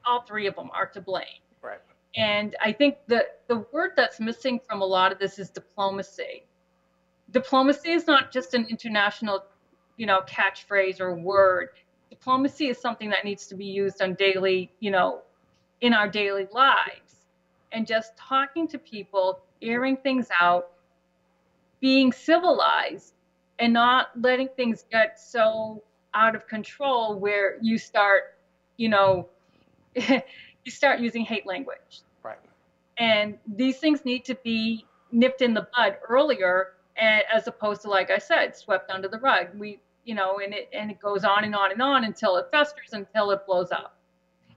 all three of them are to blame. Right. And I think the word that's missing from a lot of this is diplomacy. Diplomacy is not just an international, catchphrase or word. Diplomacy is something that needs to be used on daily, in our daily lives. And just talking to people, airing things out, being civilized, and not letting things get so out of control where you start, you start using hate language. Right. And these things need to be nipped in the bud earlier, as opposed to, like I said, swept under the rug. And it goes on and on and on until it festers, until it blows up.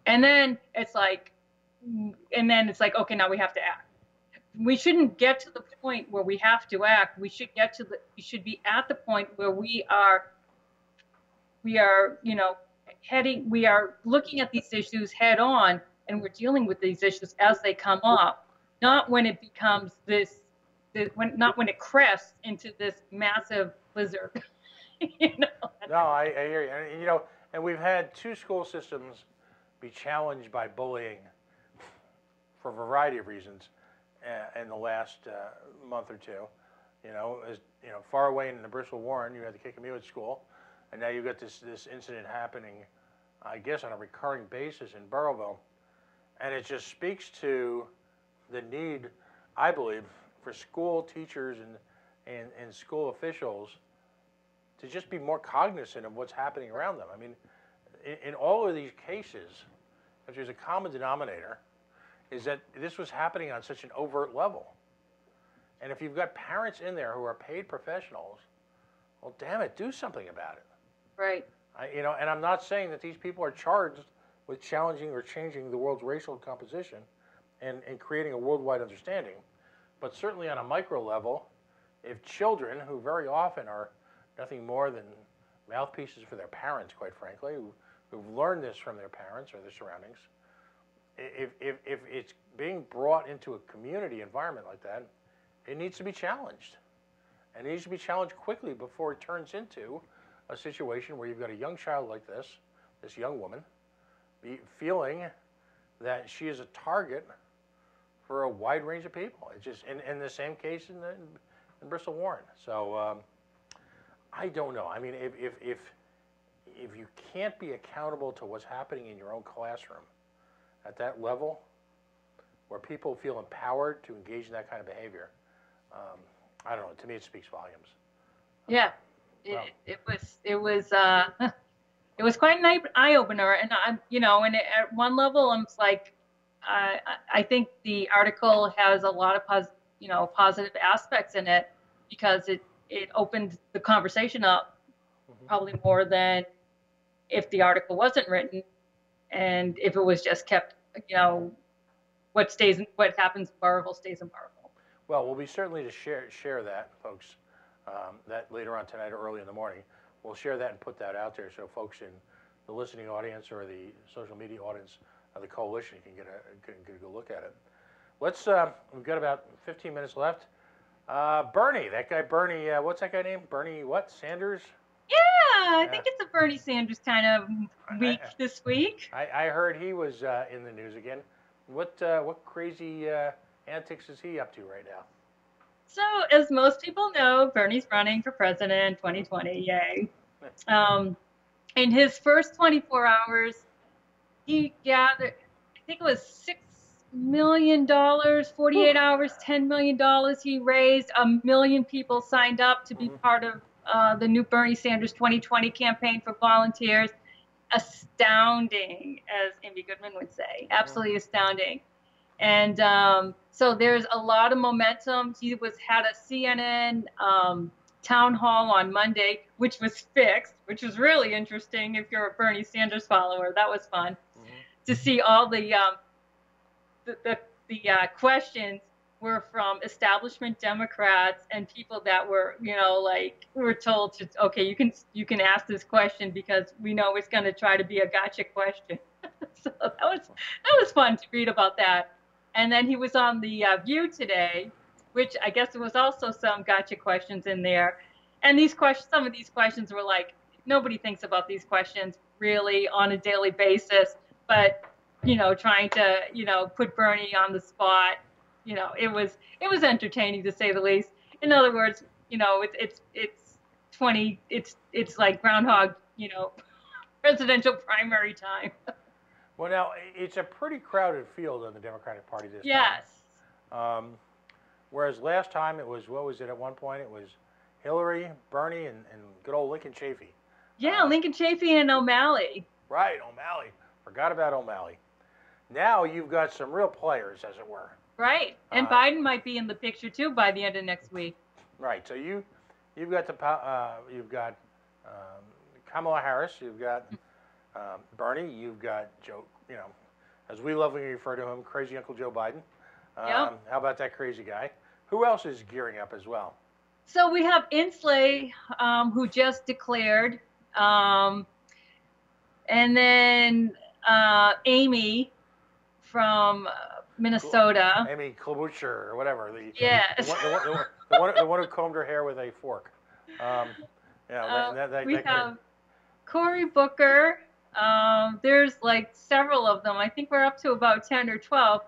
And then it's like, okay, now we have to act. We shouldn't get to the point where we have to act. We should be at the point where we are looking at these issues head on, and we're dealing with these issues as they come up, not when it becomes not when it crests into this massive blizzard. No, I hear you. And we've had two school systems be challenged by bullying for a variety of reasons in the last month or two. Far away in the Bristol Warren, you had the Kickamuit School, and now you've got this incident happening, I guess, on a recurring basis in Burrillville. And it just speaks to the need, I believe, for school teachers and school officials to just be more cognizant of what's happening around them. I mean, in all of these cases, if there's a common denominator, is that this was happening on such an overt level. And if you've got parents in there who are paid professionals, well, damn it, do something about it. Right. And I'm not saying that these people are charged with challenging or changing the world's racial composition and creating a worldwide understanding. But certainly on a micro level, if children, who very often are nothing more than mouthpieces for their parents, quite frankly, who've learned this from their parents or their surroundings, if it's being brought into a community environment like that, it needs to be challenged. And it needs to be challenged quickly before it turns into a situation where you've got a young child like this young woman, feeling that she is a target for a wide range of people. It's just in the same case in Bristol Warren. So I don't know. I mean, if you can't be accountable to what's happening in your own classroom at that level, where people feel empowered to engage in that kind of behavior, I don't know. To me, it speaks volumes. Yeah, it was quite an eye opener, and at one level, I'm like, I think the article has a lot of positive aspects in it, because it opened the conversation up probably more than if the article wasn't written, and if it was just kept, what happens in Burrillville stays in Burrillville. Well, we'll be certainly to share that, folks, that later on tonight or early in the morning. We'll share that and put that out there so folks in the listening audience or the social media audience of the coalition can get a good look at it. We've got about 15 minutes left. Bernie, that guy Bernie, what's that guy named? Bernie what? Sanders? Yeah, I think it's a Bernie Sanders kind of week this week. I heard he was in the news again. What crazy antics is he up to right now? So, as most people know, Bernie's running for president 2020. Yay! In his first 24 hours, he gathered, I think it was $6 million, 48 hours, $10 million he raised. 1 million people signed up to be part of the new Bernie Sanders 2020 campaign for volunteers. Astounding, as Amy Goodman would say. Absolutely astounding. And so there's a lot of momentum. He had a CNN town hall on Monday, which was fixed, which was really interesting if you're a Bernie Sanders follower. That was fun to see all the questions were from establishment Democrats and people that were, were told to, okay, you can ask this question because we know it's going to try to be a gotcha question. So that was fun to read about that. And then he was on the View today, which I guess there was also some gotcha questions in there. And some of these questions were like, nobody thinks about these questions really on a daily basis, but trying to, put Bernie on the spot, it was entertaining to say the least. In other words, it's like Groundhog, presidential primary time. Well, now, it's a pretty crowded field in the Democratic Party this time. Whereas last time what was it at one point? It was Hillary, Bernie, and good old Lincoln Chafee. Yeah, Lincoln Chafee and O'Malley. Right, O'Malley. Forgot about O'Malley. Now you've got some real players, as it were. Right, and Biden might be in the picture, too, by the end of next week. Right, so you've got Kamala Harris, you've got Bernie, you've got Joe, as we lovingly refer to him, crazy Uncle Joe Biden. How about that crazy guy? Who else is gearing up as well? So we have Inslee, who just declared, and then Amy from Minnesota. Amy Klobuchar or whatever. Yes. The one who combed her hair with a fork. We have Cory Booker. There's like several of them. I think we're up to about 10 or 12.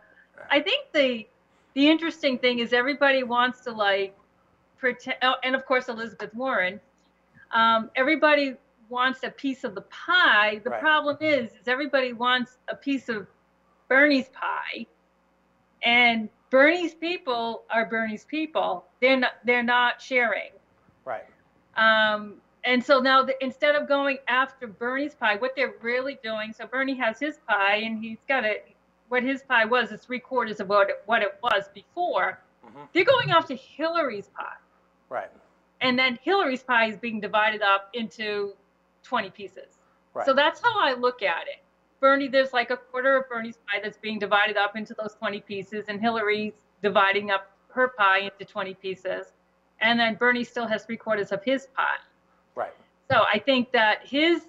I think the interesting thing is everybody wants to pretend, and of course Elizabeth Warren. Everybody wants a piece of the pie. The problem is everybody wants a piece of Bernie's pie, and Bernie's people are Bernie's people. They're not sharing. Right. And so now instead of going after Bernie's pie, what they're really doing, so Bernie has his pie and he's got it, what his pie was is 3/4 of what it was before. They're going after Hillary's pie. Right. And then Hillary's pie is being divided up into 20 pieces. Right. So that's how I look at it. There's like 1/4 of Bernie's pie that's being divided up into those 20 pieces, and Hillary's dividing up her pie into 20 pieces. And then Bernie still has 3/4 of his pie. Right. So I think that his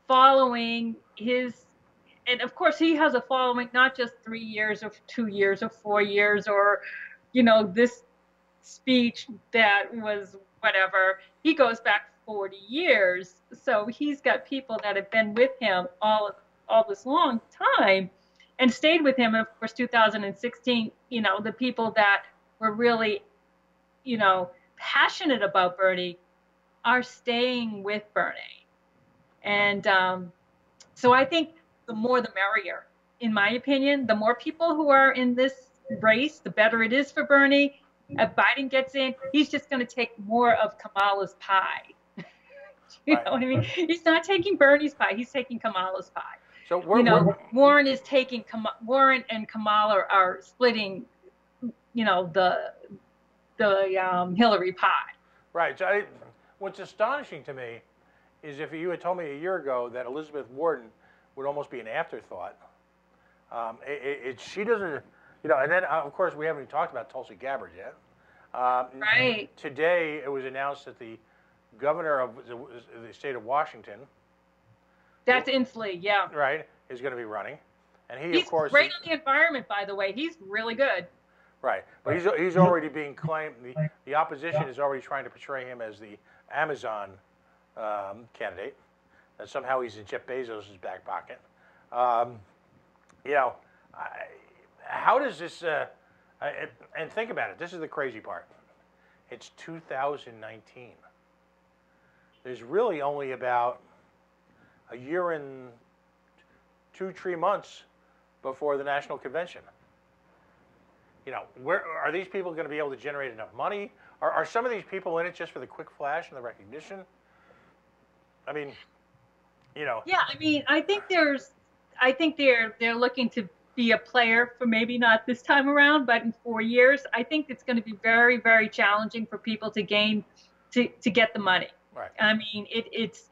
following, and of course he has a following, not just 3 years or 2 years or 4 years or, this speech that was whatever. He goes back 40 years. So he's got people that have been with him all this long time and stayed with him. And of course, 2016, the people that were really, passionate about Bernie are staying with Bernie. And so I think the more the merrier, in my opinion. The more people who are in this race, the better it is for Bernie. If Biden gets in, he's just going to take more of Kamala's pie. You know what I mean? He's not taking Bernie's pie. He's taking Kamala's pie. So Warren is taking Warren and Kamala are splitting, the Hillary pie. Right. So what's astonishing to me is if you had told me a year ago that Elizabeth Warren would almost be an afterthought. She doesn't, and then of course we haven't even talked about Tulsi Gabbard yet. Right. Today it was announced that the governor of the state of Washington. That's Inslee, yeah. Right, is going to be running, and he's of course great on the environment, by the way. He's really good. Right, but he's already being claimed. The opposition is already trying to portray him as the Amazon candidate, that somehow he's in Jeff Bezos' back pocket. You know, how does this, and think about it, this is the crazy part. It's 2019. There's really only about a year and 2-3 months before the national convention. You know, where are these people going to be able to generate enough money? Are some of these people in it just for the quick flash and the recognition? I mean, you know. Yeah, I mean, I think they're looking to be a player for maybe not this time around, but in 4 years. I think it's going to be very, very challenging for people to get the money. Right. I mean, it's,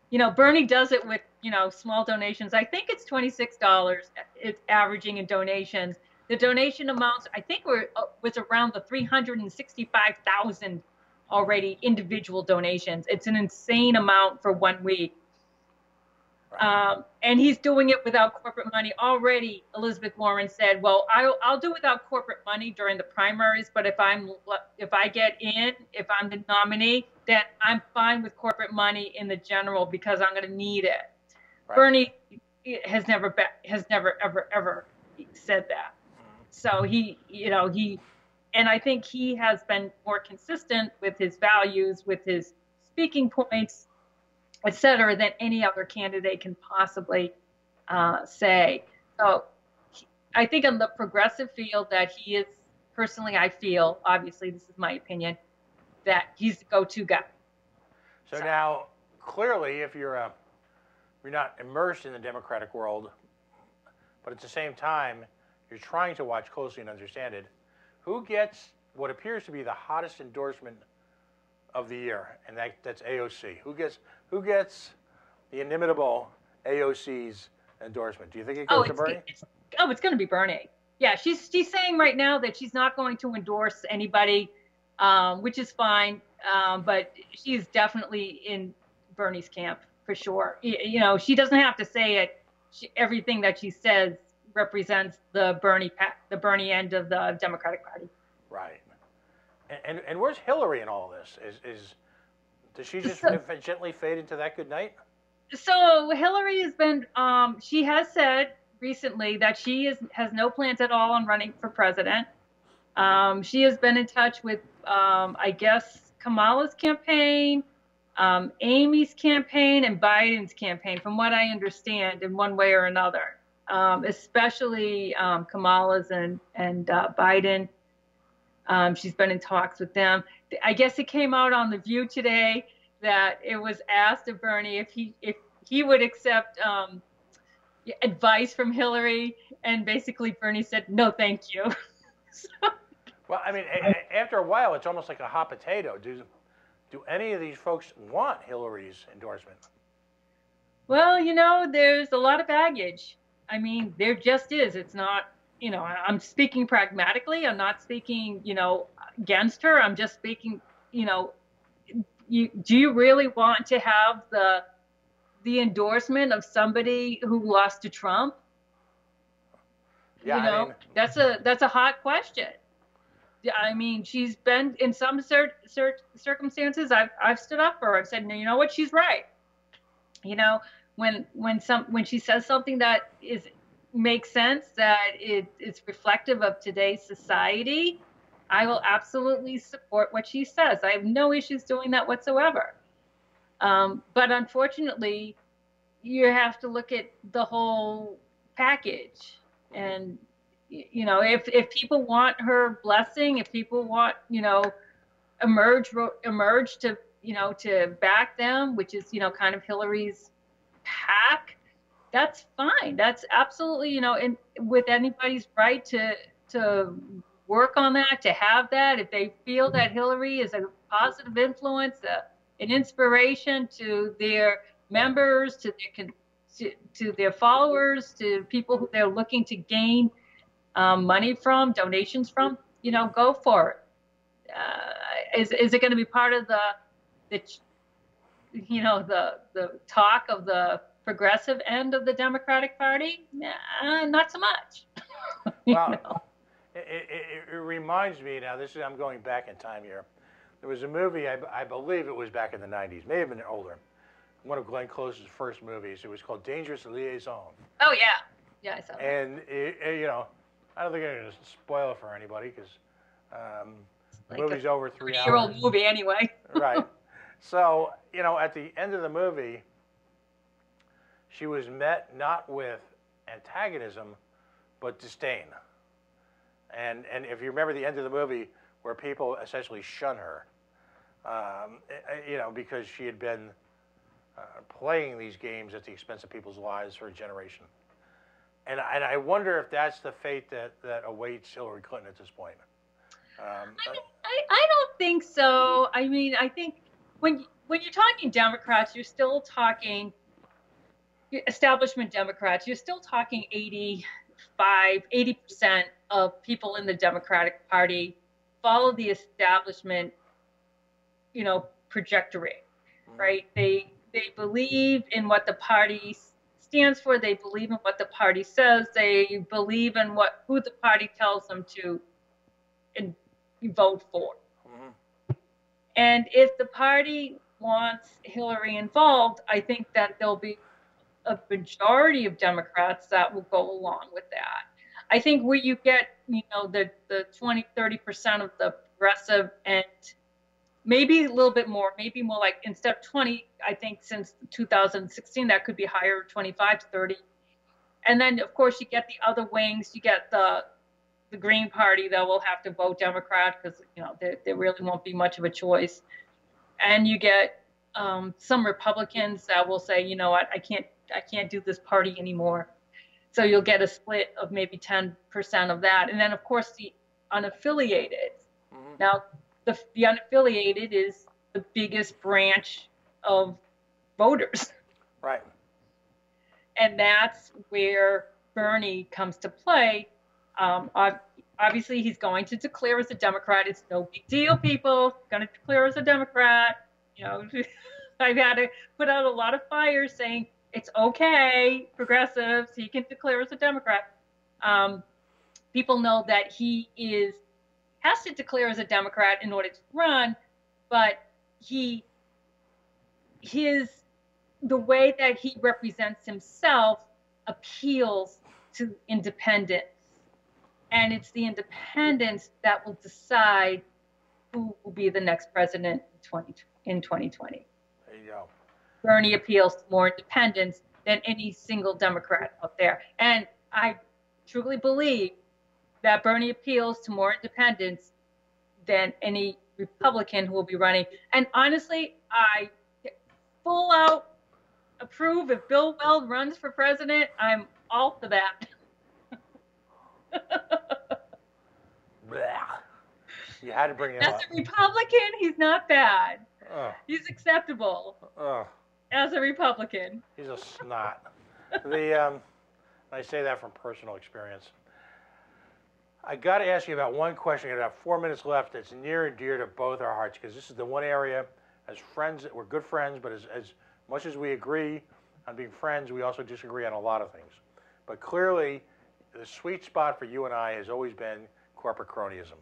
you know, Bernie does it with, you know, small donations. I think it's $26 it's averaging in donations. The donation amounts, I think, was around the 365,000 already individual donations. It's an insane amount for 1 week. Right. And he's doing it without corporate money. Already, Elizabeth Warren said, "Well, I'll do without corporate money during the primaries, but if I get in, if I'm the nominee, then I'm fine with corporate money in the general because I'm going to need it." Right. Bernie has never ever said that. So and I think he has been more consistent with his values, with his speaking points, et cetera, than any other candidate can possibly say. So I think on the progressive field that he is, personally, I feel, obviously this is my opinion, that he's the go-to guy. So now, clearly, if you're not immersed in the Democratic world, but at the same time, you're trying to watch closely and understand it, who gets what appears to be the hottest endorsement of the year, and that's AOC. Who gets the inimitable AOC's endorsement? Do you think it goes to Bernie? It's going to be Bernie. Yeah, she's saying right now that she's not going to endorse anybody, which is fine, but she's definitely in Bernie's camp for sure. You know, she doesn't have to say it. Everything that she says represents the Bernie end of the Democratic Party. Right. And where's Hillary in all this? Does she just gently fade into that good night? So Hillary has been, she has said recently that she has no plans at all on running for president. She has been in touch with, I guess, Kamala's campaign, Amy's campaign, and Biden's campaign, from what I understand, in one way or another. Especially Kamala's and Biden. She's been in talks with them. I guess it came out on The View today that it was asked of Bernie if he would accept advice from Hillary, and basically Bernie said, "No, thank you." Well, I mean, after a while, it's almost like a hot potato. Do any of these folks want Hillary's endorsement? Well, you know, there's a lot of baggage. I mean, there just is. It's not, you know, I'm speaking pragmatically. I'm not speaking, you know, against her. I'm just speaking, you know, do you really want to have the endorsement of somebody who lost to Trump? Yeah, you know, that's a hot question. I mean, she's been in some circumstances. I've stood up for her. I've said, no, you know what, she's right. You know, when she says something that makes sense, that it's reflective of today's society, I will absolutely support what she says. I have no issues doing that whatsoever. But unfortunately, you have to look at the whole package. And, you know, if people want her blessing, if people want, you know, emerge to, you know, to back them, which is, you know, kind of Hillary's pack, that's fine. That's absolutely, you know, and with anybody's right to work on that, to have that. If they feel that Hillary is a positive influence, an inspiration to their members, to their followers, to people who they're looking to gain money from, donations from, you know, go for it. Is it going to be part of the you know, the talk of the progressive end of the Democratic Party? Not so much. Well, it reminds me now. I'm going back in time here. There was a movie, I believe it was back in the 90s, may have been older. One of Glenn Close's first movies. It was called Dangerous Liaison. Oh yeah, yeah, I saw that. And you know, I don't think I'm going to spoil it for anybody because the movie's over 3 hours. 30-year-old movie anyway. Right. So you know, at the end of the movie, she was met not with antagonism, but disdain. And if you remember the end of the movie, where people essentially shun her, you know, because she had been playing these games at the expense of people's lives for a generation. And I wonder if that's the fate that awaits Hillary Clinton at this point. I don't think so. I mean, I think when you're talking Democrats, you're still talking establishment Democrats. You're still talking 80% of people in the Democratic Party follow the establishment, you know, trajectory, right? They believe in what the party stands for. They believe in what the party says. They believe in who the party tells them to vote for. And if the party wants Hillary involved, I think that there'll be a majority of Democrats that will go along with that. I think where you get, you know, the 20-30% of the progressive, and maybe a little bit more, maybe more like instead of 20, I think since 2016 that could be higher, 25 to 30. And then of course you get the other wings. You get the Green Party that will have to vote Democrat because, you know, there really won't be much of a choice. And you get some Republicans that will say, you know what, I can't do this party anymore. So you'll get a split of maybe 10% of that. And then, of course, the unaffiliated. Now, the unaffiliated is the biggest branch of voters. Right. And that's where Bernie comes to play. Obviously, he's going to declare as a Democrat. It's no big deal, people. Going to declare as a Democrat. You know, I've had to put out a lot of fires saying, it's okay, progressives, he can declare as a Democrat. People know that he has to declare as a Democrat in order to run, but the way that he represents himself appeals to independents. And it's the independents that will decide who will be the next president in 2020. There you go. Bernie appeals to more independents than any single Democrat out there. And I truly believe that Bernie appeals to more independents than any Republican who will be running. And honestly, I full out approve if Bill Weld runs for president. I'm all for that. You had to bring it up. As a Republican, he's not bad. He's acceptable. As a Republican. He's a snot. I say that from personal experience. I got to ask you about one question. I have 4 minutes left that's near and dear to both our hearts because this is the one area, as friends, we're good friends, but as much as we agree on being friends, we also disagree on a lot of things. But clearly, the sweet spot for you and I has always been corporate cronyism.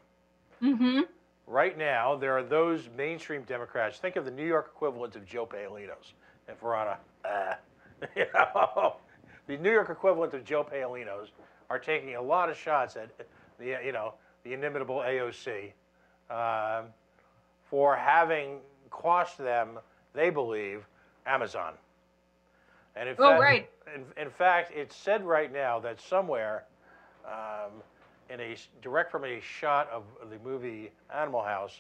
Mm-hmm. Right now, there are those mainstream Democrats. Think of the New York equivalent of Joe Paolinos. If we're on you know, the New York equivalent of Joe Paolinos are taking a lot of shots at the, you know, the inimitable AOC for having cost them, they believe, Amazon. And in fact, right. In fact, it's said right now that somewhere, in a direct from a shot of the movie Animal House,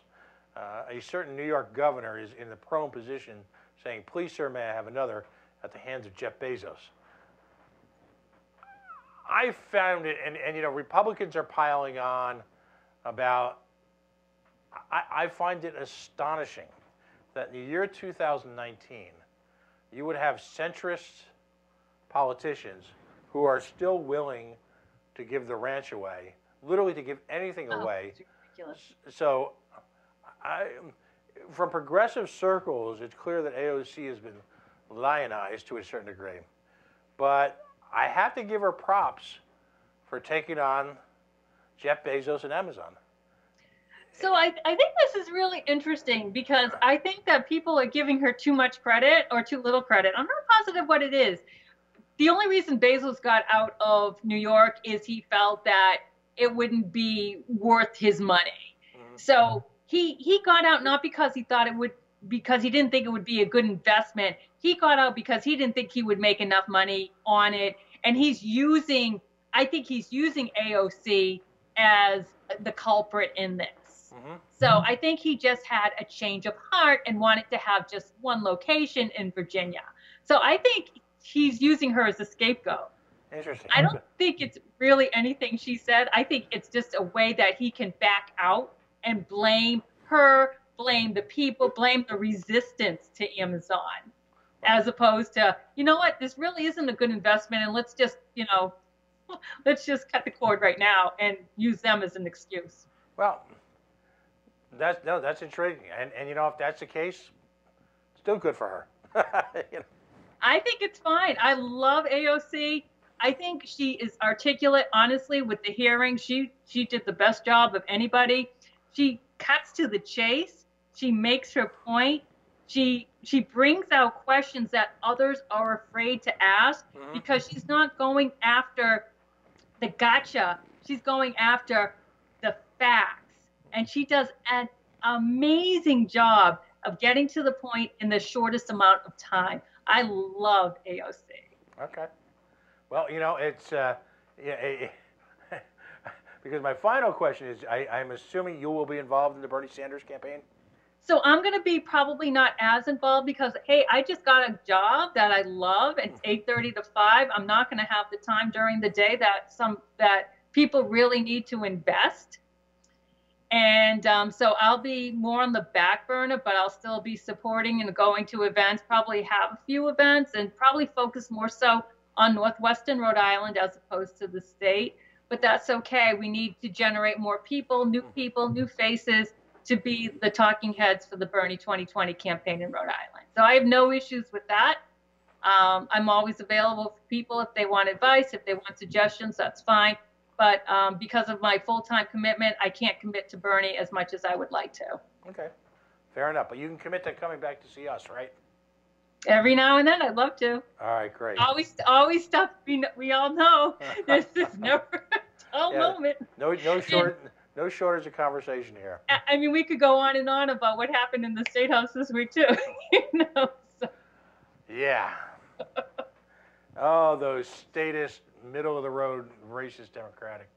a certain New York governor is in the prone position saying, please, sir, may I have another at the hands of Jeff Bezos. I found it, and you know, Republicans are piling on about, I find it astonishing that in the year 2019, you would have centrist politicians who are still willing to give the ranch away, literally to give anything away. It's ridiculous. So, from progressive circles, it's clear that AOC has been lionized to a certain degree. But I have to give her props for taking on Jeff Bezos and Amazon. So I think this is really interesting because I think that people are giving her too much credit or too little credit. I'm not positive what it is. The only reason Bezos got out of New York is he felt that it wouldn't be worth his money. So he got out not because he thought it would, because he didn't think it would be a good investment. He got out because he didn't think he would make enough money on it. And I think he's using AOC as the culprit in this. So I think he just had a change of heart and wanted to have just one location in Virginia. So I think he's using her as a scapegoat. Interesting. I don't think it's really anything she said. I think it's just a way that he can back out and blame her, blame the people, blame the resistance to Amazon, as opposed to, you know what, this really isn't a good investment, and let's just, let's just cut the cord right now and use them as an excuse. Well, that's intriguing, and if that's the case, still good for her. I think it's fine. I love AOC. I think she is articulate. Honestly, with the hearing, she did the best job of anybody. She cuts to the chase. She makes her point. She brings out questions that others are afraid to ask because she's not going after the gotcha. She's going after the facts. And she does an amazing job of getting to the point in the shortest amount of time. I love AOC. Okay. Well, it's because my final question is, I'm assuming you will be involved in the Bernie Sanders campaign? So I'm going to be probably not as involved because, hey, I just got a job that I love. It's 8:30 to 5. I'm not going to have the time during the day that people really need to invest. And so I'll be more on the back burner, but I'll still be supporting and going to events, probably have a few events, and probably focus more so on Northwestern Rhode Island as opposed to the state. But that's okay. We need to generate more people, new faces to be the talking heads for the Bernie 2020 campaign in Rhode Island. So I have no issues with that. I'm always available for people if they want advice, if they want suggestions, that's fine. But because of my full-time commitment, I can't commit to Bernie as much as I would like to. Okay, fair enough. But you can commit to coming back to see us, right? Every now and then, I'd love to. All right, great. Always stuff we all know. This is never a dull moment. No shortage of conversation here. I mean, we could go on and on about what happened in the State House this week too. So. Yeah. Oh, those statist, middle of the road, racist, Democratic.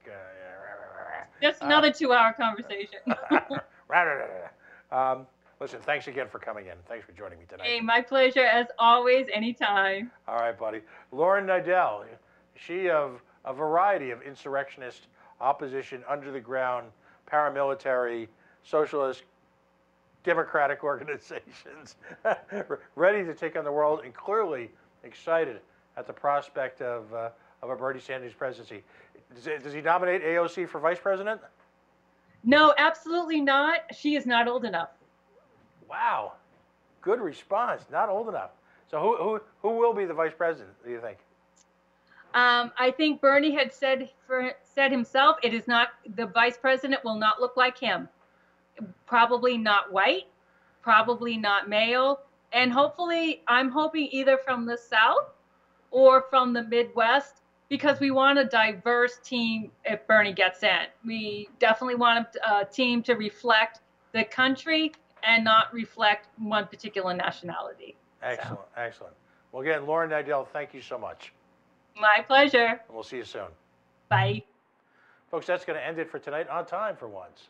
Just another 2-hour conversation. Listen, thanks again for coming in. Thanks for joining me tonight. Hey, my pleasure as always, anytime. All right, buddy. Lauren Nidell, she of a variety of insurrectionist, opposition, under the ground, paramilitary, socialist, democratic organizations, ready to take on the world, and clearly excited at the prospect of a Bernie Sanders presidency. Does he nominate AOC for vice president? No, absolutely not. She is not old enough. Wow, good response. Not old enough. So who will be the vice president, do you think? I think Bernie had said himself, it is not, the vice president will not look like him. Probably not white, probably not male, and hopefully, I'm hoping either from the South or from the Midwest, because we want a diverse team if Bernie gets in. We definitely want a team to reflect the country and not reflect one particular nationality. Excellent, excellent. Well, again, Lauren Nidell, thank you so much. My pleasure. And we'll see you soon. Bye. Folks, that's going to end it for tonight, on time for once.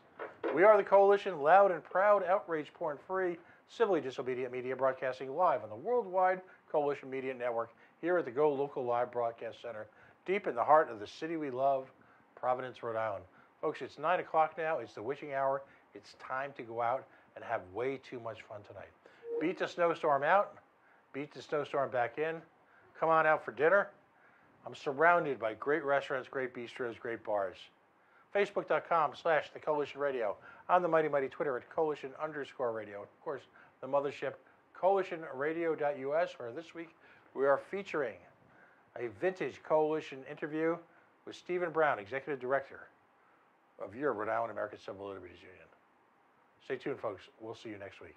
We are the Coalition, loud and proud, outrage porn-free, civilly disobedient media broadcasting live on the worldwide Coalition Media Network here at the GoLocal Live Broadcast Center, deep in the heart of the city we love, Providence, Rhode Island. Folks, it's 9 o'clock now. It's the witching hour. It's time to go out and have way too much fun tonight. Beat the snowstorm out. Beat the snowstorm back in. Come on out for dinner. I'm surrounded by great restaurants, great bistros, great bars. Facebook.com/The Coalition Radio. On the mighty Twitter at Coalition_radio. Of course, the mothership, CoalitionRadio.us, where this week we are featuring a vintage Coalition interview with Stephen Brown, Executive Director of your Rhode Island American Civil Liberties Union. Stay tuned, folks. We'll see you next week.